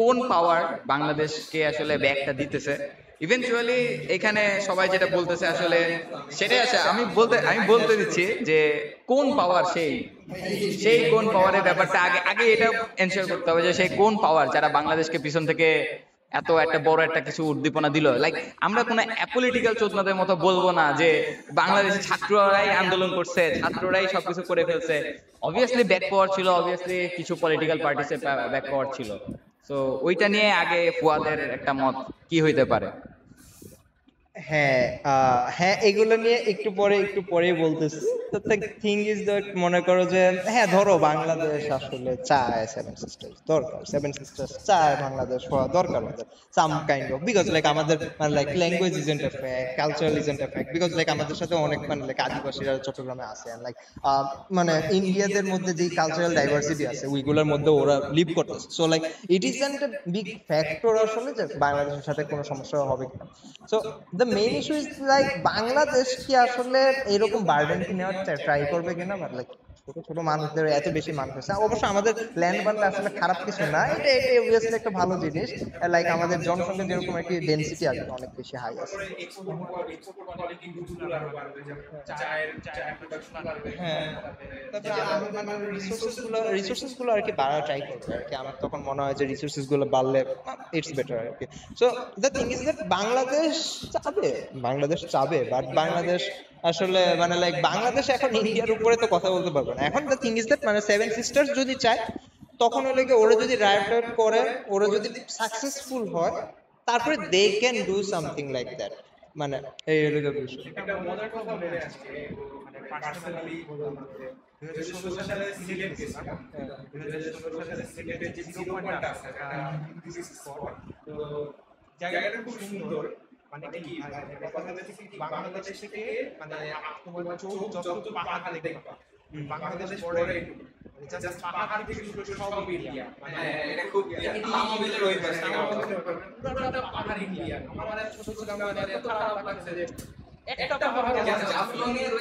কোন পাওয়ার বাংলাদেশকে আসলে ব্যাগটা দিতেছে, ইভেনচুয়ালি এখানে সবাই যেটা বলতেছে আসলে সেটাই আছে। আমি বলতে দিচ্ছি যে কোন পাওয়ার, সেই কোন পাওয়ারের ব্যাপারটা আগে এটা এনশিওর করতে হবে যে সেই কোন পাওয়ার যারা বাংলাদেশকে পিছন থেকে এত একটা বড় একটা কিছু উদ্দীপনা দিল, লাইক আমরা কোনো অ্যাপলিটিক্যাল চোদনাদের মতো বলবো না যে বাংলাদেশের ছাত্ররাই আন্দোলন করছে, ছাত্ররাই সবকিছু করে ফেলছে। অবভিয়াসলি ব্যাক পাওয়ার ছিল, অবভিয়াসলি কিছু পলিটিক্যাল পার্টিসে ব্যাক পাওয়ার ছিল। তো ওইটা নিয়ে আগে ফুয়াদের একটা মত কি হইতে পারে? হ্যাঁ হ্যাঁ, এগুলো নিয়ে একটু পরে বলতেছি। তো থিং ইজ দ্যাট, মনে করো যে হ্যাঁ ধরো বাংলাদেশ আসলে চায় সেভেন সিস্টার্স দরকার, সেভেন সিস্টার্স চায় বাংলাদেশ হওয়া দরকার ওদের some kind of, because like আমাদের মানে like language isn't A fact, cultural isn't A fact, because like আমাদের সাথে অনেক মানে লাইক আদিবাসীরা চট্টগ্রামে আছে, লাইক মানে ইন্ডিয়াদের মধ্যে যে কালচারাল ডাইভার্সিটি আছে ওইগুলোর মধ্যে ওরা লিভ করতেছে। So like it isn't a big factor আসলে যে বাংলাদেশের সাথে কোনো সমস্যা হবে কিনা। So the main issue is like Bangladesh কি আসলে এরকম বার্ডেন কি নেওয়ার ট্রাই করবে কিনা, বাট লাইক ছোট ছোট মানুষদের এত বেশি মানুষ আছে। অবশ্য আমাদের ল্যান্ড বান্ডটা আসলে খারাপ কিছু না, এটা অবভিয়াসলি একটা ভালো জিনিস। লাইক আমাদের জনসংখ্যা যেরকম একটি ডেনসিটি আছে অনেক বেশি হাই আছে। হ্যাঁ, তারপরে রিসোর্সেস গুলো আর কি বাড়া ট্রাই করবে আর কি। আমার তখন মনে হয় যে রিসোর্সেস গুলো বাড়লে ইটস বেটার আর কি। So the thing is that Bangladesh চাবে, বাট বাংলাদেশ আসলে মানে লাইক বাংলাদেশ এখন ইন্ডিয়ার উপরে তো কথা বলতে পারবে না। এখন দ্য থিং ইজ দ্যাট মানে সেভেন সিস্টার্স যদি চায় তখন হলে কি ওরা যদি রাইট করে, ওরা যদি সাকসেসফুল হয়, তারপরে they can do something like that. মানে এই হলো বিষয়। একটা মজার কথা বলে আজকে, মানে পার্সোনালি 2016 সালে সিলেট গেছিলাম। 2016 সালে সিলেটের যে জিরো পয়েন্ট আছে, তো জায়গাটা খুব সুন্দর। মানে কি বাংলাদেশ থেকে মানে তোমার চোখ যত পাহাড় দেখবা, বাংলাদেশ পরে জাস্ট পাহাড় থেকে শুরু করে সব এরিয়া, মানে এটা খুব আমাদের ওই পুরোটা পাহাড় এরিয়া। আমার ছোট ছোট আমাদের এত খারাপ লাগছে যে একটা পাহাড় জাফলংয়ের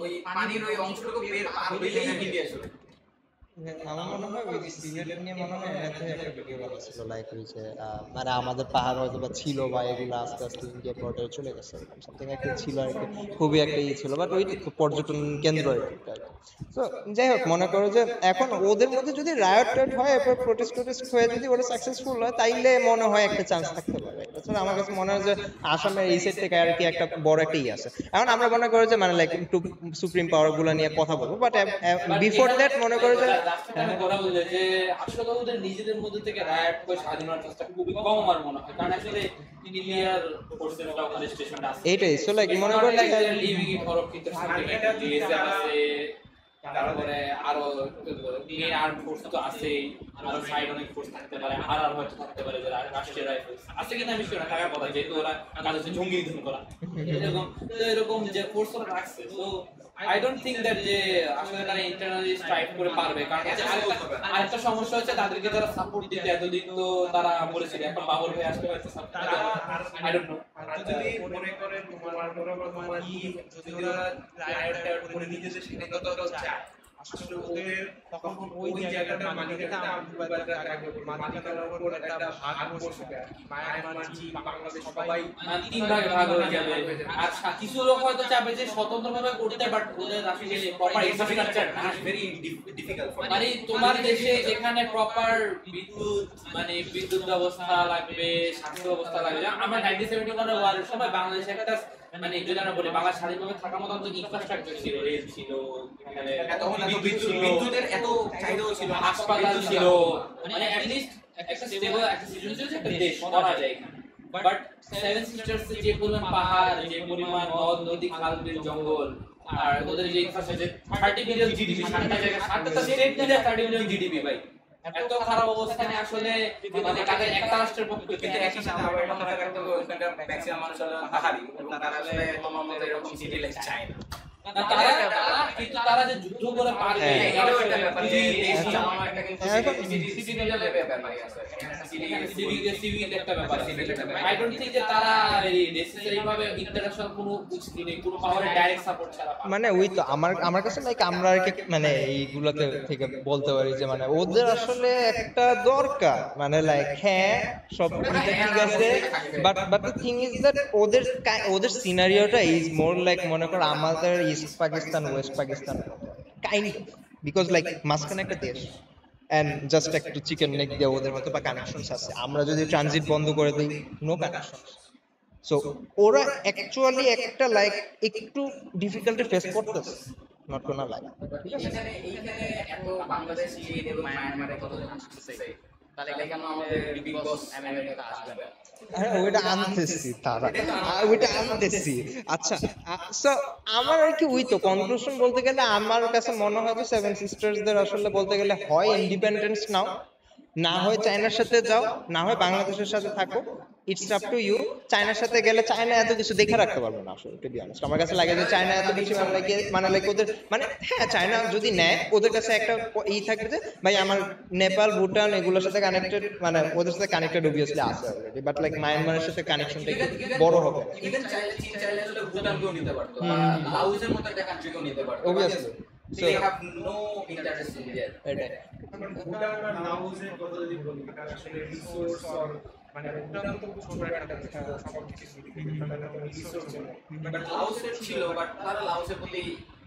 ওই পানির ওই অংশটুকু বের পার হইলেই ইন্ডিয়া শুরু। আমার মনে হয় ওই সিলেট নিয়ে মনে হয় এতে একটা ভিডিও করা ছিল, লাইক ওই যে মানে আমাদের পাহাড় হয়তো বা ছিল বা এগুলো আস্তে আস্তে ইন্ডিয়া বর্ডারে চলে গেছে, সামথিং একটা ছিল আর কি, খুবই একটা ছিল, বাট ওই পর্যটন কেন্দ্র আর কি। তো যাই হোক, মনে করো যে এখন ওদের মধ্যে যদি রায়ট হয়, এরপর প্রোটেস্ট হয়ে যদি ওরা সাকসেসফুল হয়, তাইলে মনে হয় একটা চান্স থাকতে পারে। তাছাড়া আমার কাছে মনে হয় যে আসামের এই সাইড থেকে আর কি একটা বড় একটা আছে। এখন আমরা মনে করি যে মানে লাইক একটু সুপ্রিম পাওয়ার গুলো নিয়ে কথা বলবো, বাট বিফোর দ্যাট মনে করো যে যে আসলে ওদের নিজেদের মধ্যে থেকে রায়ট করে স্বাধীনতার চেষ্টা খুবই কম আমার মনে হয়, কারণ আসলে ইন্ডিয়ার ফোর্সেসটা ওখানে স্টেশনে আছে। এইটাই সো লাইক মনে করি যে লিভিং ইট ফর কিন্তু ডিএসএফ আছে, তারপরে আরো মেন আর্ম ফোর্স তো আছেই, আরো সাইড অনেক ফোর্স থাকতে পারে, আর হয়তো থাকতে পারে যে রাষ্ট্রীয় রাইফেলস আছে কিনা আমি শিওর না, থাকার কথা, যেহেতু ওরা কাজে জঙ্গি নিধন করা এরকম যে ফোর্স ওরা রাখছে। তো I don't think that যে আসলে তারা ইন্টারনালি স্ট্রাইক করে পারবে, কারণ আরেকটা সমস্যা হচ্ছে তাদেরকে যারা সাপোর্ট দিতে এতদিন তো তারা বলেছিল, এখন বাবর হয়ে আসতে পারছে I don't know। যদি মনে করেন তোমার কি যদি ওরা রায়ট করে নিজেদের স্বাধীনতা চায়, আসলে ওদের তখন ওই জায়গাটার মালিকানা মালিকানার উপর একটা ভাগ বসবে। মায়ানমার, চীন, বাংলাদেশ সবাই তিন ভাগে ভাগ হয়ে যাবে। আর কিছু লোক হয়তো চাবে যে স্বতন্ত্রভাবে করতে, বাট ওদের আসলে প্রপার ইনফ্রাস্ট্রাকচার না, ভেরি ডিফিকাল্ট। মানে তোমার দেশে যেখানে প্রপার বিদ্যুৎ ব্যবস্থা লাগবে, স্বাস্থ্য ব্যবস্থা লাগবে। আমরা 1971 ওয়ারের সময় বাংলাদেশে একটা মানে যদি আমরা বলি বাংলা স্বাধীনভাবে থাকার মতো তো ইনফ্রাস্ট্রাকচার ছিল, রেল ছিল, বিদ্যুতের এত চাহিদাও ছিল, হাসপাতাল ছিল, মানে অ্যাট লিস্ট একটা স্টেবল একটা সিচুয়েশন ছিল, একটা দেশ করা যায় এখানে। বাট সেভেন সিস্টার্স যে পরিমাণ পাহাড়, যে পরিমাণ নদ নদী, খাল বিল, জঙ্গল, আর ওদের যে ইনফ্রাস্ট্রাকচার 30 বিলিয়ন জিডিপি, 60টা জায়গা 60টা স্টেট মিলে 30 বিলিয়ন জিডিপি ভাই, এত খারাপ অবস্থানে আসলে মানে তাদের একটা রাষ্ট্রের পক্ষে। কিন্তু একই সাথে আবার কথা রাখতে হবে, ওখানকার ম্যাক্সিমাম মানুষ হলো পাহাড়ি, এবং তারা আসলে আমাদের এরকম সিটি লাইফ চায় না। কিন্তু তারা যে যুদ্ধ করে পারবে, এটাও একটা ব্যাপার। সিভিল একটা ব্যাপার। আই ডোন্ট থিংক যে তারা নেসেসারি ভাবে ইন্টারন্যাশনাল কোনো কোনো পাওয়ারের ডাইরেক্ট সাপোর্ট ছাড়া, মানে ওই তো আমার কাছে লাইক আমরা আর কি মানে এইগুলোতে থেকে বলতে পারি যে মানে ওদের আসলে একটা দরকার, মানে লাইক হ্যাঁ সব ঠিক আছে, but the thing is that ওদের সিনারিওটা ইজ মোর লাইক মনে করো আমাদের east Pakistan West Pakistan kind of, because like মাঝখানে একটা দেশ, এন্ড জাস্ট একটু চিকেন নেক দিয়ে ওদের হয়তো বা কানেকশনস আছে, আমরা যদি ট্রানজিট বন্ধ করে দিই নো কানেকশন। সো ওরা অ্যাকচুয়ালি একটা লাইক একটু ডিফিকাল্টি ফেস করতেছে, নট গোনা লাইক। এইখানে এত বাংলাদেশি এবং মায়ানমারে কতজন আসছে, তাহলে কেন আমাদের বিগ বস আমেরিকা আসবে না? হ্যাঁ ওইটা আনতেছি তারা, ওইটা আনতেছি। আচ্ছা সো আমার আর কি ওই তো কনক্লুশন বলতে গেলে আমার কাছে মনে হয় যে সেভেন সিস্টার্সদের আসলে বলতে গেলে হয় ইন্ডিপেন্ডেন্স নাও, না হয় চায়নার সাথে যাও, না হয় বাংলাদেশের সাথে থাকো, ইটস আপ টু ইউ। চায়নার সাথে গেলে চায়না এত কিছু দেখে রাখতে পারবে না আসলে, টু বি অনেস্ট। আমার কাছে লাগে যে চায়না এত কিছু মানে লাইক ওদের মানে হ্যাঁ চায়না যদি নেয় ওদের কাছে একটা ই থাকবে যে ভাই আমার নেপাল ভুটান এগুলোর সাথে কানেক্টেড, মানে ওদের সাথে কানেক্টেড অবভিয়াসলি আছে অলরেডি, বাট লাইক মায়ানমারের সাথে কানেকশনটা একটু বড় হবে ইভেন চীন চাইলে আসলে ভুটানকেও নিতে পারতো, লাওসের মতো একটা কান্ট্রিকেও নিতে পারতো, obviously. they have no interest in there. এটাই ভুটান আর লাওসের কথা যদি বলি, এটা আসলে রিসোর্স আর মানে ভুটান তো ছোট একটা দেশ, সব কিছু রিসোর্স ছিল, বাট লাওসের ছিল, বাট তারা লাওসের প্রতি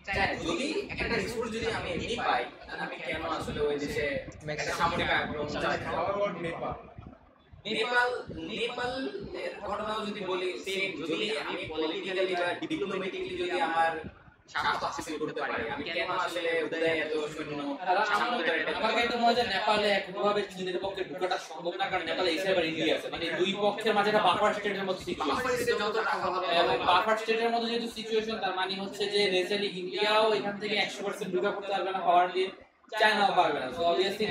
চায় যদি একটা রিসোর্স যদি আমি এমনি পাই, তাহলে আমি কেন আসলে ওই দেশে একটা সামরিক আক্রমণ চালাই? নেপাল নেপাল এর ঘটনাও যদি বলি সেম, যদি আমি পলিটিক্যালি বা ডিপ্লোম্যাটিক্যালি যদি আমার স্বার্থ হাসিল করতে পারি, আমি কেন আসলে উদয় এত সৈন্য সামনে আমার কাছে মনে হয় যে নেপালে একভাবে চীনের পক্ষে ঢোকাটা সম্ভব না, কারণ নেপালে এসে আবার ইন্ডিয়া আছে, মানে দুই পক্ষের মাঝে একটা বাফার স্টেটের মতো সিচুয়েশন। বাফার স্টেটের মতো যেহেতু সিচুয়েশন, তার মানে হচ্ছে যে রেজালি ইন্ডিয়াও এখান থেকে 100% ঢোকা করতে পারবে না, পাওয়ার দিয়ে চায়নাও পারবে না। সো অবভিয়াসলি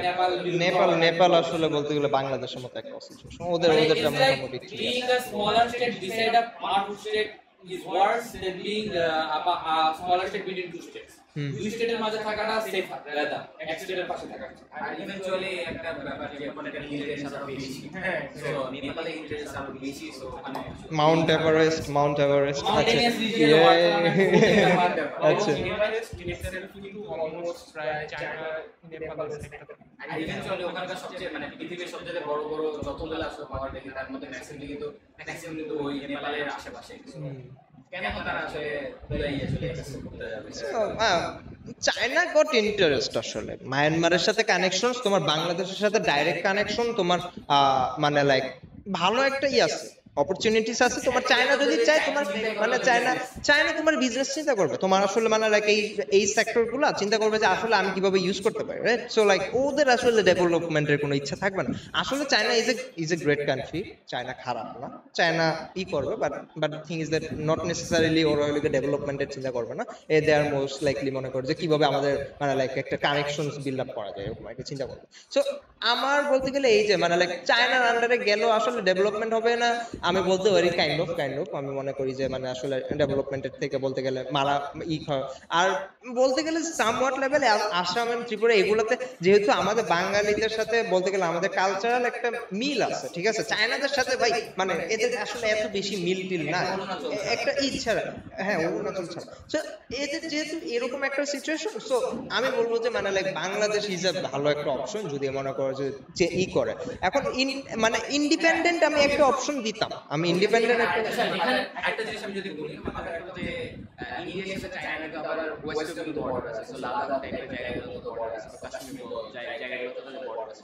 নেপাল আসলে বলতে গেলে বাংলাদেশের মতো একটা সিচুয়েশন, ওদের মোটামুটি ঠিক আছে। being a smaller state beside a powerful state is worse than being a smaller state between two states. দুই স্টেটের মাঝে থাকাটা সেফ রাদার এক স্টেটের পাশে থাকা। আর ইভেন্চুয়ালি একটা ব্যাপার যে ওখানে একটা ইন্টারেস্ট আরো বেশি, সো নেপালে ইন্টারেস্ট আরো বেশি, সো ওখানে মাউন্ট এভারেস্ট আচ্ছা আচ্ছা অলমোস্ট প্রায় চায়না নেপালের সেক্টর। আর ইভেন্চুয়ালি ওখানকার সবচেয়ে মানে পৃথিবীর সবচেয়ে বড় বড় যতগুলো আসলে পাওয়ার দেখি তার মধ্যে ম্যাক্সিমাম কিন্তু ওই নেপালের আশেপাশে। কেন তারা আসলে আসলে করতে যাবে? চায়না গট ইন্টারেস্ট আসলে মায়ানমারের সাথে কানেকশন, তোমার বাংলাদেশের সাথে ডাইরেক্ট কানেকশন, তোমার মানে লাইক ভালো একটা আছে অপরচুনিটিস আছে তোমার। চায়না যদি চায় তোমার মানে চায়না তোমার বিজনেস চিন্তা করবে, তোমার আসলে মানে লাইক এই সেক্টরগুলো চিন্তা করবে যে আসলে আমি কিভাবে ইউজ করতে পারি, রাইট? সো লাইক ওদের আসলে ডেভেলপমেন্টের কোনো ইচ্ছা থাকবে না। আসলে China is a great country, China খারাপ না, চায়না করবে, but thing is that not necessarily ওরা ডেভেলপমেন্টের চিন্তা করবে না। দে আর মোস্ট লাইকলি মনে করে যে কিভাবে আমাদের মানে লাইক একটা কানেকশন বিল্ড আপ করা যায়, এরকম একটা চিন্তা করবে। সো আমার বলতে গেলে এই যে মানে লাইক চায়নার আন্ডারে গেলেও আসলে ডেভেলপমেন্ট হবে না আমি বলতে পারি, কাইন্ড অফ আমি মনে করি যে মানে আসলে ডেভেলপমেন্টের থেকে বলতে গেলে আর বলতে গেলে সামওয়াট লেভেলে আসাম এবং ত্রিপুরা এগুলোতে যেহেতু আমাদের বাঙালিদের সাথে বলতে গেলে আমাদের কালচারাল একটা মিল আছে, ঠিক আছে? চায়নাদের সাথে ভাই মানে এদের আসলে এত বেশি মিল টিল না, একটা ইচ্ছা, হ্যাঁ অরুণাচল ছাড়া। সো এদের যেহেতু এরকম একটা সিচুয়েশন, সো আমি বলবো যে মানে লাইক বাংলাদেশ ইজ এ ভালো একটা অপশন যদি মনে করো যে করে। এখন মানে ইন্ডিপেন্ডেন্ট আমি একটা অপশন দিতাম, আমি ইন্ডিপেন্ডেন্ট এখানে একটা জিনিস আমি যদি বলি, আমাদের যে ইন্ডিয়ার সাথে চায়নার আবার ওয়েস্টার্ন কিন্তু বর্ডার আছে, সো লাদাখ টাইপের জায়গাগুলো তো বর্ডার আছে, কাশ্মীর জায়গাগুলো তো বর্ডার আছে।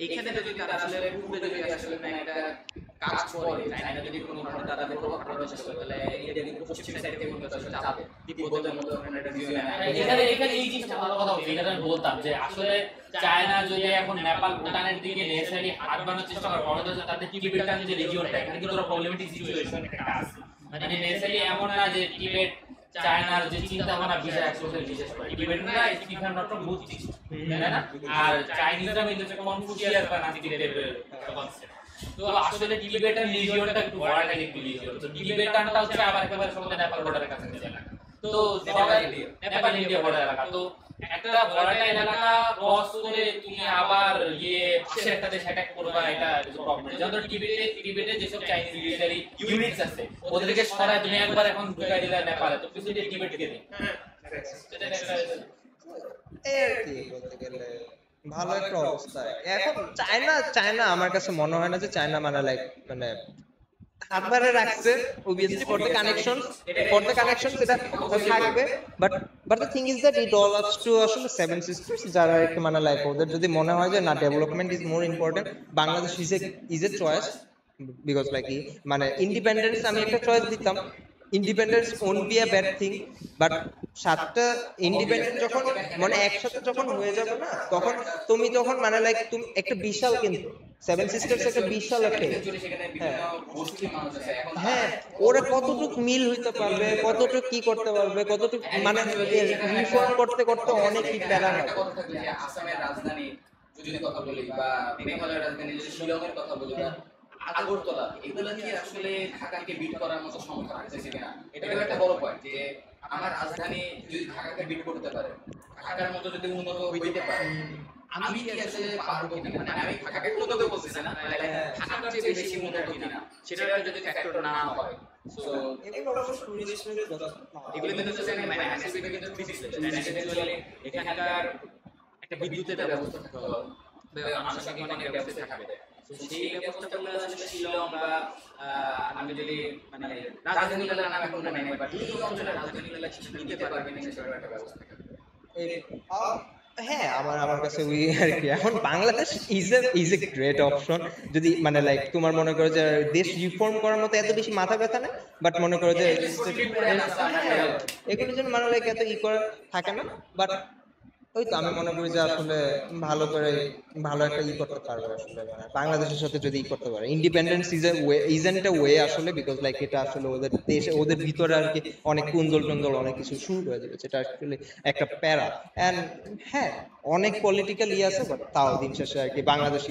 এখানে যদি তারা আসলে পূর্বে যদি আসলে একটা কাজ করে, চায়না যদি কোনো ভাবে তাদের প্রভাব খাটানোর চেষ্টা করে, তাহলে ইন্ডিয়া কিন্তু পশ্চিম সাইড থেকে মনে আসলে চাপে তিব্বতের মতো একটা রিজন। এখানে এই জিনিসটা ভালো কথা বলছি, এটা আমি বলতাম যে আসলে চায়না যদি এখন নেপাল ভুটানের দিকে নেসারি হাত বানানোর চেষ্টা করে, বড় দেশে তাদের টিবেটান যে রিজিয়নটা এখানে কিন্তু ওরা প্রবলেমেটিক সিচুয়েশন একটা আছে। মানে নেসারি এমন না যে টিবেট চায়নার যে চিন্তা ভাবনা বিষয় একসাথে বিশেষ করে টিবেটানরা স্টিফেন নট বুদ্ধিস্ট, তাই না? আর চাইনিজরা কিন্তু কনফুসিয়াস বা নাস্তিকের কনসেপ্ট। তো আসলে টিবেটান রিজিয়নটা একটু ভয়ানক একটু রিজিয়ন। তো টিবেটানটা হচ্ছে আবার একেবারে সঙ্গে নেপাল বর্ডারের কাছে এলাকা, তো নেপাল ইন্ডিয়া বর্ডার এলাকা। তো একটা ভয়ানক এলাকা ক্রস করে তুমি আবার পাশের একটা দেশ অ্যাটাক করবা, এটা প্রবলেম। যেমন টিবেটে যেসব চাইনিজ মিলিটারি ইউনিটস আছে ওদেরকে সরায় তুমি একবার এখন ঢুকাই দিলে নেপালে, তো পিছনে টিবেটকে দিই বলতে গেলে ভালো একটা অবস্থা। এখন চায়না আমার কাছে মনে হয় না যে চায়না মানে লাইক মানে আধারে রাখছে obviously for the connections এটা থাকবে but the thing is that it all আপস টু আসলে সেভেন সিস্টার্স যারা একটু মানে লাইক ওদের যদি মনে হয় যে না development is more important Bangladesh is a choice because like মানে ইন্ডিপেন্ডেন্স আমি একটা চয়েস দিতাম independence won't be a bad thing but সাতটা ইন্ডিপেন্ডেন্ট যখন মানে একসাথে যখন হয়ে যাবে না তখন তুমি যখন মানে লাইক তুমি একটা বিশাল কিন্তু সেভেন সিস্টার্স একটা বিশাল একটা হ্যাঁ ওরা কতটুকু মিল হইতে পারবে কতটুকু কি করতে পারবে কতটুকু মানে রিফর্ম করতে করতে অনেকই প্যারা হবে আসামের রাজধানী যদি কথা বলি বা মেঘালয়ের রাজধানী যদি শিলংয়ের কথা বলি বা আগরতলা এগুলা কি আসলে ঢাকাকে বিট করার মতো ক্ষমতা রাখতেছে কিনা এটাও একটা বড় পয়েন্ট যে আমার রাজধানী যদি ঢাকাকে বিট করতে পারে ঢাকার মতো যদি উন্নত হইতে পারে আমি কি আসলে পারবো কিনা মানে আমি ঢাকাকে উন্নত বলতেছি না ঢাকার চেয়ে বেশি উন্নত কিনা সেটা যদি ফ্যাক্টর না হয় সো এগুলো কিন্তু মানে ম্যাসিভ কিন্তু ফিজিক্স ন্যাচারালি এখানকার একটা বিদ্যুতের ব্যবস্থা থাকতে হবে আনুষঙ্গিক অনেক ব্যবস্থা থাকবে সেই ব্যবস্থা করলে আসলে শিলং বা আমি যদি মানে রাজধানীগুলোর নাম এখন নাই বাট এই অঞ্চলের রাজধানীগুলো কিছু নিতে পারবে না সেটার একটা ব্যবস্থা থাকবে হ্যাঁ আমার কাছে ওই আর কি এখন Bangladesh is a great option যদি মানে লাইক তোমার মনে করো যে দেশ রিফর্ম করার মতো এত বেশি মাথা ব্যথা না বাট মনে করো যে এগুলোর জন্য মানে লাইক এত করা থাকে না বাট ওই তো আমি মনে করি যে আসলে ভালো করে ভালো একটা করতে পারবে আসলে বাংলাদেশের সাথে যদি করতে পারে ইন্ডিপেন্ডেন্স ইজেন্ট এ ওয়ে আসলে বিকজ লাইক এটা আসলে ওদের দেশে ওদের ভিতরে আর কি অনেক কুন্দল টুন্দল অনেক কিছু শুরু হয়ে যাবে যেটা আসলে একটা প্যারা এন্ড হ্যাঁ অনেক পলিটিক্যাল আছে বাট তাও দিন শেষে আর কি Bangladesh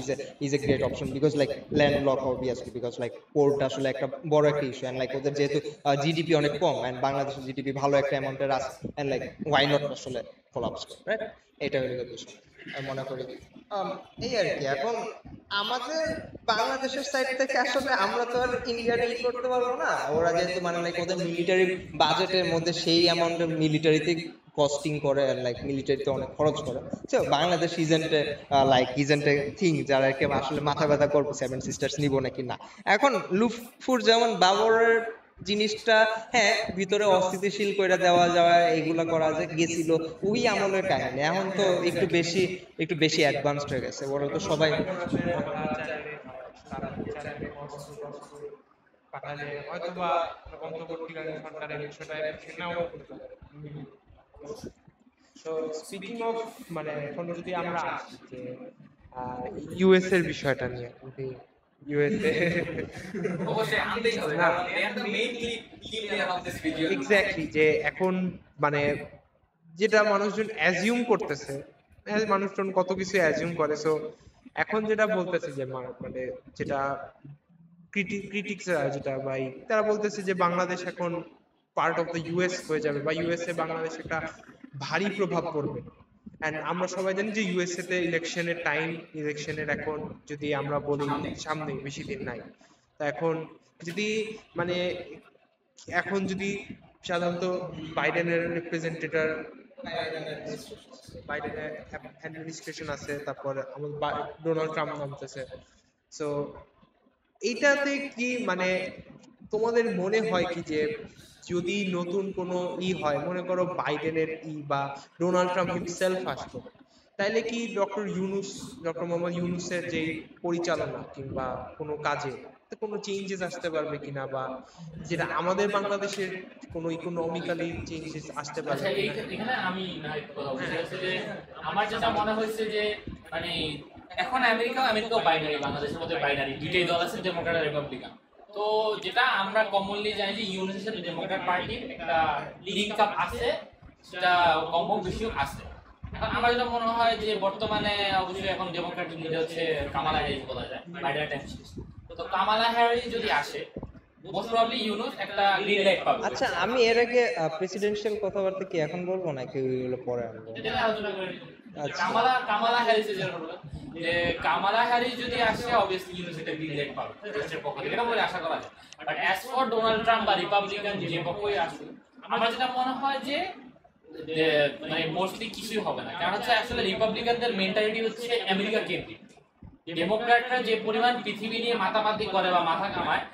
is a great option because like land lock obviously because like port আসলে একটা বড় একটা ইস্যু এন্ড লাইক ওদের যেহেতু জিডিপি অনেক কম এন্ড বাংলাদেশের জিডিপি ভালো একটা অ্যামাউন্টের আছে এন্ড লাইক ওয়াই নট আসলে কোলাপস রাইট এটা হলো বিষয় আমি মনে করি এই আর কি এখন আমাদের বাংলাদেশের সাইড থেকে আসলে আমরা তো আর ইন্ডিয়াটা করতে পারবো না ওরা যেহেতু মানে লাইক ওদের মিলিটারি বাজেটের মধ্যে সেই অ্যামাউন্টের মিলিটারিতে কস্টিং করে লাইক মিলিটারিতে অনেক খরচ করে তো বাংলাদেশ ইজেন্টে থিং যারা কে আসলে মাথা ব্যথা করবো সেভেন সিস্টার্স নিব নাকি না এখন লুফুর যেমন বাবরের জিনিসটা হ্যাঁ ভিতরে অস্থিতিশীল করে দেওয়া যাওয়া এগুলা করা যে গেছিল ওই আমলের কাহিনী এখন তো একটু বেশি অ্যাডভান্সড হয়ে গেছে ওরা তো সবাই হয়তোবা অন্তর্বর্তীকালীন সরকারের বিষয়টা সেটাও তো স্পিকিং অফ মানে এখন যদি আমরা আসি যে ইউএস এর বিষয়টা নিয়ে ইউএসএ অবশ্যই আনতেই হবে না they are the main lead player of this video exactly যে এখন মানে যেটা মানুষজন অ্যাজিউম করতেছে মানুষজন কত কিছু অ্যাজিউম করে সো এখন যেটা বলতেছে যে মানে যেটা ক্রিটিক্সরা যেটা ভাই তারা বলতেছে যে বাংলাদেশ এখন পার্ট অফ দ্য ইউএস হয়ে যাবে বা ইউএসএ বাংলাদেশ একটা ভারী প্রভাব পড়বে এন্ড আমরা সবাই জানি যে ইউএসএ তে ইলেকশনের এখন যদি আমরা বলি সামনে বেশি দিন নাই তো এখন যদি সাধারণত বাইডেনের বাইডেনের অ্যাডমিনিস্ট্রেশন আছে তারপর আমাদের ডোনাল্ড ট্রাম্প নামতেছে সো এইটাতে কি মানে তোমাদের মনে হয় কি যে যদি নতুন কোনো হয় মনে করো বাইডেনের বা ডোনাল্ড ট্রাম্প হিমসেলফ আসতো তাইলে কি ডক্টর মোহাম্মদ ইউনূসের যে পরিচালনা কিংবা কোনো কাজে কোনো চেঞ্জেস আসতে পারবে কিনা বা যেটা আমাদের বাংলাদেশের কোনো ইকোনমিক্যালি চেঞ্জেস আসতে পারবে এখানে আমি কথা বলছি যে আমার যেটা মনে হয়েছে যে মানে এখন আমেরিকাও বাইনারি বাংলাদেশের মধ্যে বাইনারি দুইটাই দল আছে ডেমোক্র্যাট আর রিপাবলিকান তো যেটা আমরা কমনলি জানি যে ইউনিসের সাথে ডেমোক্র্যাট পার্টির একটা লিঙ্ক আপ আছে সেটা কম বেশি আছে এখন আমার যেটা মনে হয় যে বর্তমানে অবশ্যই এখন ডেমোক্র্যাট লিডার হচ্ছে কামালা হ্যারিস বলা যায় বাইডেন তো কামালা হ্যারিস যদি আসে মোস্ট প্রবাবলি ইউনুস একটা গ্রিন লাইট পাবে আচ্ছা আমি এর আগে প্রেসিডেন্সিয়াল কথাবার্তা কি এখন বলবো নাকি ওইগুলো পরে আনবো কামালা হ্যারিস যে কামালা হ্যারিস যদি আসে অবভিয়াসলি ইউনুস একটা গ্রিন লাইট পাবে দেশের পক্ষ থেকে এটা বলে আশা করা যায় but as for Donald Trump বা রিপাবলিকান যে পক্ষই আসুক আমার যেটা মনে হয় যে মানে মোস্টলি কিছুই হবে না কারণ হচ্ছে আসলে রিপাবলিকানদের মেন্টালিটি হচ্ছে আমেরিকা কেন্দ্রিক ডেমোক্র্যাটরা যে পরিমাণ পৃথিবী নিয়ে মাতামাতি করে বা মাথা কামায়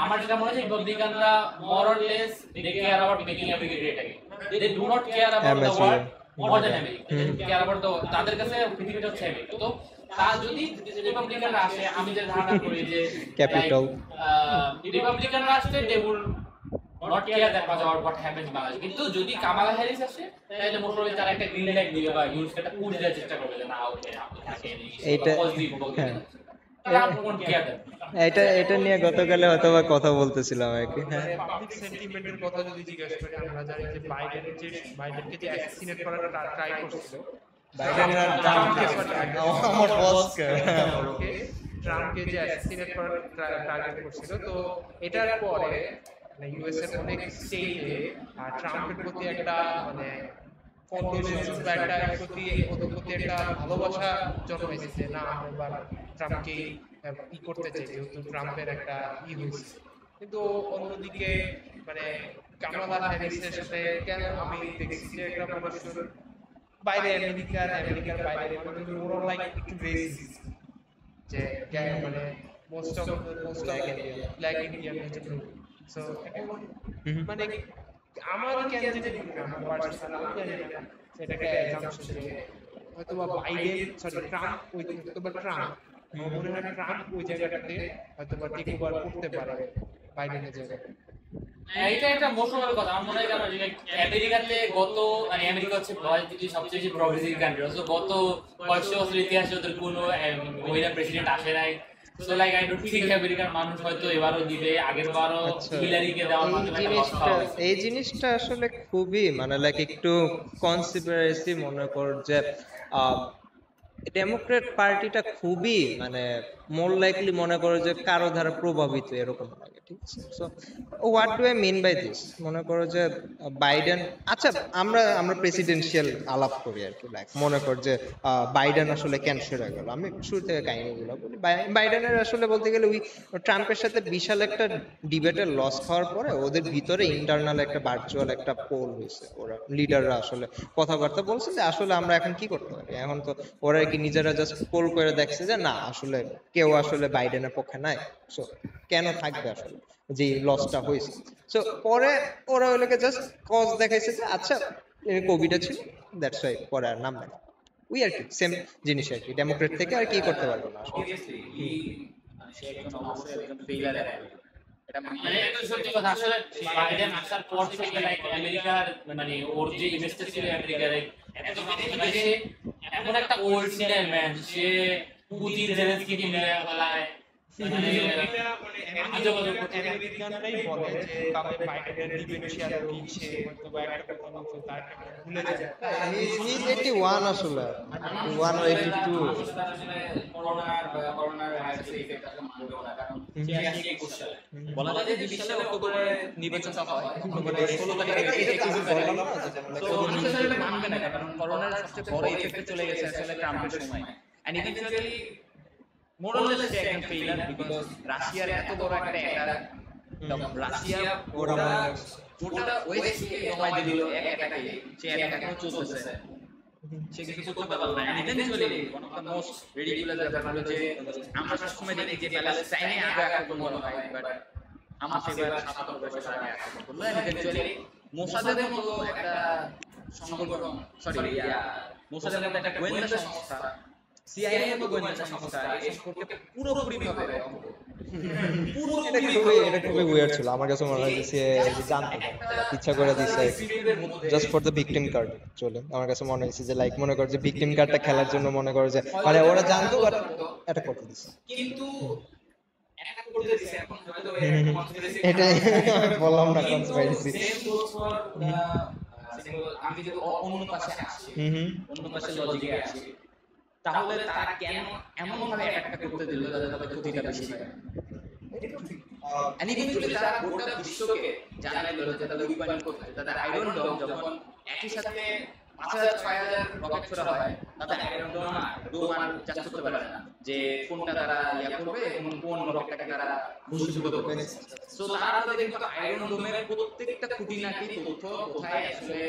আমার যেটা মনে হয় রিপাবলিকানরা more or less they care about making America great again. They do not care about the world more than America. They care about the তাদের কাছে পৃথিবীটা হচ্ছে আমেরিকা। তো তা যদি রিপাবলিকানরা আসে, আমি যে ধারণা করি যে ক্যাপিটাল রিপাবলিকানরা আসলে they will not care that much about what happens in Bangladesh. কিন্তু যদি কামালা হ্যারিস আসে তাহলে মোস্ট প্রবাবলি তারা একটা গ্রিন লাইট দিবে বা ইউজ একটা পুশ দেওয়ার চেষ্টা করবে যে না ওকে আপনি থাকেন এইটা তারা won't care that. এটা নিয়ে গতকালে হয়তো বা কথা বলতেছিলাম আর কি। হ্যাঁ পাবলিক সেন্টিমেন্টের কথা যদি জিজ্ঞেস করি, আমরা জানি যে বাইডেনকে যে অ্যাসাসিনেট করার ট্রাই করছিল, ট্রাম্পকে যে অ্যাসাসিনেট করার টার্গেট করছিল, তো এটার পরে ইউএস এর অনেক স্টেটে ট্রাম্পের প্রতি একটা মানে কন্ডোলেন্স বা একটা ওদের প্রতি একটা ভালোবাসা জন্মাইছে যে না আমরা এবার ট্রাম্পকে করতে চাই, যেহেতু ট্রাম্পের একটা হয়েছে। কিন্তু অন্যদিকে মানে কামালা হ্যারিসের সাথে কেন আমি দেখছি যে একটা মানুষের বাইরে আমেরিকার বাইরে ওরা লাইক একটু রেসিস্ট, যে মানে most of black Indian so মানে আমার ক্যান্ডিডেট আমার পার্সোনাল আমি জানি না সেটাকে অ্যাজাম্পশন যে হয়তো বা বাইডেন ট্রাম্প ওই হয়তো বা ট্রাম্প মনে হয় ট্রাম্প ওই জায়গাটাতে হয়তো বা টেক ওভার করতে পারে বাইডেনের জায়গায়। এটা একটা মোশনাল কথা। আমার মনে হয় কেন যে আমেরিকাতে মানে আমেরিকা হচ্ছে পৃথিবীর সবচেয়ে বেশি প্রগ্রেসিভ কান্ট্রি। গত 50 বছর ইতিহাসে ওদের কোনো মহিলা প্রেসিডেন্ট আসে নাই। So like I don't think আমেরিকার মানুষ হয়তো এবারও দিবে, আগেরবারও হিলারিকে দেওয়ার মাধ্যমে এই জিনিসটা আসলে খুবই মানে লাইক একটু কনসিডারেসি মনে কর যে ডেমোক্রেট পার্টিটা খুবই মানে মোর লাইকলি মনে করো যে কারো দ্বারা প্রভাবিত এরকম লাগে, ঠিক আছে? So what do I mean by this, মনে করো যে বাইডেন, আচ্ছা আমরা প্রেসিডেন্সিয়াল আলাপ করি আর কি, লাইক মনে কর যে বাইডেন আসলে কেন সেরে গেল। আমি শুরু থেকে কাহিনীগুলো বলি। বাইডেনের আসলে বলতে গেলে ওই ট্রাম্পের সাথে বিশাল একটা ডিবেটের লস খাওয়ার পরে ওদের ভিতরে ইন্টারনাল একটা ভার্চুয়াল একটা পোল হয়েছে, ওরা লিডাররা আসলে কথাবার্তা বলছে যে আসলে আমরা এখন কি করতে পারি। এখন তো ওরা কি নিজেরা জাস্ট পোল করে দেখছে যে না আসলে কেউ আসলে বাইডেনের পক্ষে নাই, সো কেন থাকবে আসলে যে লসটা হয়েছে। সো পরে ওরা ওগুলোকে জাস্ট কজ দেখাইছে যে আচ্ছা কোভিড ছিল, দ্যাটস ওয়াই পরে আর নাম নেই। ওই আর কি সেম জিনিস আর কি, ডেমোক্রেট থেকে আর কি করতে পারবো না আসলে। মানে এটা সত্যি কথা। আসলে বাইডেন আসার পর থেকে লাইক আমেরিকার মানে ওর যে ইমেজটা ছিল আমেরিকার এত মানে সে এমন একটা ওল্ড সিনিয়র ম্যান, সে পুতিন জেলেনস্কি কে মেরে ফেলায় মানে আমেরিকানরাই বলে যে কাউকে বাইডেনের ডিমেনশিয়া রোগী, সে হয়তো বা একটা কথা বলছে তার ভুলে যায়। হি 81 আসলে 81 or 82 করোনার ভাইরাসের ইফেক্ট আসলে মানবে না, কারণ সে আসলে 21 সালে বলা যায় যে 20 সালে অক্টোবরে নির্বাচন হয়, অক্টোবরে 16 তারিখে আসলে মানবে না, কারণ করোনার সবচেয়ে বড় ইফেক্ট চলে গেছে আসলে ট্রাম্পের সময়। And eventually more or less একটা ফেইলার, বিকজ রাশিয়ার এত বড় একটা অ্যাটাক, রাশিয়া গোটা ওয়েস্টকে জমাই দিল এক অ্যাটাকে, সে অ্যাটাক এখনো চলতেছে, সে কিছু করতে পারলো না। And eventually one of the most ridiculous ব্যাপার হলো যে আমরা সবসময় দেখি যে প্যালেস্টাইনে আগে আক্রমণ হয়, বাট আমার সেবার ৭৭ বছর আগে আক্রমণ করলো। এন্ড ইভেন্চুয়ালি মোসাদের মতো একটা সংগঠন, মোসাদের মতো একটা গোয়েন্দা সংস্থা, সিআইএ এর মতো গোয়েন্দা সংস্থা এই সম্পর্কে পুরোপুরিভাবে এটা খুবই উইয়ার্ড ছিল। আমার কাছে মনে হয় যে সে জানতো ইচ্ছা করে দিচ্ছে just for the victim card চলে। আমার কাছে মনে হয়েছে যে লাইক মনে কর যে ভিকটিম কার্ডটা খেলার জন্য মনে করে যে মানে ওরা জানতো বাট এটা করতে দিচ্ছে, কিন্তু অ্যাটাক করতে দিছে। এখন হয়তো এটাই আমি বললাম না কনস্পাইরেসি। আমি যদি অন্য পাশে আসি, অন্য পাশে লজিকে আসি, তাহলে তারা কেন এমন ভাবে অ্যাটাকটা করতে দিল যাতে তাদের ক্ষতিটা বেশি হয়? ইভেন্চুয়ালি তারা গোটা বিশ্বকে জানাই দিল যে তাদের উইপান করতে, তাদের আয়রন ডোম যখন একই সাথে ৫০০০ ৬০০০ রকেট ছোড়া হয়, তাদের আয়রন ডোম আর জাজ করতে পারে না যে কোনটা তারা ইয়া করবে এবং কোন রকেটটাকে তারা ভূষিত করবে। সো তারা তাদের কিন্তু আয়রন ডোমের প্রত্যেকটা খুঁটিনাটি তথ্য কোথায় আসলে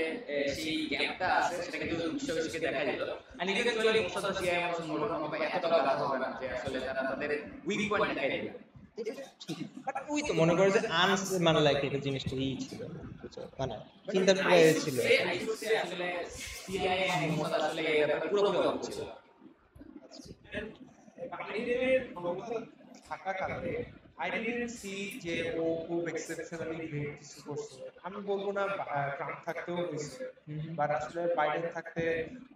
সেই গ্যাপটা আছে সেটা কিন্তু বিশ্বকে দেখা দিল। আর ইভেন্চুয়ালি মোসাদ সিআইএ সংগঠন হবে এতটা বাধা হবে না যে আসলে তারা তাদের উইক পয়েন্ট দেখাই দেবে। এটা ঠিক বাট ওই তো মনে করে যে মানে লাইক এটা জিনিসটা ছিল মানে চিন্তার প্রয়োজন ছিল আসলে সিআইএ এবং মোসাদ আসলে এই ব্যাপারে পুরোপুরি অবগত ছিল। বাইডেনের ক্ষমতা থাকাকালে আই ডিডন্ট সি যে ও খুব এক্সেপশনালি গ্রেট কিছু করছে। আমি বলবো না ট্রাম্প থাকতেও হয়েছে, বাট আসলে বাইডেন থাকতে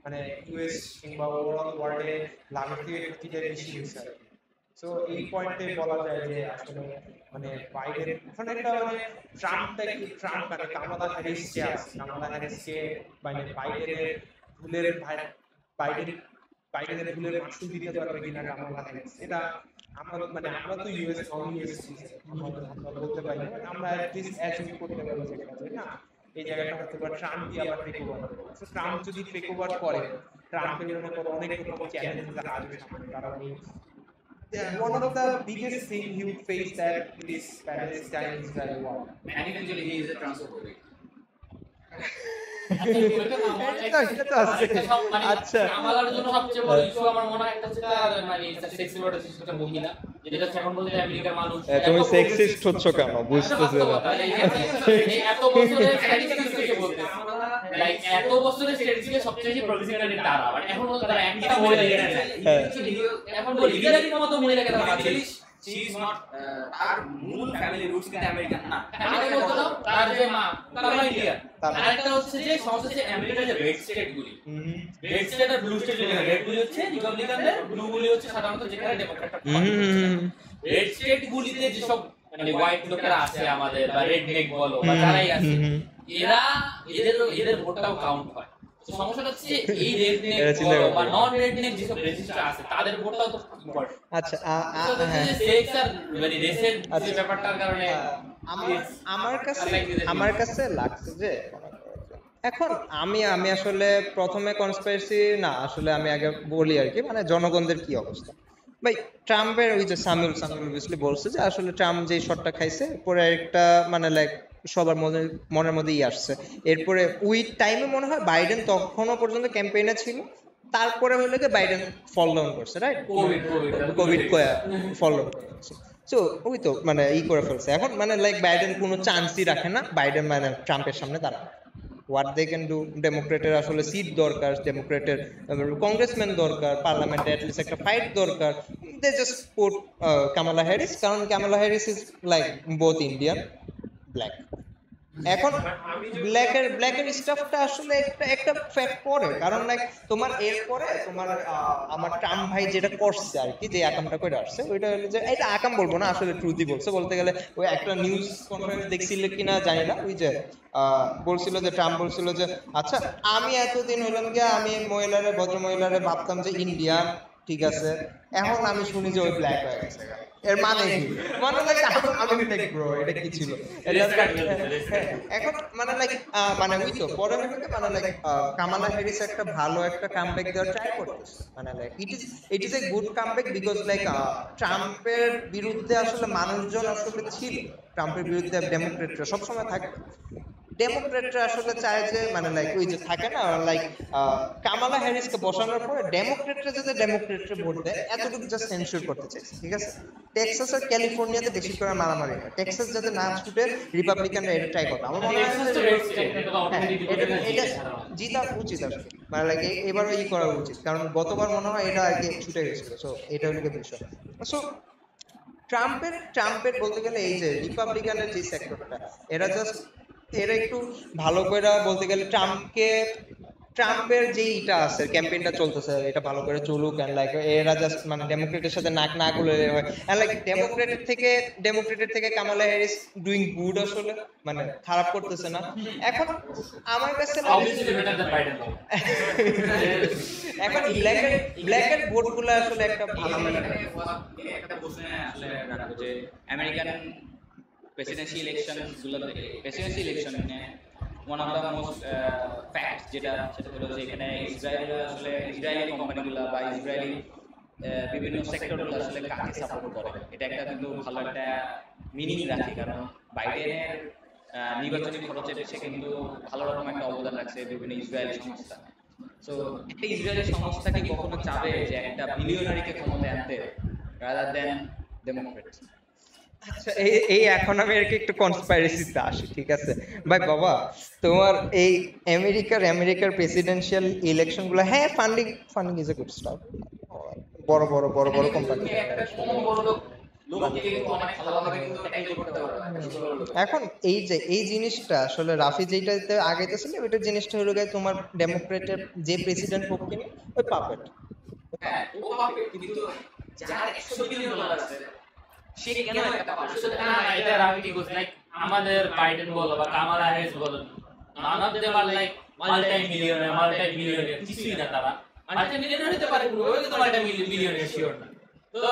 মানে ইউএস কিংবা ওভারঅল ওয়ার্ল্ডে লাভের থেকে ক্ষতিটা বেশি হয়েছে আর কি। সো এই পয়েন্টে বলা যায় যে আসলে মানে বাইডেন এখন একটা মানে ট্রাম্প মানে কামালা হ্যারিস যে আছে, কামালা হ্যারিসকে মানে বাইডেনের ভুলের মাসুল দিতে পারবে কিনা কামালা হ্যারিস, এটা আমরা মানে আমরা তো ইউএস নন ইউএস আমরা বলতে পারি না, আমরা অ্যাটলিস্ট অ্যাচিভ করতে পারি যে না এই জায়গাটা হতে পারে ট্রাম্প দিয়ে আবার টেক ওভার করবে। সো ট্রাম্প যদি টেক ওভার করে ট্রাম্পের জন্য অনেক রকম চ্যালেঞ্জ আসবে সামনে, কারণ one of the biggest thing he would face that is Palestine-Israel war. And eventually he is a transphobic. আচ্ছা কামালার জন্য সবচেয়ে বড় ইস্যু আমার মনে হয় একটা হচ্ছে তার মানে সেক্সি রোটেশন একটা মহিলা, যেটা হচ্ছে এখন বলতে আমেরিকার মানুষ তুমি সেক্সিস্ট হচ্ছ কেন বুঝতেছি না। এত বছরের স্ট্যাটিস্টিক্স থেকে বলতে লাইক এত বছরের স্ট্যাটিস্টিক্সে সবচেয়ে বেশি প্রফেশনালি তারা আর এখন বলতে তারা একটা মহিলা লিডার নাই, এখন বলি লিডারের মতো মহিলাকে তারা পাচ্ছে। she is not তার মূল ফ্যামিলি রুটস কিন্তু আমেরিকান না, আগে বলতো না তার যে মা তার মা ইন্ডিয়ান। আরেকটা হচ্ছে যে সমস্যা হচ্ছে আমেরিকার যে রেড স্টেট গুলি, রেড স্টেট আর ব্লু স্টেট গুলি, রেড গুলি হচ্ছে রিপাবলিকানদের, ব্লু গুলি হচ্ছে সাধারণত যেখানে ডেমোক্র্যাটরা থাকে। রেড স্টেট গুলিতে যেসব মানে হোয়াইট লোকেরা আছে আমাদের বা রেড নেক বলো বা যারাই আছে এদের ভোটটাও কাউন্ট হয়। সমস্যাটা হচ্ছে এই রেড নেক বা নন রেড নেক যেসব রেজিস্টার আছে তাদের ভোটটাও তো ইম্পর্টেন্ট। আচ্ছা সেক্স আর মানে রেসের যে ব্যাপারটার কারণে আমার কাছে লাগছে যে এখন আমি আসলে প্রথমে কনস্পিরেসি না, আসলে আমি আগে বলি আর কি মানে জনগণদের কি অবস্থা। ভাই ট্রাম্পের ওই যে সামিউল অবভিয়াসলি বলছে যে আসলে ট্রাম্প যে শটটা খাইছে পরে একটা মানে লাইক সবার মনের মধ্যেই আসছে। এরপরে ওই টাইমে মনে হয় বাইডেন তখনও পর্যন্ত ক্যাম্পেইনে ছিল, তারপরে হলো যে বাইডেন ফল ডাউন করছে, রাইট? কোভিড ফল ডাউন করছে। সো ওই তো মানে করে ফেলছে এখন মানে লাইক বাইডেন কোনো চান্সই রাখে না, বাইডেন মানে ট্রাম্পের সামনে দাঁড়ায়। হোয়াট দে ক্যান ডু, ডেমোক্রেটের আসলে সিট দরকার, ডেমোক্রেটের কংগ্রেসম্যান দরকার, পার্লামেন্টে অ্যাটলিস্ট একটা ফাইট দরকার। They just put Kamala Harris, কারণ Kamala Harris is like both Indian black. এখন ব্ল্যাকের স্টাফটা আসলে একটা ফ্যাক্ট পড়ে, কারণ লাইক তোমার এরপরে তোমার আমার ট্রাম্প ভাই যেটা করছে আর কি, যে আকামটা করে আসছে ওইটা হলো যে এটা আকাম বলবো না, আসলে ট্রুথই বলছে বলতে গেলে। ওই একটা নিউজ কনফারেন্স দেখছিল কিনা জানি না, ওই যে বলছিল যে ট্রাম্প বলছিল যে আচ্ছা আমি এতদিন হইলাম গিয়ে আমি ভদ্র মহিলারে ভাবতাম যে ইন্ডিয়ান, ঠিক আছে, এখন আমি শুনি যে ওই ব্ল্যাক হয়ে গেছে। এর মানে কি? মানে লাইক আমি লাইক ব্রো এটা কি ছিল এখন মানে লাইক মানে ওই তো পরে মানে লাইক কামালা হ্যারিস একটা ভালো একটা কামব্যাক দেওয়ার ট্রাই করতেছে, মানে like it is a good comeback because like ট্রাম্পের বিরুদ্ধে আসলে মানুষজন আসলে ছিল, ট্রাম্পের বিরুদ্ধে ডেমোক্রেটরা সবসময় থাকে। ডেমোক্রেটরা আসলে চায় যে মানে লাইক ওই যে থাকে না লাইক কামালা হ্যারিসকে বসানোর পরে ডেমোক্রেটরা যাতে ডেমোক্রেটরা ভোট দেয় এতটুকু জাস্ট এনশিওর করতে চাইছে, ঠিক আছে? টেক্সাস আর ক্যালিফোর্নিয়াতে বেশি করে মারামারি হয়, টেক্সাস যাতে না ছুটে রিপাবলিকানরা এটা ট্রাই করে। আমার মনে হয় এটা জিতা উচিত আসলে, মানে লাইক এবারও করা উচিত, কারণ গতবার মনে হয় এটা আগে ছুটে গেছিল। সো এটা হলো বিষয়। সো ট্রাম্পের বলতে গেলে এই যে রিপাবলিকানের যে সেক্টরটা এরা একটু ভালো করে বলতে গেলে ট্রাম্পের যে ইটা আছে ক্যাম্পেইনটা চলতেছে এটা ভালো করে চলুক, এন্ড লাইক এরা জাস্ট মানে ডেমোক্রেটের সাথে নাক না গুলে হয়, এন্ড লাইক ডেমোক্রেটের থেকে কামালা হ্যারিস ডুইং গুড, আসলে মানে খারাপ করতেছে না। এখন আমার কাছে এখন ব্ল্যাকের ভোটগুলো আসলে একটা ভালো একটা প্রশ্ন আসলে রাখবো যে আমেরিকান প্রেসিডেন্সি ইলেকশনে one of the most fact সেটা হলো যে এখানে ইসরায়েলি কোম্পানিগুলো বা ইসরায়েলি বিভিন্ন সেক্টরগুলো আসলে কাকে সাপোর্ট করে, এটা একটা কিন্তু ভালো একটা মিনিং রাখে, কারণ বাইডেনের নির্বাচনী খরচে সে কিন্তু ভালো রকম একটা অবদান রাখছে বিভিন্ন ইসরায়েলি সংস্থা। সো একটা ইসরায়েলি সংস্থা কি কখনো চাবে যে একটা বিলিয়নারিকে ক্ষমতায় আনতে রাদার দেন ডেমোক্রেট? আচ্ছা এই এখন আমি আর কি একটু কনস্পাইরেসিতে আসি, ঠিক আছে ভাই বাবা, তোমার এই আমেরিকার প্রেসিডেন্সিয়াল ইলেকশন গুলো, হ্যাঁ funding is a good staff, বড় বড় কোম্পানি। এখন এই জিনিসটা আসলে রাফি যেটাতে আগাইতেছিল ওইটা জিনিসটা হলো গিয়ে তোমার ডেমোক্রেটের যে প্রেসিডেন্ট হোক কিনা ওই পাপেট। হ্যাঁ ও পাবে, কিন্তু যার 100 বিলিয়ন ডলার আছে সে কেন একটা পাবে? এটা রাখি ঠিক আছে, লাইক আমাদের বাইডেন বলো বা কামালা হ্যারিস বলো, none of them are like multi-millionaire, কিছুই না তারা। multi-millionaire হতে পারে কিন্তু ওই কিন্তু multi-millionaire শিওর না। তো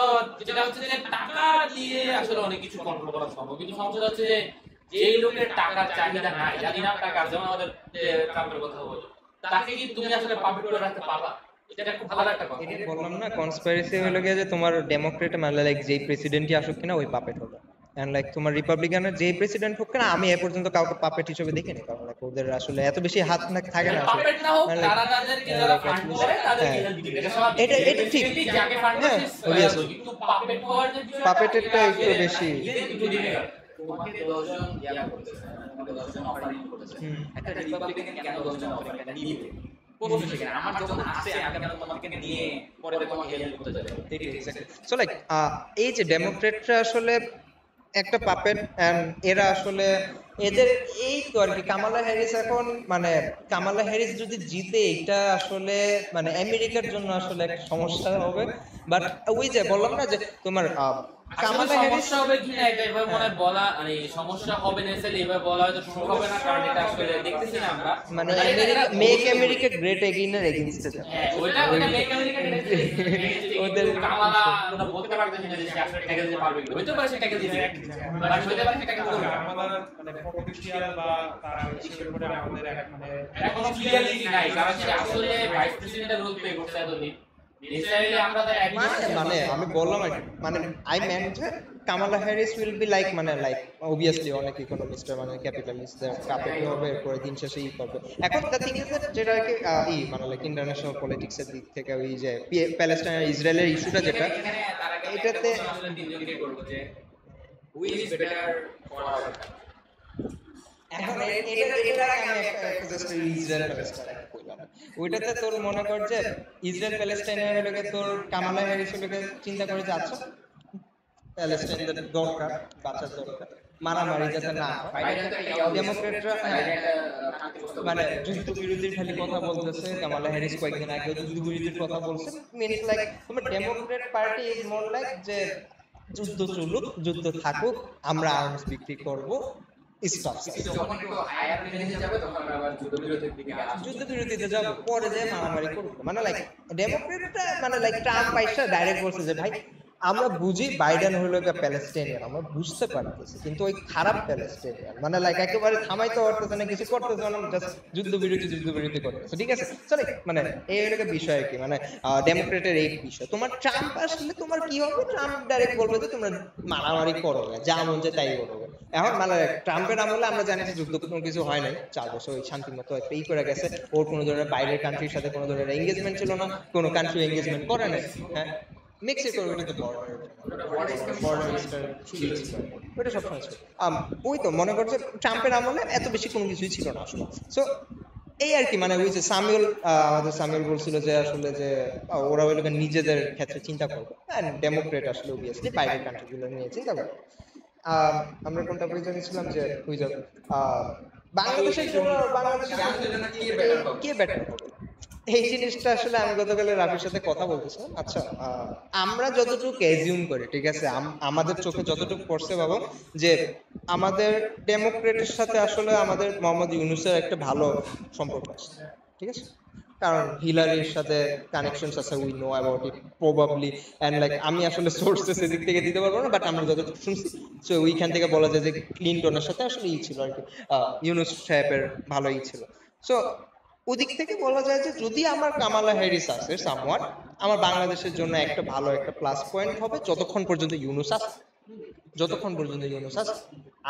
যেটা হচ্ছে যে টাকা দিয়ে আসলে অনেক কিছু কন্ট্রোল করা সম্ভব, কিন্তু সমস্যা হচ্ছে যে যেই লোকের টাকার চাহিদা নাই, জানি না টাকা, যেমন আমাদের ট্রাম্পের কথা বলো, তাকে কি তুমি আসলে পাবলিক করে রাখতে পারবা? এটা খুব ভালো একটা কথা। এটা বললাম না, কনস্পাইরেসি হলো গিয়ে যে তোমার ডেমোক্রেট মানে লাইক যেই প্রেসিডেন্টই আসুক কিনা ওই পাপেট হবে, এন্ড লাইক তোমার রিপাবলিকানের যেই প্রেসিডেন্ট হোক কিনা আমি এ পর্যন্ত কাউকে পাপেট হিসেবে দেখিনি, কারণ লাইক ওদের আসলে এত বেশি হাত না থাকে না আসলে। পাপেট না হোক, তারা তাদেরকে যারা ফান্ড করে তাদেরকে দিবে, এটা স্বাভাবিক। এটা ঠিক, যাকে ফান্ড করে obviously কিন্তু পাপেট হওয়ার যে বিষয়টা, পাপেটেরটা একটু বেশি। একটু difficult। তোমাকে 10 জন করতেছে, তোমাকে 10 জন অফারিং করতেছে, একটা রিপাবলিকান কেন 10 জন অফারিংটা নিবে? প্রশ্ন সেখানে, আমার যখন আছে আমি কেন তোমাকে নিয়ে পরে তোমাকে হেল্প করতে যাবো? সো লাইক এই যে ডেমোক্রেটরা আসলে একটা পাপেট, এন্ড এরা আসলে এদের এই তো আর কি কামালা হ্যারিস এখন মানে কামালা হ্যারিস যদি জিতে এটা আসলে মানে আমেরিকার জন্য আসলে একটা সমস্যা হবে, বাট ওই যে বললাম না যে তোমার কামালা হ্যারিস সমস্যা হবে কিনা এটা এভাবে মনে হয় বলা, মানে সমস্যা হবে না স্যার এভাবে বলা হয়তো সম্ভব হবে না, কারণ এটা আসলে দেখতেছি না আমরা, মানে মেক আমেরিকা গ্রেট এগেইনের এগেইনস্ট এটা। ওইটা মেক আমেরিকা ওদের কামালা আমরা বলতে পারতেছি না যে সে আসলে টাকা দিতে পারবে কিনা, হইতে পারে সে টাকা দিতে, বাট হইতে পারে সে টাকা করবে না। আমাদের মানে পলিটিশিয়ান বা তার হিসেবে করে আমাদের মানে এখনো ক্লিয়ারিটি নাই, কারণ সে আসলে ভাইস প্রেসিডেন্টের রোল প্লে করছে এতদিন। নিশ্চয়ই আমরা তো মানে আমি বললাম আর কি, মানে আই মেন্ট যে Kamala Harris will be like মানে লাইক অবভিয়াসলি অনেক ইকোনমিস্ট মানে ক্যাপিটালিস্ট কাপেট হবে পরে দিন শেষে ই করবে। এখন দ্য থিং ইজ দ্যাট যেটা আর কি মানে লাইক ইন্টারন্যাশনাল পলিটিক্স এর দিক থেকে ওই যে প্যালেস্টাইন আর ইসরায়েলের ইস্যুটা যেটা এটাতে আসলে তিনজনকে করব যে who is better for our country. এখন এটা আমি একটা জাস্ট ইসরায়েল প্যালেস্টাইন কইলাম, ওইটাতে তোর মনে কর যে ইসরায়েল প্যালেস্টাইনের হলে তোর কামালা হ্যারিস হলে চিন্তা করে যাচ্ছ প্যালেস্টাইনের দরকার, বাঁচার দরকার, মারামারি যাতে না হয়। ডেমোক্রেটরা মানে যুদ্ধ বিরোধীর খালি কথা বলতেছে, কামালা হ্যারিস কয়েকদিন আগে যুদ্ধ বিরোধীর কথা বলছে, মিনস লাইক তোমার Democrat party is more like যে যুদ্ধ চলুক, যুদ্ধ থাকুক, আমরা আর্মস বিক্রি করব, যখন একটু হায়ার লেভেলে যাবে তখন আমরা আবার যুদ্ধবিরতির দিকে আসবো। যুদ্ধবিরতিতে যাবো, পরে যে মারামারি করবো, মানে লাইক ডেমোক্রেটরা মানে লাইক ট্রাম্প পয়সা ডাইরেক্ট বলছে যে ভাই আমরা বুঝি বাইডেন হলো একটা প্যালেস্টাইনিয়ান, আমরা বুঝতে পারতেছি, কিন্তু ওই খারাপ প্যালেস্টাইনিয়ান মানে লাইক একেবারে থামাইতে পারতেছে না, কিছু করতেছে না, জাস্ট যুদ্ধবিরতি করতেছে, ঠিক আছে। চলে মানে এই হলো বিষয় আর কি, মানে ডেমোক্রেটের এই বিষয়। তোমার ট্রাম্প আসলে তোমার কি হবে, ট্রাম্প ডাইরেক্ট বলবে যে তোমরা মারামারি করো, যা মন চায় তাই করবে। এখন মানে ট্রাম্পের আমলে আমরা জানি যে যুদ্ধ কোনো কিছু হয় নাই, 4 বছর ওই শান্তি মতো এই করে গেছে, ওর কোনো ধরনের বাইরের কান্ট্রির সাথে কোনো ধরনের এঙ্গেজমেন্ট ছিল না, কোনো কান্ট্রি এঙ্গেজমেন্ট করে নাই। হ্যাঁ মেক্সিকোর ওটা তো বর্ডার ওটা সবসময় ছিল। ওই তো মনে করছে ট্রাম্পের আমলে এত বেশি কোনো কিছুই ছিল না আসলে। সো এই আর কি, মানে ওই যে আমাদের সামিউল বলছিল যে আসলে যে ওরা ওই লোকের নিজেদের ক্ষেত্রে চিন্তা করবে, ডেমোক্রেট আসলে অবভিয়াসলি বাইরের কান্ট্রিগুলো নিয়ে চিন্তা করবে। আমরা কোনটা পরিচয় ছিলাম যে ওই যে বাংলাদেশের জন্য কে বেটার হবে, এই জিনিসটা আসলে আমি গতকাল রাফির সাথে কথা বলতেছিলাম। আচ্ছা আমরা যতটুকু অ্যাজিউম করি, ঠিক আছে, আমাদের চোখে যতটুকু পড়ছে বাবা, যে আমাদের ডেমোক্রেটের সাথে আসলে আমাদের মোহাম্মদ ইউনূসের একটা ভালো সম্পর্ক আছে, ঠিক আছে, কারণ হিলারির সাথে কানেকশনস আছে, we know about it probably, and like আমি আসলে সোর্সেস এদিক থেকে দিতে পারবো না, বাট আমরা যতটুকু শুনছি সো ওইখান থেকে বলা যায় যে ক্লিনটনের সাথে আসলে ছিল আর কি, ইউনূস সাহেবের ভালোই ছিল। সো ওদিক থেকে বলা যায় যে যদি আমার কামালা হ্যারিস আছে সামওয়াট, আমার বাংলাদেশের জন্য একটা ভালো একটা প্লাস পয়েন্ট হবে যতক্ষণ পর্যন্ত ইউনূস আছে।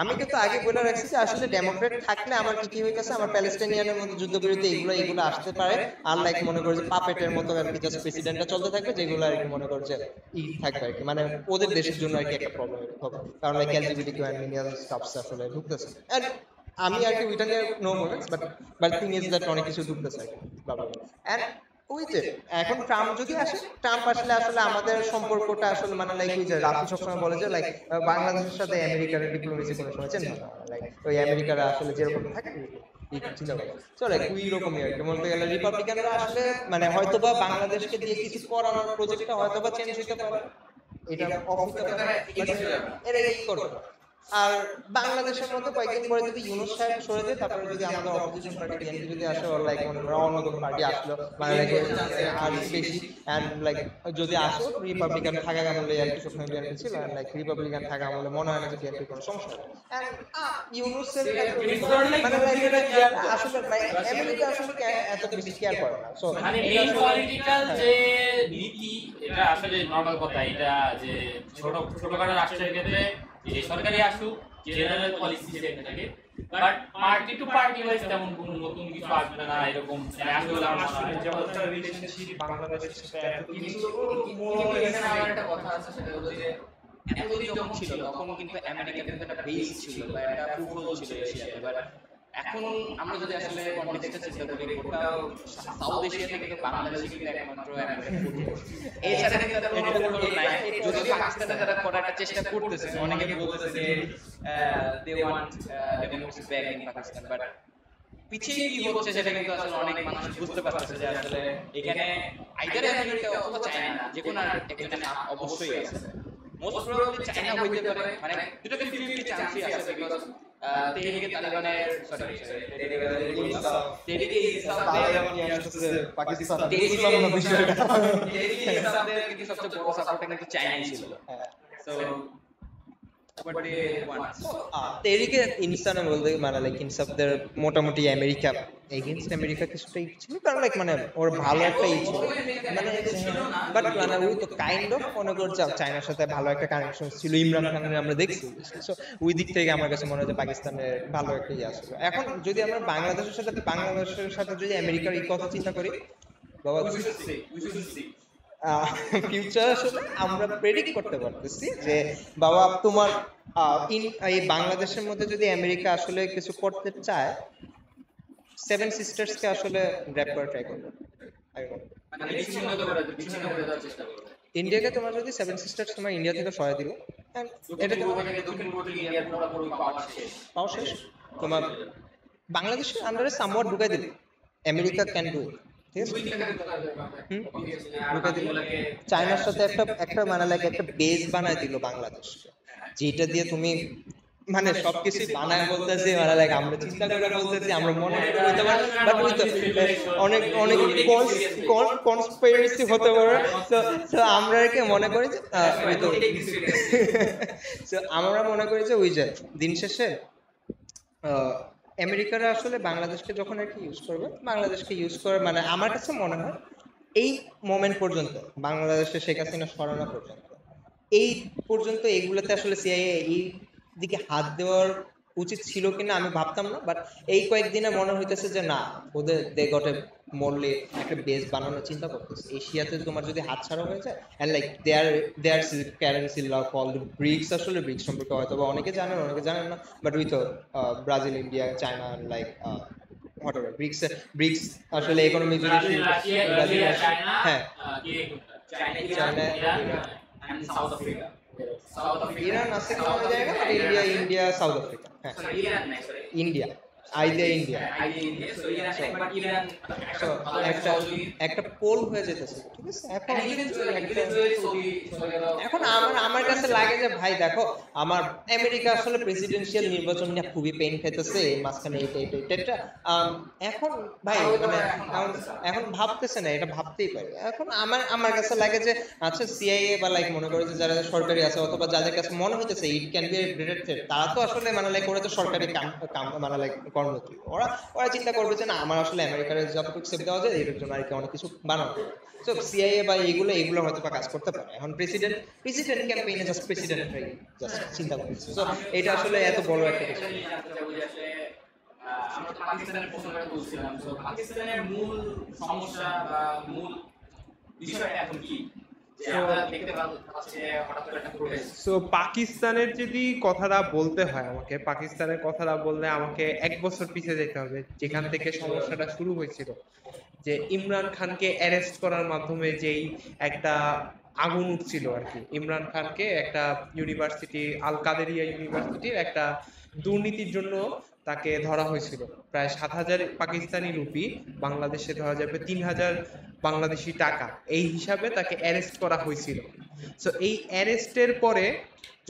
আমি কিন্তু আগে বলে রাখছি যে আসলে ডেমোক্রেট থাকলে আমার কি হইতেছে, আমার প্যালেস্টাইনিয়ানের মধ্যে যুদ্ধবিরতি এগুলো আসতে পারে, আর লাইক মনে করে যে পাপেটের মতো আর কি জাস্ট প্রেসিডেন্টটা চলতে থাকবে, যেগুলো আর কি মনে করে যে থাকবে আর কি, মানে ওদের দেশের জন্য আর কি একটা প্রবলেম হবে, কারণ লাইক এলজিবিটি কমিউনিটি স্টাফস আসলে ঢুকতেছে। এন্ড আমি আর কি ওইটা নিয়ে no comments, but thing is that অনেক কিছু ঢুকতেছে আর কি বাবা। এন্ড ওই যে এখন ট্রাম্প যদি আসে, ট্রাম্প আসলে আসলে আমাদের সম্পর্কটা আসলে মানে লাইক ওই যে রাফি সবসময় বলে যে লাইক বাংলাদেশের সাথে আমেরিকার ডিপ্লোমেসি কোনো সময় চেঞ্জ হবে না, লাইক ওই আমেরিকার আসলে যেরকম থাকে চিন্তা করে চলে ওই রকমই আর কি বলতে গেলে। রিপাবলিকানরা আসলে মানে হয়তোবা বাংলাদেশকে দিয়ে কিছু করানোর প্রজেক্টটা হয়তোবা চেঞ্জ হতে পারে, এটা অফ হতে পারে, এরা এই করবে। আর বাংলাদেশের মধ্যে কয়েকদিন পরে যদি ইউনূস সাহেব সরে যায়, তারপরে যদি আমাদের অপোজিশন পার্টি বিএনপি যদি আসে, ওর লাইক অন্য কোনো পার্টি আসলো মানে লাইক আর বেশি, এন্ড লাইক যদি আসো রিপাবলিকান থাকা আমলে আর কি সবসময় বিএনপি ছিল, এন্ড লাইক রিপাবলিকান থাকা আমলে মনে হয় না যে বিএনপি কোনো সমস্যা হবে। এন্ড ইউনূসের মানে লাইক আসলে আমেরিকা আসলে এত বেশি কেয়ার করে না, সো মানে মেইন পলিটিক্যাল যে নীতি, এটা আসলে নরমাল কথা, এটা যে ছোটখাটো রাষ্ট্রের ক্ষেত্রে যে সরকারি আসুক জেনারেল পলিসি সেটা থাকে, but party to party wise তেমন কোনো নতুন কিছু আসবে না এরকম আসবে বলে আমার মনে হয়। যেমন রিলেশনশিপ বাংলাদেশের সাথে এত কিছু এখানে আমার একটা কথা আছে, সেটা হলো যে এতদিন যখন ছিল তখন কিন্তু আমেরিকা কিন্তু একটা বেস ছিল বা একটা ফুটবল ছিল এশিয়াতে, বাট এখন আমরা যদি আসলে কন্টেক্সটটা চিন্তা করি, গোটা সাউথ এশিয়া থেকে বাংলাদেশে কিন্তু একমাত্র আমেরিকা ফুটবল, এছাড়া কিন্তু আর কোনো ফুটবল নাই। যদি পাকিস্তানে তারা করার একটা চেষ্টা করতেছে, অনেকে বলতেছে যে they want democracy back in Pakistan, but পিছিয়ে কি হচ্ছে সেটা কিন্তু আসলে অনেক মানুষ বুঝতে পারতেছে যে আসলে এখানে আইদার আমেরিকা অথবা চায়না যে কোনো একটা অবশ্যই আছে। মোস্ট প্রবাবলি চায়না হইতে পারে, মানে দুটোকে 50-50 চান্সই আছে, বিকজ তেহরিকে তালিবানের তেহরিকে পাকিস্তান কিন্তু সবচেয়ে বড় সাপোর্টটা কিন্তু চায়নাই ছিল। সো তেহরিকে ইনসান বলতে মানে লাইক ইনসাফদের মোটামুটি আমেরিকা এগেইনস্ট আমেরিকা কিছুটা ছিল, কারণ লাইক মানে ওর ভালো একটা ছিল মানে, বাট মানে ওই তো কাইন্ড অফ মনে করছে চায়নার সাথে ভালো একটা কানেকশন ছিল, ইমরান খানের আমরা দেখছি। সো ওই দিক থেকে আমার কাছে মনে হয় যে পাকিস্তানের ভালো একটা ইয়ে আসবে। এখন যদি আমরা বাংলাদেশের সাথে যদি আমেরিকার এই কথা চিন্তা করি, বাবা ফিউচার আসলে আমরা প্রেডিক্ট করতে পারতেছি যে বাবা তোমার এই বাংলাদেশের মধ্যে যদি আমেরিকা আসলে কিছু করতে চায়, সেভেন সিস্টার্স কে আসলে গ্র্যাব করে ট্রাই করবে। ইন্ডিয়াকে তোমার যদি সেভেন সিস্টার্স তোমার ইন্ডিয়া থেকে সরাই দিল, এটা পাওয়া শেষ, তোমার বাংলাদেশের আন্ডারে সামওয়াট ঢুকাই দিল, আমেরিকা ক্যান ডু ইট। চায়নার সাথে একটা মানে লাইক একটা বেস বানায় দিল বাংলাদেশকে, যেটা দিয়ে তুমি মানে সবকিছু বানায় বলতেছি, মানে লাইক আমরা চিন্তা করে বলতেছি, আমরা মনে করে হতে পারে, বাট ওই তো অনেক অনেক কনস্পিরেসি হতে পারে। তো আমরা কি মনে করি যে ওই তো আমরা মনে করি যে ওই যে দিন শেষে আমেরিকারা আসলে বাংলাদেশকে যখন আর কি ইউজ করবে, বাংলাদেশকে ইউজ করে মানে আমার কাছে মনে হয় এই মোমেন্ট পর্যন্ত বাংলাদেশে শেখ হাসিনা সরানো পর্যন্ত এই পর্যন্ত এইগুলোতে আসলে সিআইএ এই দিকে হাত দেওয়ার উচিত ছিল কিনা আমি ভাবতাম না, বাট এই কয়েকদিনে মনে হইতেছে যে না, ওদের দে গটে মোরলি একটা বেস বানানোর চিন্তা করতেছে। এশিয়াতে তোমার যদি হাত ছাড়া হয়ে যায়, এন্ড লাইক দেয়ার কারেন্সি ল কল্ড ব্রিক্স, আসলে ব্রিক্স সম্পর্কে হয়তো বা অনেকে জানেন অনেকে জানেন না, বাট উই তো Brazil, India, China, like whatever BRICS আসলে ইকোনমিক যদি হ্যাঁ ইরান আছে কোনো জায়গা, ইন্ডিয়া সাউথ আফ্রিকা, হ্যাঁ ইন্ডিয়া একটা পোল হয়ে যেতেছে, ঠিক আছে। এখন আমার কাছে লাগে যে ভাই দেখো, আমার আমেরিকা আসলে প্রেসিডেন্সিয়াল নির্বাচন নিয়ে খুবই পেইন খাইতেছে এই মাঝখানে, এটা এখন ভাই মানে এখন ভাবতেছে না, এটা ভাবতেই পারে। এখন আমার কাছে লাগে যে আচ্ছা সিআইএ বা লাইক মনে করে যে যারা সরকারি আছে অথবা যাদের কাছে মনে হইতেছে it can be grated threat, তারা তো আসলে মানে লাইক ওরা তো সরকারি কাম মানে লাইক কর্মটি ওরা ওরা চিন্তা করবে যে না আমার আসলে আমেরিকার যতটুকু সেফ দেওয়া যায় এর জন্য আর কি অনেক কিছু বানানো তো সিআইএ বা এগুলো হয়তো বা কাজ করতে পারে এখন প্রেসিডেন্ট ক্যাম্পেইনে জাস্ট প্রেসিডেন্ট জাস্ট চিন্তা করছে তো এটা আসলে এত বড় একটা কিছু আমরা তো পাকিস্তানের প্রসঙ্গটা বলছিলাম, তো পাকিস্তানের মূল সমস্যা বা মূল বিষয়টা এখন কি? যে আমরা দেখতে পাচ্ছি যে হঠাৎ করে একটা প্রোটেস্ট। সো পাকিস্তানের যদি কথাটা বলতে হয় আমাকে, পাকিস্তানের কথাটা বললে আমাকে 1 বছর পিছিয়ে যেতে হবে, যেখান থেকে সমস্যাটা শুরু হয়েছিল, যে ইমরান খানকে অ্যারেস্ট করার মাধ্যমে যেই একটা আগুন উঠছিল আর কি। ইমরান খানকে একটা ইউনিভার্সিটি, আল কাদেরিয়া ইউনিভার্সিটির একটা দুর্নীতির জন্য তাকে ধরা হয়েছিল। প্রায় 7,000 পাকিস্তানি রুপি, বাংলাদেশে ধরা যাবে 3,000 বাংলাদেশি টাকা, এই হিসাবে তাকে অ্যারেস্ট করা হয়েছিল। সো এই অ্যারেস্টের পরে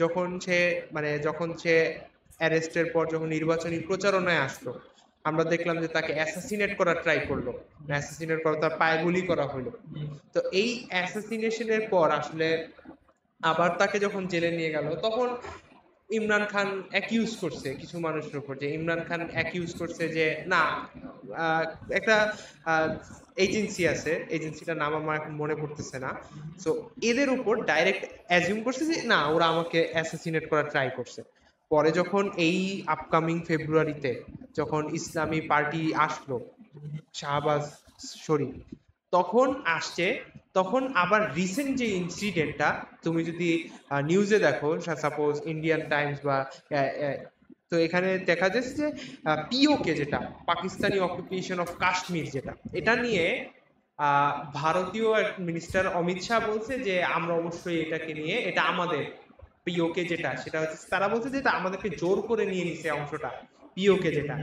যখন সে অ্যারেস্টের পর যখন নির্বাচনী প্রচারণায় আসলো, আমরা দেখলাম যে তাকে অ্যাসাসিনেট করার ট্রাই করলো, অ্যাসাসিনেট করা, তার পায়ে গুলি করা হলো। তো এই অ্যাসাসিনেশনের পর আসলে আবার তাকে যখন জেলে নিয়ে গেল, তখন ইমরান খান অ্যাকিউজ করছে কিছু মানুষের উপর, যে ইমরান খান অ্যাকিউজ করছে যে না, একটা এজেন্সি আছে, এজেন্সিটার নাম আমার এখন মনে পড়তেছে না, সো এদের উপর ডাইরেক্ট অ্যাজিউম করছে যে না, ওরা আমাকে অ্যাসাসিনেট করার ট্রাই করছে। পরে যখন এই আপকামিং ফেব্রুয়ারিতে যখন ইসলামী পার্টি আসলো, শাহবাজ শরীফ তখন আসছে, তখন আবার রিসেন্ট যে ইনসিডেন্টটা তুমি যদি নিউজে দেখো, সাপোজ ইন্ডিয়ান টাইমস বা তো এখানে দেখা যাচ্ছে যে পিওকে, যেটা পাকিস্তানি অকুপেশন অফ কাশ্মীর, যেটা এটা নিয়ে ভারতীয় মিনিস্টার অমিত শাহ বলছে যে আমরা অবশ্যই এটাকে নিয়ে, এটা আমাদের পিওকে যেটা, সেটা হচ্ছে তারা বলছে যে এটা আমাদেরকে জোর করে নিয়ে নিছে অংশটা, পিওকে যেটা।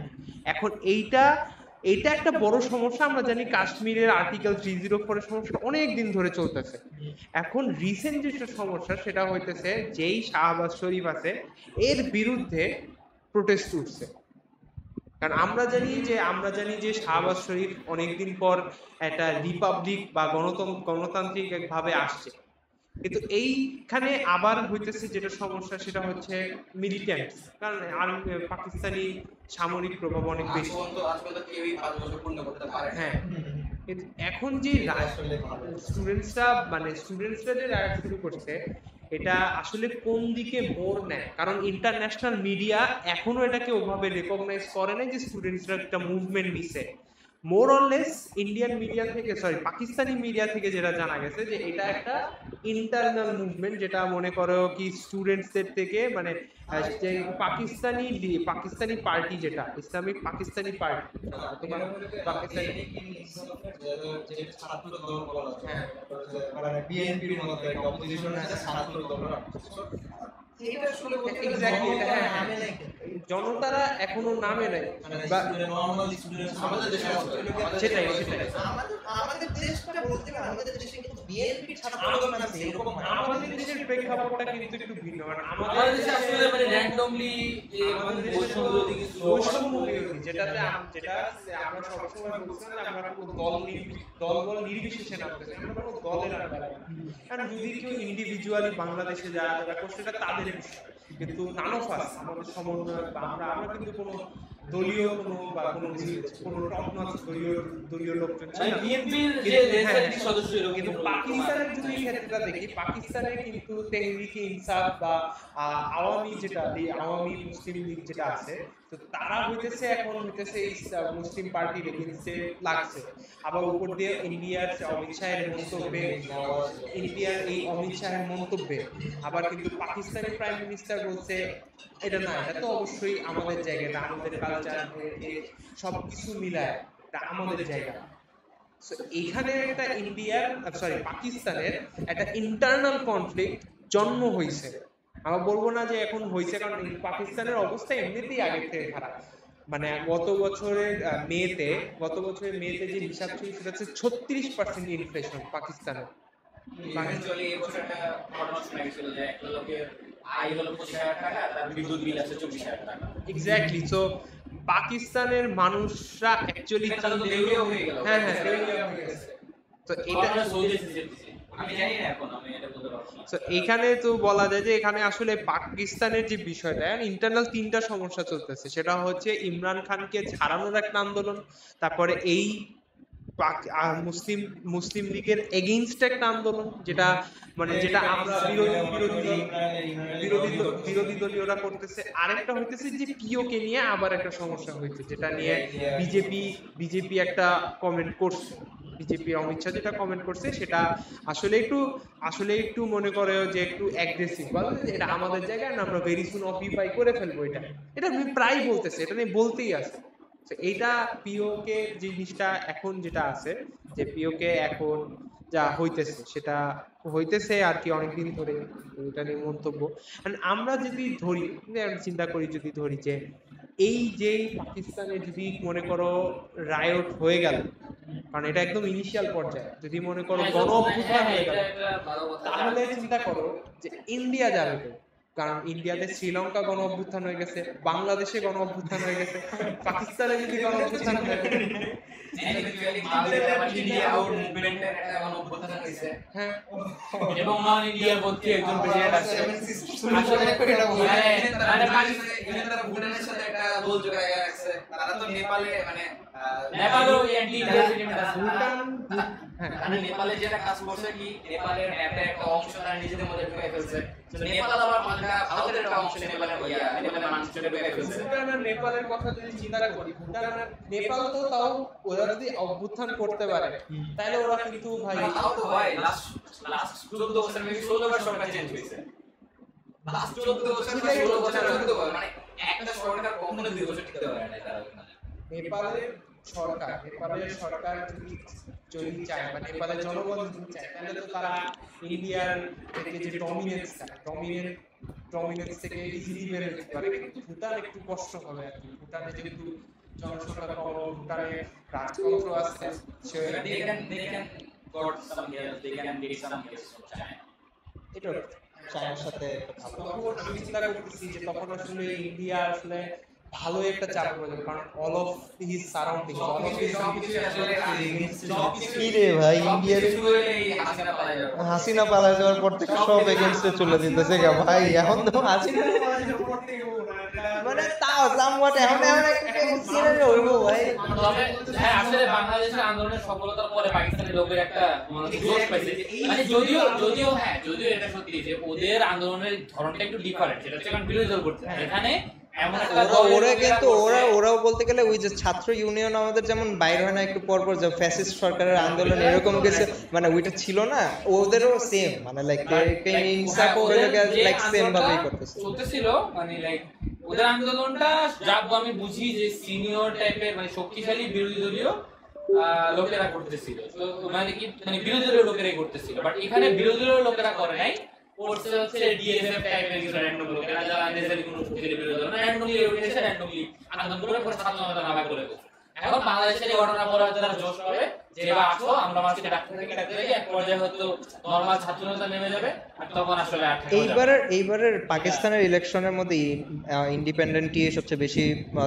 এখন এইটা একটা বড় সমস্যা। আমরা জানি কাশ্মীরের আর্টিকেল 304 এর সমস্যা অনেক দিন ধরে চলতেছে। এখন রিসেন্ট যেটা সমস্যা সেটা হইতেছে যেই শাহবাজ শরীফ আছে এর বিরুদ্ধে প্রোটেস্ট উঠছে। কারণ আমরা জানি যে শাহবাজ শরীফ অনেকদিন পর একটা রিপাবলিক বা গণতান্ত্রিক ভাবে আসছে, কিন্তু এইখানে আবার হইতেছে যেটা সমস্যা সেটা হচ্ছে মিলিটেন্ট, কারণ পাকিস্তানি সামরিক প্রভাব অনেক বেশি। হ্যাঁ, কিন্তু এখন যে স্টুডেন্টসরা যে রাইট শুরু করছে, এটা আসলে কোন দিকে মোড় নেয়, কারণ ইন্টারন্যাশনাল মিডিয়া এখনো এটাকে ওভাবে রেকগনাইজ করে না যে স্টুডেন্টসরা একটা মুভমেন্ট নিছে। মোর অর লেস ইন্ডিয়ান মিডিয়া থেকে, পাকিস্তানি মিডিয়া থেকে যেটা জানা গেছে যে এটা একটা ইন্টারনাল মুভমেন্ট, যেটা মনে করো কি স্টুডেন্টসদের থেকে যে পাকিস্তানি পার্টি, যেটা ইসলামিক পাকিস্তানি পার্টি, পাকিস্তানি বিএনপির মতো একটা অপোজিশন আছে, ছাত্র দল। জনতারা এখনো নামে নাই, সেটাই আমাদের দেশটা বলতে পারে, আমাদের দেশে কিন্তু বিএনপি ছাত্র দল আছে এরকম, আমাদের দেশের প্রেক্ষাপটটা কিন্তু একটু ভিন্ন। আমাদের দেশে আসলে র্যান্ডমলি যেটা আমরা সবসময় বলছিলাম যে আমরা কোনো দল নির্বিশেষে নামতেছি, আমরা কোনো দলের আন্ডারে। কারণ যদি কেউ ইন্ডিভিজুয়ালি বাংলাদেশে যারা করছে এটা তাদের বিষয়, কিন্তু নান অফ আস, আমাদের সমন্বয় বা আমরা কিন্তু কোনো দলীয় কোনো টপ নচ দলীয় লোকজন ছিল না। কিন্তু পাকিস্তানের যদি ক্ষেত্রটা দেখি, পাকিস্তানে কিন্তু তেহরিকে ইনসাফ বা আওয়ামী মুসলিম লীগ যেটা আছে, তো তারা এখন হইতেছে মুসলিম পার্টির এগেইনস্টে লাগছে। আবার উপর দিয়ে ইন্ডিয়ার অমিত শাহের মন্তব্যে আবার কিন্তু পাকিস্তানি প্রাইম মিনিস্টার বলছে এটা তো অবশ্যই আমাদের জায়গা, এটা আমাদের কালচার, সবকিছু মিলায় এটা আমাদের জায়গা। এখানে একটা পাকিস্তানের একটা ইন্টারনাল কনফ্লিক্ট জন্ম হয়েছে। আমরা বলবো না যে এখন হয়েছে, কারণ পাকিস্তানের অবস্থা এমনিতেই আগের থেকে খারাপ। গত বছরের মেতে যে হিসাব ছিল সেটা হচ্ছে 36% ইনফ্লেশন পাকিস্তানের। এক্স্যাক্টলি। সো পাকিস্তানের মানুষরা অ্যাকচুয়ালি আমি জানি না এখন, আমি এটা বলতে পারবো তো এখানে তো বলা যায় যে এখানে আসলে পাকিস্তানের যে বিষয়টা ইন্টারনাল 3টা সমস্যা চলতেছে, সেটা হচ্ছে ইমরান খানকে ছাড়ানোর একটা আন্দোলন, তারপরে এই মুসলিম মুসলিম লীগের এগেইনস্ট একটা আন্দোলন, যেটা মানে যেটা আমরা বিরোধী দলীয়রা করতেছে। আরেকটা হইতেছে যে পিওকে নিয়ে আবার একটা সমস্যা হয়েছে, যেটা নিয়ে বিজেপি একটা কমেন্ট করছে, বিজেপি অমিত শাহ যেটা কমেন্ট করছে সেটা আসলে একটু মনে করে যে একটু অ্যাগ্রেসিভ, বলে এটা আমাদের জায়গায় না, আমরা ভেরি সুন অকুপাই করে ফেলবো। এটা আমি প্রায় বলতেছে, এটা নিয়ে বলতেই আছে। এইটা পিওকে জিনিসটা এখন যেটা আছে, যে পিওকে এখন যা হইতেছে সেটা হইতেছে আর কি অনেকদিন ধরে, এটা নিয়ে মন্তব্য। আমরা যদি ধরি, চিন্তা করি, যদি ধরি যে এই যে পাকিস্তানে যদি মনে করো রায়ট হয়ে গেল, কারণ এটা একদম ইনিশিয়াল পর্যায়ে, যদি মনে করো গণ অভ্যুত্থান হয়ে গেল, তাহলে চিন্তা করো যে ইন্ডিয়া যাবে তো, কারণ ইন্ডিয়াতে শ্রীলঙ্কা গণ অভ্যুত্থান হয়ে গেছে, বাংলাদেশে গণ অভ্যুত্থান হয়ে গেছে, পাকিস্তানে যদি গণ অভ্যুত্থান হয়ে গেছে, হ্যাঁ, এবং নন ইন্ডিয়ার মধ্যে একজন প্রেসিডেন্ট আছে। আসলে ভুটানের সাথে একটা গোল জোগাড় রাখছে, তারা তো নেপালে মানে নেপালও অ্যান্টি প্রেসিডেন্ট আছে। মানে নেপালে যেটা কাজ করছে কি, নেপালের ম্যাপে একটা অংশ তারা নিজেদের মধ্যে ঢুকে ফেলছে। তো নেপাল আবার ভারতের একটা অংশ নেপালের মানুষের ঢুকে ফেলছে। ভুটান আর নেপালের কথা যদি চিন্তা করি, ভুটান আর নেপাল তো তাও ওরা যদি অভ্যুত্থান করতে পারে তাহলে ওরা কিন্তু ভাই তাও তো ভাই লাস্ট 14 বছর নাকি 16 বার সরকার চেঞ্জ হয়েছে। লাস্ট 14 বছর 16 বছর মানে একটা সরকার কখনো 2 বছর টিকতে পারে না। তারা নেপালের সরকার যদি চায় বা নেপালের জনগণ যদি চায়, তাহলে তো তারা ইন্ডিয়ার থেকে যে ডমিনেন্স থেকে ইজিলি বের হতে পারে। কিন্তু ভুটান একটু কষ্ট হবে আর কি, ভুটানে যেহেতু জনসংখ্যা কম, ভুটানে রাজতন্ত্র আছে, এটা চায়নার সাথে তখন আমি চিন্তা করতেছি যে তখন আসলে ইন্ডিয়া আসলে ভালো একটা চাপ পড়বে, কারণ all of his surrounding, all of his কি রে ভাই, ইন্ডিয়ার হাসিনা পালায় যাওয়ার পর থেকে সব এগেইনস্টে চলে দিতেছে গা ভাই। এখন তো হাসিনা মানে তাও সামওয়াট এখন একটা সিনারি হইব ভাই। তবে হ্যাঁ, আসলে বাংলাদেশের আন্দোলনের সফলতার পরে পাকিস্তানের লোকের একটা জোশ পাইছে। মানে যদিও এটা সত্যি যে ওদের আন্দোলনের ধরনটা একটু ডিফারেন্ট, সেটা হচ্ছে কারণ বিরোধী দল করতে এখানে ওরাও বলতে গেলে ওই যে ছাত্র ইউনিয়ন আমাদের যেমন বাইর হয় না একটু পরপর, যে ফ্যাসিস্ট সরকারের আন্দোলন এরকম কিছু, মানে ওইটা ছিল না, ওদেরও সেম মানে লাইক সেম ভাবেই করতেছে চলতেছিল। মানে লাইক ওদের আন্দোলনটা যা আমি বুঝি যে সিনিয়র টাইপের মানে শক্তিশালী বিরোধী দলীয় লোকেরা করতেছিল, মানে বিরোধী দলীয় লোকেরাই করতেছিল। বাট এখানে বিরোধী দলীয় লোকেরা করে নাই, করছে হচ্ছে ডিএসএফ টাইপের কিছু র্যান্ডম লোকেরা, যারা নেজারি কোনো শক্তিশালী বিরোধী দল র্যান্ডমলি উঠেছে, র্যান্ডমলি আন্দোলন করে ছাত্র জনতা নামা করে দিচ্ছে। এখন বাংলাদেশের এই ঘটনা পরে হয়তো তারা জোশ পাবে যে এবার আসো, আমরা মানুষকে ডাক্তার থেকে এক পর্যায়ে হয়তো নরমাল ছাত্র জনতা নেমে যাবে, আর তখন আসলে এইবারের পাকিস্তানের ইলেকশনের মধ্যে ইন্ডিপেন্ডেন্ট টি সবচেয়ে বেশি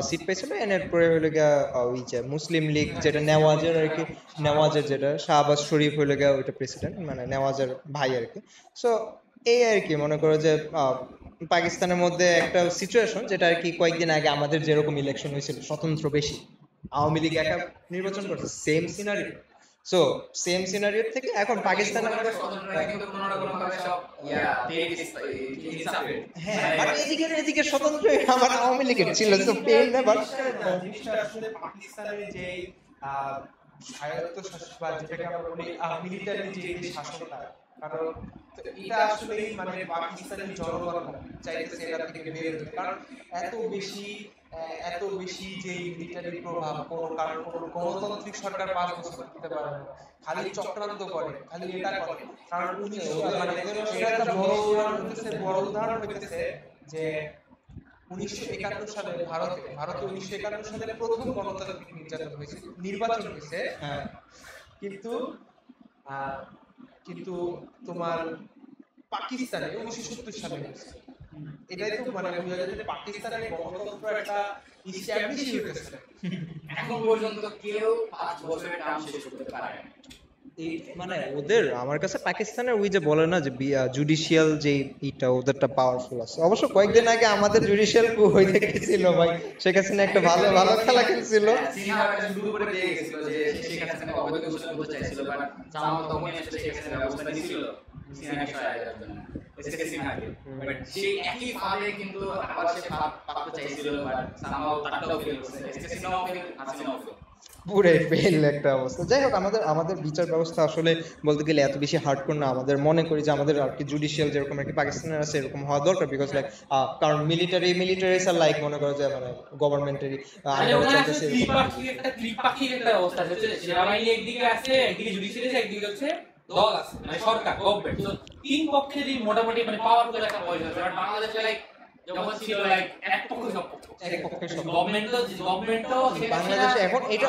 সিট পেয়েছিল, এরপরে হলো গিয়া ওই যে মুসলিম লীগ যেটা নেওয়াজের আর কি, নেওয়াজের যেটা শাহবাজ শরীফ হলো গিয়া ওইটা প্রেসিডেন্ট, মানে নেওয়াজের ভাই আর কি। সো এই আর কি মনে করো যে পাকিস্তানের মধ্যে একটা সিচুয়েশন যেটা আর কি কয়েকদিন আগে আমাদের যেরকম ইলেকশন হয়েছিল স্বতন্ত্র বেশি, আওয়ামী লীগ একা নির্বাচন করছে, same scenario. So same scenario থেকে এখন পাকিস্তানের এদিকে স্বতন্ত্র আমার আওয়ামী লীগের ছিল, তো পেন না। বাট আসলে পাকিস্তানের যে স্বায়ত্ত শাসন বা যেটাকে আমরা বলি মিলিটারি যে শাসনটা, কারণ এটা আসলে মানে পাকিস্তানের জনগণ চাইতেছে এটা থেকে বের হতে, কারণ এত বেশি যে মিলিটারি প্রভাব কোনো গণতান্ত্রিক সরকার 5 বছর করতে পারে না, খালি চক্রান্ত করে, খালি এটা করে। কারণ বড় উদাহরণ হইতেছে যে 1951 সালে ভারতে 1951 সালে প্রথম গণতান্ত্রিক নির্বাচন হয়েছে, কিন্তু তোমার পাকিস্তানে 1970 সালে হয়েছে। এটাই তো মানে বোঝা যায় যে পাকিস্তানের গণতন্ত্র একটা ইস্টাবলিশ হয়েছে। এখন পর্যন্ত কেউ 5 বছরের টার্ম শেষ করতে পারে না। এই মানে ওদের আমার কাছে পাকিস্তানের ওই যে বলে না যে জুডিশিয়াল যে ইটা ওদেরটা পাওয়ারফুল আছে। অবশ্য কয়েকদিন আগে আমাদের জুডিশিয়াল কু হয়ে গেছিল ভাই, শেখ হাসিনা একটা ভালো ভালো খেলা খেলছিল। শুরু করে দিয়ে গেছিল যে শেখ হাসিনা অবৈধ ঘোষণা করতে চাইছিল, বাট জামাত তখনই আসলে শেখ হাসিনা ব্যবস্থা নিয়েছিল সিনাকে সহায় করার জন্য, এসকে সিনহাকে। বাট সেই একই ভাবে কিন্তু আবার সে পাঠাতে চাইছিল, বাট জামাত তারটাও ফেল করছে, এসকে সিনহাও ফেল, হাসিনাও ফেল। পুরো ফেল একটা অবস্থা। যাই হোক, আমাদের বিচার ব্যবস্থা আসলে বলতে গেলে এত বেশি হার্ডকোর না। আমাদের মনে করি যে আমাদের আর কি জুডিশিয়াল যেরকম আর কি পাকিস্তানের আছে এরকম হওয়া দরকার, বিকজ লাইক কারণ মিলিটারিস আর লাইক মনে করো যে মানে গভর্নমেন্টেরই আন্ডারে চলতেছে। ত্রিপাক্ষিক একটা অবস্থা হচ্ছে, সেনাবাহিনী একদিকে আছে, একদিকে জুডিশিয়ারি আছে, একদিকে হচ্ছে দল আছে, মানে সরকার, গভর্নমেন্ট। তো তিন পক্ষেরই মোটামুটি মানে পাওয়ারফুল একটা পয়সা আছে। বাট বাংলাদেশে লাইক যখন ছিল লাইক এক পক্ষ সব পক্ষ, গভর্নমেন্টও বাংলাদেশে এখন এটা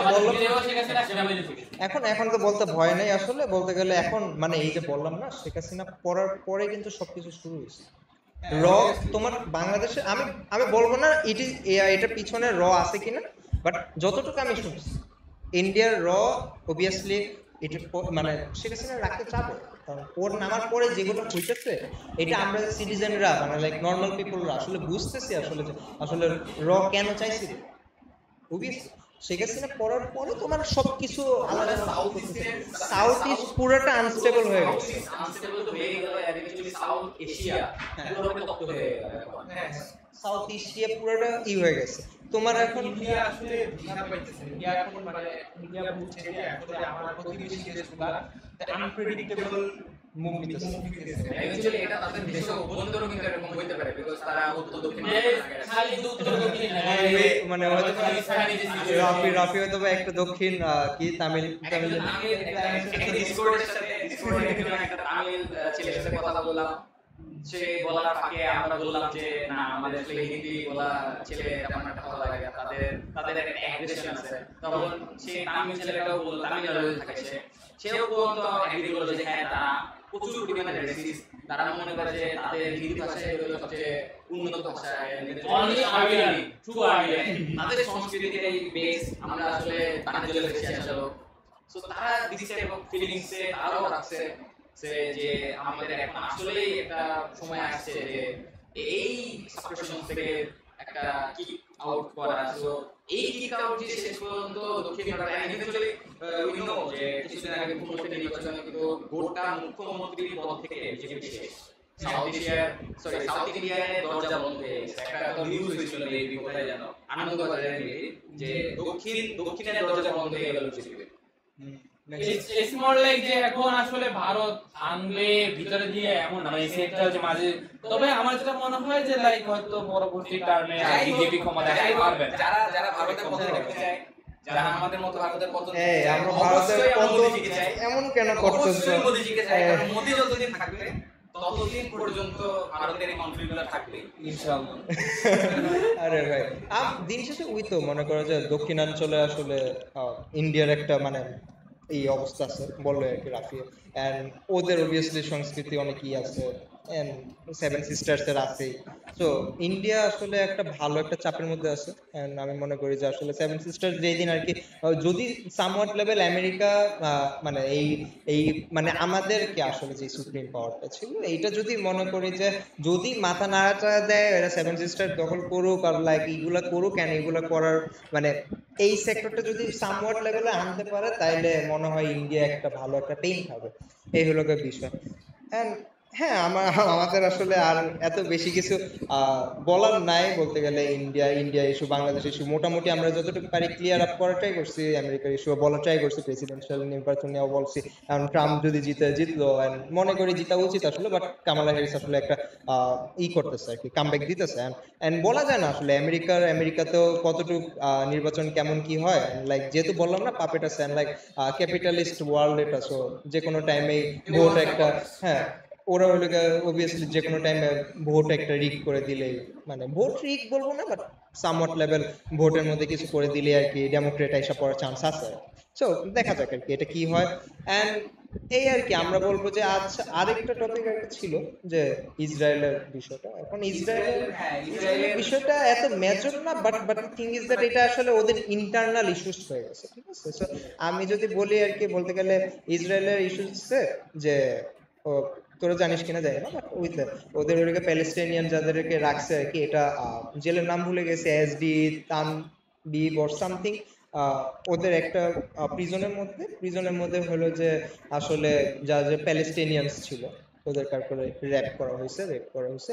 এখন তো বলতে ভয় নেই আসলে, বলতে গেলে এখন মানে এই যে বললাম না শেখ হাসিনা পড়ার পরে কিন্তু সবকিছু শুরু হয়েছে। র তোমার বাংলাদেশে আমি বলবো না এটার পিছনে র আছে কিনা, বাট যতটুকু আমি শুনছি ইন্ডিয়ার র অবভিয়াসলি এটা মানে শেখ হাসিনা রাখতে চাবে, কারণ ওর নামার পরে যেগুলো হইতেছে এটা আমরা সিটিজেনরা মানে লাইক নর্মাল পিপলরা আসলে বুঝতেছি আসলে র কেন চাইছিল। অবভিয়াসলি শেখ হাসিনা পড়ার পরে তোমার সবকিছু আলাদা সাউথ ইস্ট পুরোটা আনস্টেবল হয়ে গেছে। সাউথ এশিয়া পুরোটা হয়ে গেছে তোমার এখন। ইন্ডিয়া আসলে ধার পাইতেছে, ইন্ডিয়া এখন মানে ইন্ডিয়া বুঝছে যে আসলে আমার প্রতিবেশী দেশগুলা আনপ্রেডিক্টেবল মুভ নিতেছে। অ্যাকচুয়ালি এটা তাদের দেশে অভ্যন্তরও কিন্তু এরকম হইতে পারে, বিকজ তারা উত্তর দক্ষিণ খালি উত্তর দক্ষিণ মানে হয়তো রাফি হয়তো বা একটা দক্ষিণ কি তামিল ডিসকর্ডের সাথে একটা তামিল ছেলের সাথে কথা বললাম, সে বলার ফাঁকে আমরা বললাম যে না আমাদের আসলে হিন্দি বলা ছেলে তেমন একটা ভালো লাগে না, তাদের একটা অ্যাগ্রেশন আছে। তখন সেই তামিল ছেলেটাও বলল, তামিলনাড়ুতে থাকে সেও বলতো এগ্রি করলো যে হ্যাঁ তারা প্রচুর পরিমাণে রেসিস্ট, তারা মনে করে যে তাদের হিন্দি ভাষা হলো সবচেয়ে উন্নত ভাষা, তাদের সংস্কৃতিটাই বেস, আমরা আসলে বাণিজ্য বেশি আসলো। সো তারা দিচ্ছে এবং ফিলিংসে তারাও রাখছে যে আমাদের এখন আসলেই একটা সময় আসছে যে এই সাপ্রেশন থেকে একটা কিক আউট করা। সো এই কিক আউট যে শেষ পর্যন্ত দক্ষিণ ভারতে অ্যাকচুয়ালি উই নো যে কিছুদিন আগে মুখ্যমন্ত্রী নির্বাচনে কিন্তু গোটা মুখ্যমন্ত্রীর পদ থেকে বিজেপি শেষ। সাউথ ইন্ডিয়ায় দরজা বন্ধ হয়ে গেছে। একটা নিউজ হয়েছিল এই কোথায় জানো, আনন্দবাজারে যে দক্ষিণের দরজা বন্ধ হয়ে গেল বিজেপি। ইটস মোর লাইক যে এখন আসলে ভারত আনবে ভিতরে দিয়ে এমন না, মানে সেটা হচ্ছে মাঝে। তবে আমার যেটা মনে হয় যে লাইক হয়তো পরবর্তী টার্মে বিজেপি ক্ষমতা আসতে পারবে। যারা ভারতের পতন দেখতে চায়, যারা আমাদের মতো ভারতের পতন আমরা ভারতের পতন এমন কেন করতেছে, মোদি জিকে চায়, কারণ মোদি যতদিন থাকবে ততদিন পর্যন্ত ভারতের এই কনফ্লিক্টগুলো থাকবে ইনশাআল্লাহ। আরে ভাই দিন শেষে ওই তো মনে করো যে দক্ষিণাঞ্চলে আসলে ইন্ডিয়ার একটা মানে এই অবস্থা আছে বললো আর কি রাফি, এন্ড ওদের অবভিয়াসলি সংস্কৃতি অনেকই আছে, এন্ড সেভেন সিস্টার্স এর আছে। তো ইন্ডিয়া আসলে একটা ভালো একটা চাপের মধ্যে আছে, এন্ড আমি মনে করি যে আসলে সেভেন সিস্টার্স যেই দিন আর কি যদি সামওয়াট লেভেল আমেরিকা মানে এই মানে আমাদেরকে আসলে যে সুপ্রিম পাওয়ারটা ছিল এইটা যদি মনে করি যে যদি মাথা নাড়াচাড়া দেয় এরা সেভেন সিস্টার দখল করুক আর লাইক এইগুলা করুক, কেন এইগুলা করার মানে এই সেক্টরটা যদি সামওয়াট লেভেলে আনতে পারে তাইলে মনে হয় ইন্ডিয়া একটা ভালো একটা পেইন খাবে। এই হলো বিষয়। এন্ড হ্যাঁ আমাদের আসলে আর এত বেশি কিছু বলার নাই বলতে গেলে। ইন্ডিয়া ইস্যু, বাংলাদেশ ইস্যু মোটামুটি আমরা যতটুকু পারি ক্লিয়ার আপ করার ট্রাই করছি, আমেরিকার ইস্যু বলার ট্রাই করছি, প্রেসিডেন্সিয়াল নির্বাচন নিয়েও বলছি। এখন ট্রাম্প যদি জিতলো মনে করি জিতা উচিত আসলে, বাট কামালা হ্যারিস আসলে একটা করতেছে আর কি, কামব্যাক দিতেছে। এন্ড বলা যায় না আসলে আমেরিকাতেও কতটুকু নির্বাচন কেমন কি হয়, লাইক যেহেতু বললাম না পাপেট আছে, লাইক ক্যাপিটালিস্ট ওয়ার্ল্ড এটা, সো যে কোনো টাইমেই ভোট একটা ওরা হলো অবভিয়াসলি যে কোনো টাইমে ভোট একটা রিগ করে দিলে, মানে ভোট রিগ বলবো না বাট সামওয়াট লেভেল ভোটের মধ্যে কিছু করে দিলে আর কি ডেমোক্রেট এসে পড়ার চান্স আছে। সো দেখা যাক আর কি এটা কি হয়। অ্যান্ড এই আর কি আমরা বলবো যে আচ্ছা আরেকটা টপিক একটা ছিল যে ইসরায়েলের বিষয়টা। এখন ইসরায়েলের বিষয়টা এত মেজর না, বাট থিং ইজ দ্যাট এটা আসলে ওদের ইন্টারনাল ইস্যুস হয়ে গেছে, ঠিক আছে। সো আমি যদি বলি আর কি বলতে গেলে ইসরায়েলের ইস্যুস যে তোরা জানিস কিনা জানি না, বাট ওদের ওদিকে প্যালেস্টাইনিয়ান যাদেরকে রাখছে আর কি, এটা জেলের নাম ভুলে গেছে, এসডি তানবিব অর সামথিং, ওদের একটা প্রিজনের মধ্যে হলো যে আসলে যা যে প্যালেস্টাইনিয়ানস ছিল ওদের তারপরে রেপ করা হয়েছে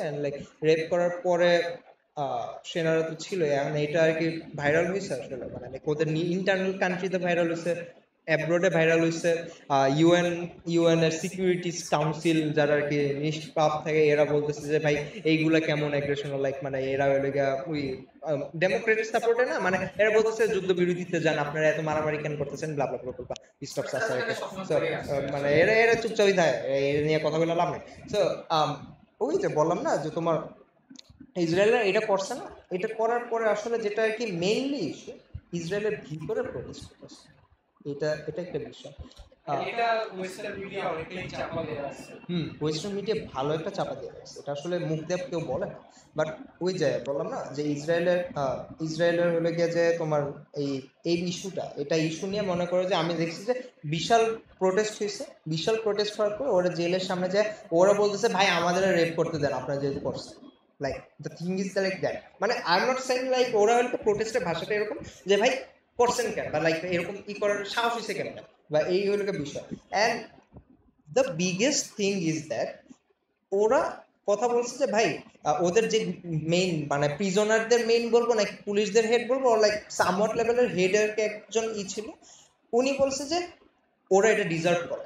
এন্ড লাইক রেপ করার পরে সেনারা তো ছিল, এখন এটা আর কি ভাইরাল হয়েছে আসলে, মানে লাইক ওদের ইন্টারনাল কান্ট্রিতে ভাইরাল হয়েছে, অ্যাব্রোডে ভাইরাল হয়েছে। ইউএন এর সিকিউরিটিজ কাউন্সিল যারা আর কি নিষ্পাপ থাকে এরা বলতেছে যে ভাই এইগুলা কেমন অ্যাগ্রেশন, লাইক মানে এরা হলো গিয়া ওই ডেমোক্রেটিক সাপোর্টে না, মানে এরা বলতেছে যুদ্ধ বিরোধীতে যান, আপনারা এত মারামারি কেন করতেছেন, ব্লা ব্লা ব্লা ব্লা স্টপ সাসা, মানে এরা চুপচাপই থাকে, এর নিয়ে কথা বলে লাভ নেই। সো ওই যে বললাম না যে তোমার ইসরায়েলরা এটা করছে না, এটা করার পরে আসলে যেটা আর কি মেইনলি ইস্যু ইসরায়েলের ভিতরে প্রোটেস্ট করতেছে, এটা একটা বিষয়। এটা ওয়েস্টার্ন মিডিয়া অনেকটাই চাপা দেয়া আছে। ওয়েস্টার্ন মিডিয়া ভালো একটা চাপা দিয়ে আছে, এটা আসলে মুখ দিয়ে কেউ বলে না, বাট ওই যে বললাম না যে ইসরায়েলের হলে গিয়ে যে তোমার এই ইস্যুটা, এটা ইস্যু নিয়ে মনে করো যে আমি দেখছি যে বিশাল প্রোটেস্ট হয়েছে, বিশাল প্রোটেস্ট হওয়ার পর ওরা জেলের সামনে যায়, ওরা বলতেছে ভাই আমাদের রেপ করতে দেন আপনারা যেহেতু করছেন, like the thing is like that, মানে I am not saying like ওরা হয়তো প্রোটেস্টের ভাষাটা এরকম যে ভাই করছেন কেন, বা লাইক এরকম ই করার সাহস হয়েছে কেন, বা এই হলো বিষয়। And the biggest thing is that ওরা কথা বলছে যে ভাই ওদের যে মেইন মানে প্রিজনারদের মেইন বলবো নাকি পুলিশদের হেড বলবো, লাইক সামওয়াট লেভেলের হেডের একজন ছিল, উনি বলছে যে ওরা এটা ডিজার্ভ করে।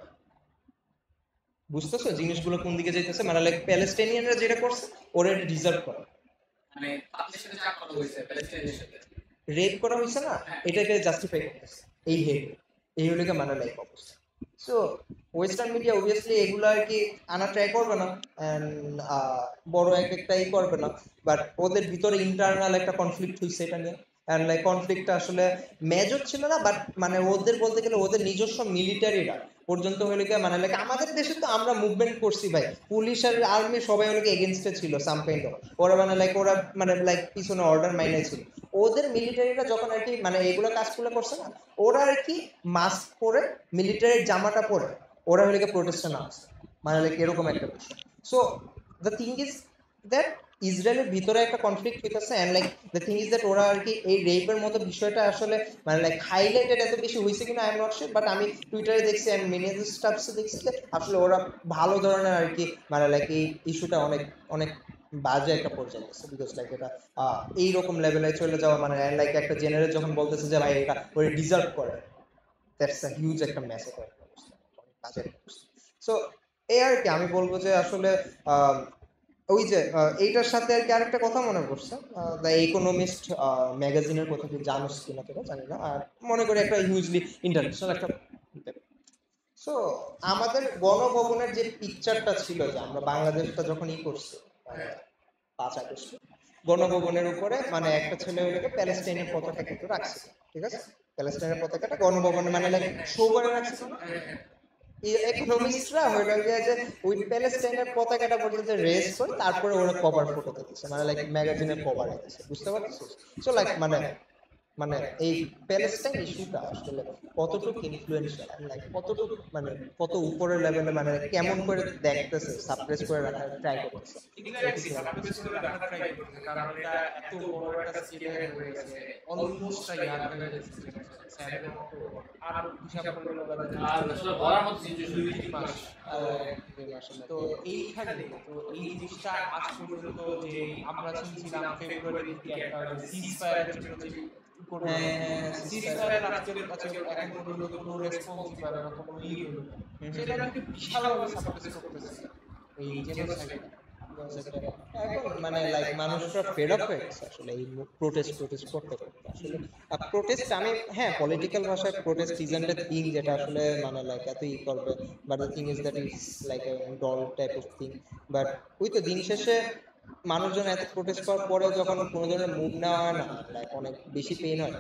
বুঝতেছো জিনিসগুলো কোন দিকে যাইতেছে, মানে লাইক প্যালেস্টাইনিয়ানরা যেটা করছে ওরা এটা ডিজার্ভ করে, মানে তাদের সাথে চাপ করা হয়েছে প্যালেস্টাইনের সাথে রেপ করা হয়েছে না, এটাকে জাস্টিফাই করতেছে এই হেড, এই হলো মানে লাইক অবস্থা। সো ওয়েস্টার্ন মিডিয়া অবভিয়াসলি এগুলো আর কি আনা ট্রাই করবে না, অ্যান্ড বড় একটাই করবে না, বাট ওদের ভিতরে ইন্টারনাল একটা কনফ্লিক্ট হয়েছে এটা নিয়ে, অ্যান্ড লাইক কনফ্লিক্টটা আসলে মেজর ছিল না, বাট মানে ওদের বলতে গেলে ওদের নিজস্ব মিলিটারিরা পর্যন্ত হলে গিয়ে মানে লাইক আমাদের দেশে তো আমরা মুভমেন্ট করছি ভাই, পুলিশ আর আর্মি সবাই হলে এগেনস্টে ছিল সাম কাইন্ড অফ, ওরা মানে লাইক ওরা মানে লাইক পিছনে অর্ডার মাইনে ছিল, ওদের মিলিটারিরা যখন আর কি মানে এগুলো কাজগুলো করছে না, ওরা আর কি মাস্ক পরে মিলিটারির জামাটা পরে ওরা হলে প্রোটেস্টে নামছে, মানে লাইক এরকম একটা বিষয়। So the thing is that ইসরায়েলের ভিতরে একটা কনফ্লিক্ট হইতেছে, and like the thing is that ওরা আর কি এই রেপের মতো বিষয়টা আসলে মানে লাইক হাইলাইটেড এত বেশি হয়েছে কিনা I am not sure, but আমি টুইটারে দেখছি এন্ড মেনি অফ স্টাফসে দেখছি যে আসলে ওরা ভালো ধরনের আর কি মানে লাইক এই ইস্যুটা অনেক অনেক বাজে একটা পর্যায়ে গেছে, বিকজ লাইক এটা এইরকম লেভেলে চলে যাওয়া মানে লাইক একটা জেনারেল যখন বলতেছে যে ভাই এটা ওরা ডিজার্ভ করে, দ্যাটস আ হিউজ একটা মেসেজ বাজে। সো এই আর কি আমি বলবো যে আসলে ওই যে এইটার সাথে আর কি আরেকটা কথা মনে পড়ছে, দ্য ইকোনমিস্ট ম্যাগাজিনের কথা কি জানোস কিনা তোরা জানি না, আর মনে করি একটা হিউজলি ইন্টারন্যাশনাল একটা। সো আমাদের গণভবনের যে পিকচারটা ছিল যে আমরা বাংলাদেশটা যখন করছি 5 আগস্ট গণভবনের উপরে মানে একটা ছেলে হলে প্যালেস্টাইনের পতাকা কিন্তু রাখছে, ঠিক আছে, প্যালেস্টাইনের পতাকাটা গণভবনে মানে লাইক শো করে রাখছে না, ইকোনমিস্টরা হইল গিয়ে যে ওই প্যালেস্টাইনের পতাকাটা পর্যন্ত রেজ করে তারপরে ওরা কভার ফটো দিচ্ছে, মানে লাইক ম্যাগাজিনের কভার দিচ্ছে, বুঝতে পারছিস। সো লাইক মানে মানে এই প্যালেস্টাইন ইস্যুটা আসলে কতটুকু ইনফ্লুয়েন্সিয়াল, লাইক কতটুকু মানে কত উপরের লেভেলে মানে কেমন করে দেখতেছে, সাপ্রেস করে রাখার ট্রাই করতেছে, সাপ্রেস করে রাখার ট্রাই করতেছে, কারণ এটা এত বড় একটা স্কেলে হয়ে গেছে, অলমোস্ট ইয়ার হয়ে গেছে, আর হিসাব করে আর আসলে বলার মতো সিচুয়েশন আসলে। তো এইখানে তো এই জিনিসটা আজ পর্যন্ত যে আমরা শুনছিলাম ফেব্রুয়ারি থেকে একটা সিজফায়ারের জন্য যে সিজফায়ার এখন পর্যন্ত কোনো রেসপন্স বা কোনো ই হলো সেটা কিন্তু বিশালভাবে সাপোর্ট করতেছে এই জেনোসাইড। এখন মানে লাইক মানুষরা ফেড আপ হয়ে গেছে আসলে এই প্রোটেস্ট করতে করতে আসলে প্রোটেস্ট আমি হ্যাঁ পলিটিক্যাল ভাষায় প্রোটেস্ট ইজন্ট এ থিং যেটা আসলে মানে লাইক এতই করবে but the thing is that is like a doll type of thing but ওই তো দিন শেষে মানুষজন এত প্রোটেস্ট করার পরেও যখন কোনো ধরনের মুভ নেওয়া হয় না লাইক অনেক বেশি পেইন হয়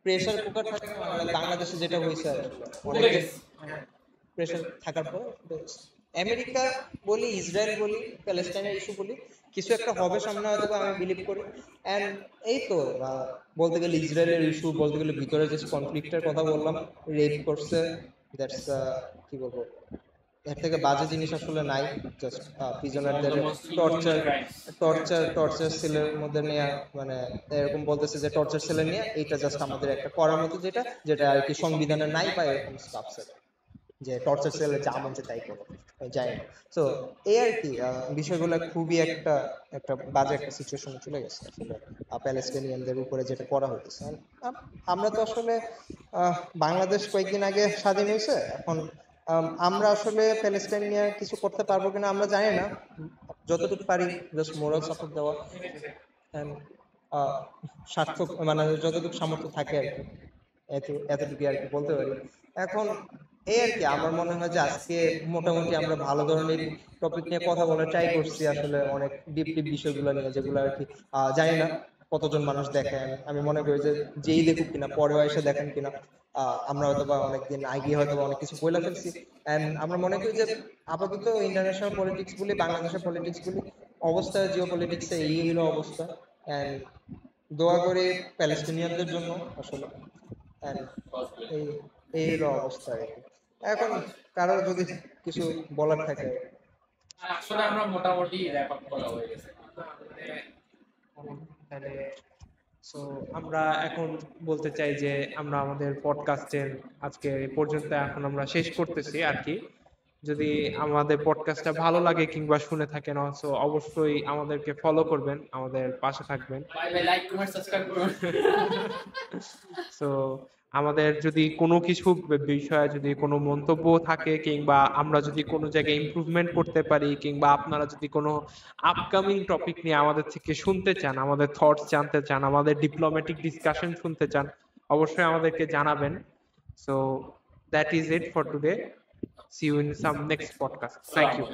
প্রেসার কুকার থাকে না, মানে বাংলাদেশে যেটা হয়েছে আর কি। অনেক প্রেসার থাকার পর আমেরিকা বলি ইসরায়েল বলি প্যালেস্টাইনের ইস্যু বলি কিছু একটা হবে সামনে হয়তো বা আমি বিলিভ করি এন্ড এই তো বলতে গেলে ইসরায়েলের ইস্যু বলতে গেলে ভিতরে যে কনফ্লিক্টের কথা বললাম রেপ করছে দ্যাটস কি বলবো এর থেকে বাজে জিনিস আসলে নাই জাস্ট প্রিজনারদের টর্চার সেলের মধ্যে নিয়ে মানে এরকম বলতেছে যে টর্চার সেলে নিয়ে এইটা জাস্ট আমাদের একটা করার মতো যেটা আর কি সংবিধানে নাই বা এরকম স্টাফ যে টর্চার সেলে যা মন চায় তাই করো যায় না তো এই আর কি বিষয়গুলো খুবই একটা বাজে একটা সিচুয়েশনে চলে গেছে আসলে প্যালেস্টাইনিয়ানদের উপরে যেটা করা হয়েছে আমরা তো আসলে বাংলাদেশ কয়েকদিন আগে স্বাধীন হয়েছে এখন আমরা আসলে প্যালেস্টাইন নিয়ে কিছু করতে পারবো কিনা আমরা জানি না যতটুকু পারি জাস্ট মোরাল সাপোর্ট দেওয়া সার্থক মানে যতটুকু সামর্থ্য থাকে আর কি এতটুকু আর কি বলতে পারি এখন এই আর কি আমার মনে হয় যে আজকে মোটামুটি আমরা ভালো ধরনের টপিক নিয়ে কথা বলার ট্রাই করছি আসলে অনেক ডিপ বিষয়গুলো নিয়ে যেগুলো আর কি জানি না কতজন মানুষ দেখেন আমি মনে করি যে যেই দেখুক কিনা পরেও এসে দেখেন কিনা আমরা হয়তো বা অনেকদিন আগে হয়তো অনেক কিছু বলে ফেলছি এন্ড আমরা মনে করি যে আপাতত ইন্টারন্যাশনাল পলিটিক্স বলি বাংলাদেশের পলিটিক্স বলি অবস্থা জিও পলিটিক্সে এই হলো অবস্থা এন্ড দোয়া করি প্যালেস্টিনিয়ানদের জন্য আসলে এন্ড এই হলো অবস্থা আর কি এখন কারো যদি কিছু বলার থাকে আসলে আমরা মোটামুটি র্যাপ আপ করা হয়ে গেছে সো আমরা এখন বলতে চাই যে আমরা আমাদের পডকাস্টের আজকে এই পর্যন্ত এখন আমরা শেষ করতেছি আর কি যদি আমাদের পডকাস্টটা ভালো লাগে কিংবা শুনে থাকেন সো অবশ্যই আমাদেরকে ফলো করবেন আমাদের পাশে থাকবেন bye bye like comment subscribe করুন সো আমাদের যদি কোনো কিছু বিষয়ে যদি কোনো মন্তব্য থাকে কিংবা আমরা যদি কোনো জায়গায় ইমপ্রুভমেন্ট করতে পারি কিংবা আপনারা যদি কোনো আপকামিং টপিক নিয়ে আমাদের থেকে শুনতে চান আমাদের থটস জানতে চান আমাদের ডিপ্লোম্যাটিক ডিসকাশন শুনতে চান অবশ্যই আমাদেরকে জানাবেন so that is it for today see you in some next podcast thank you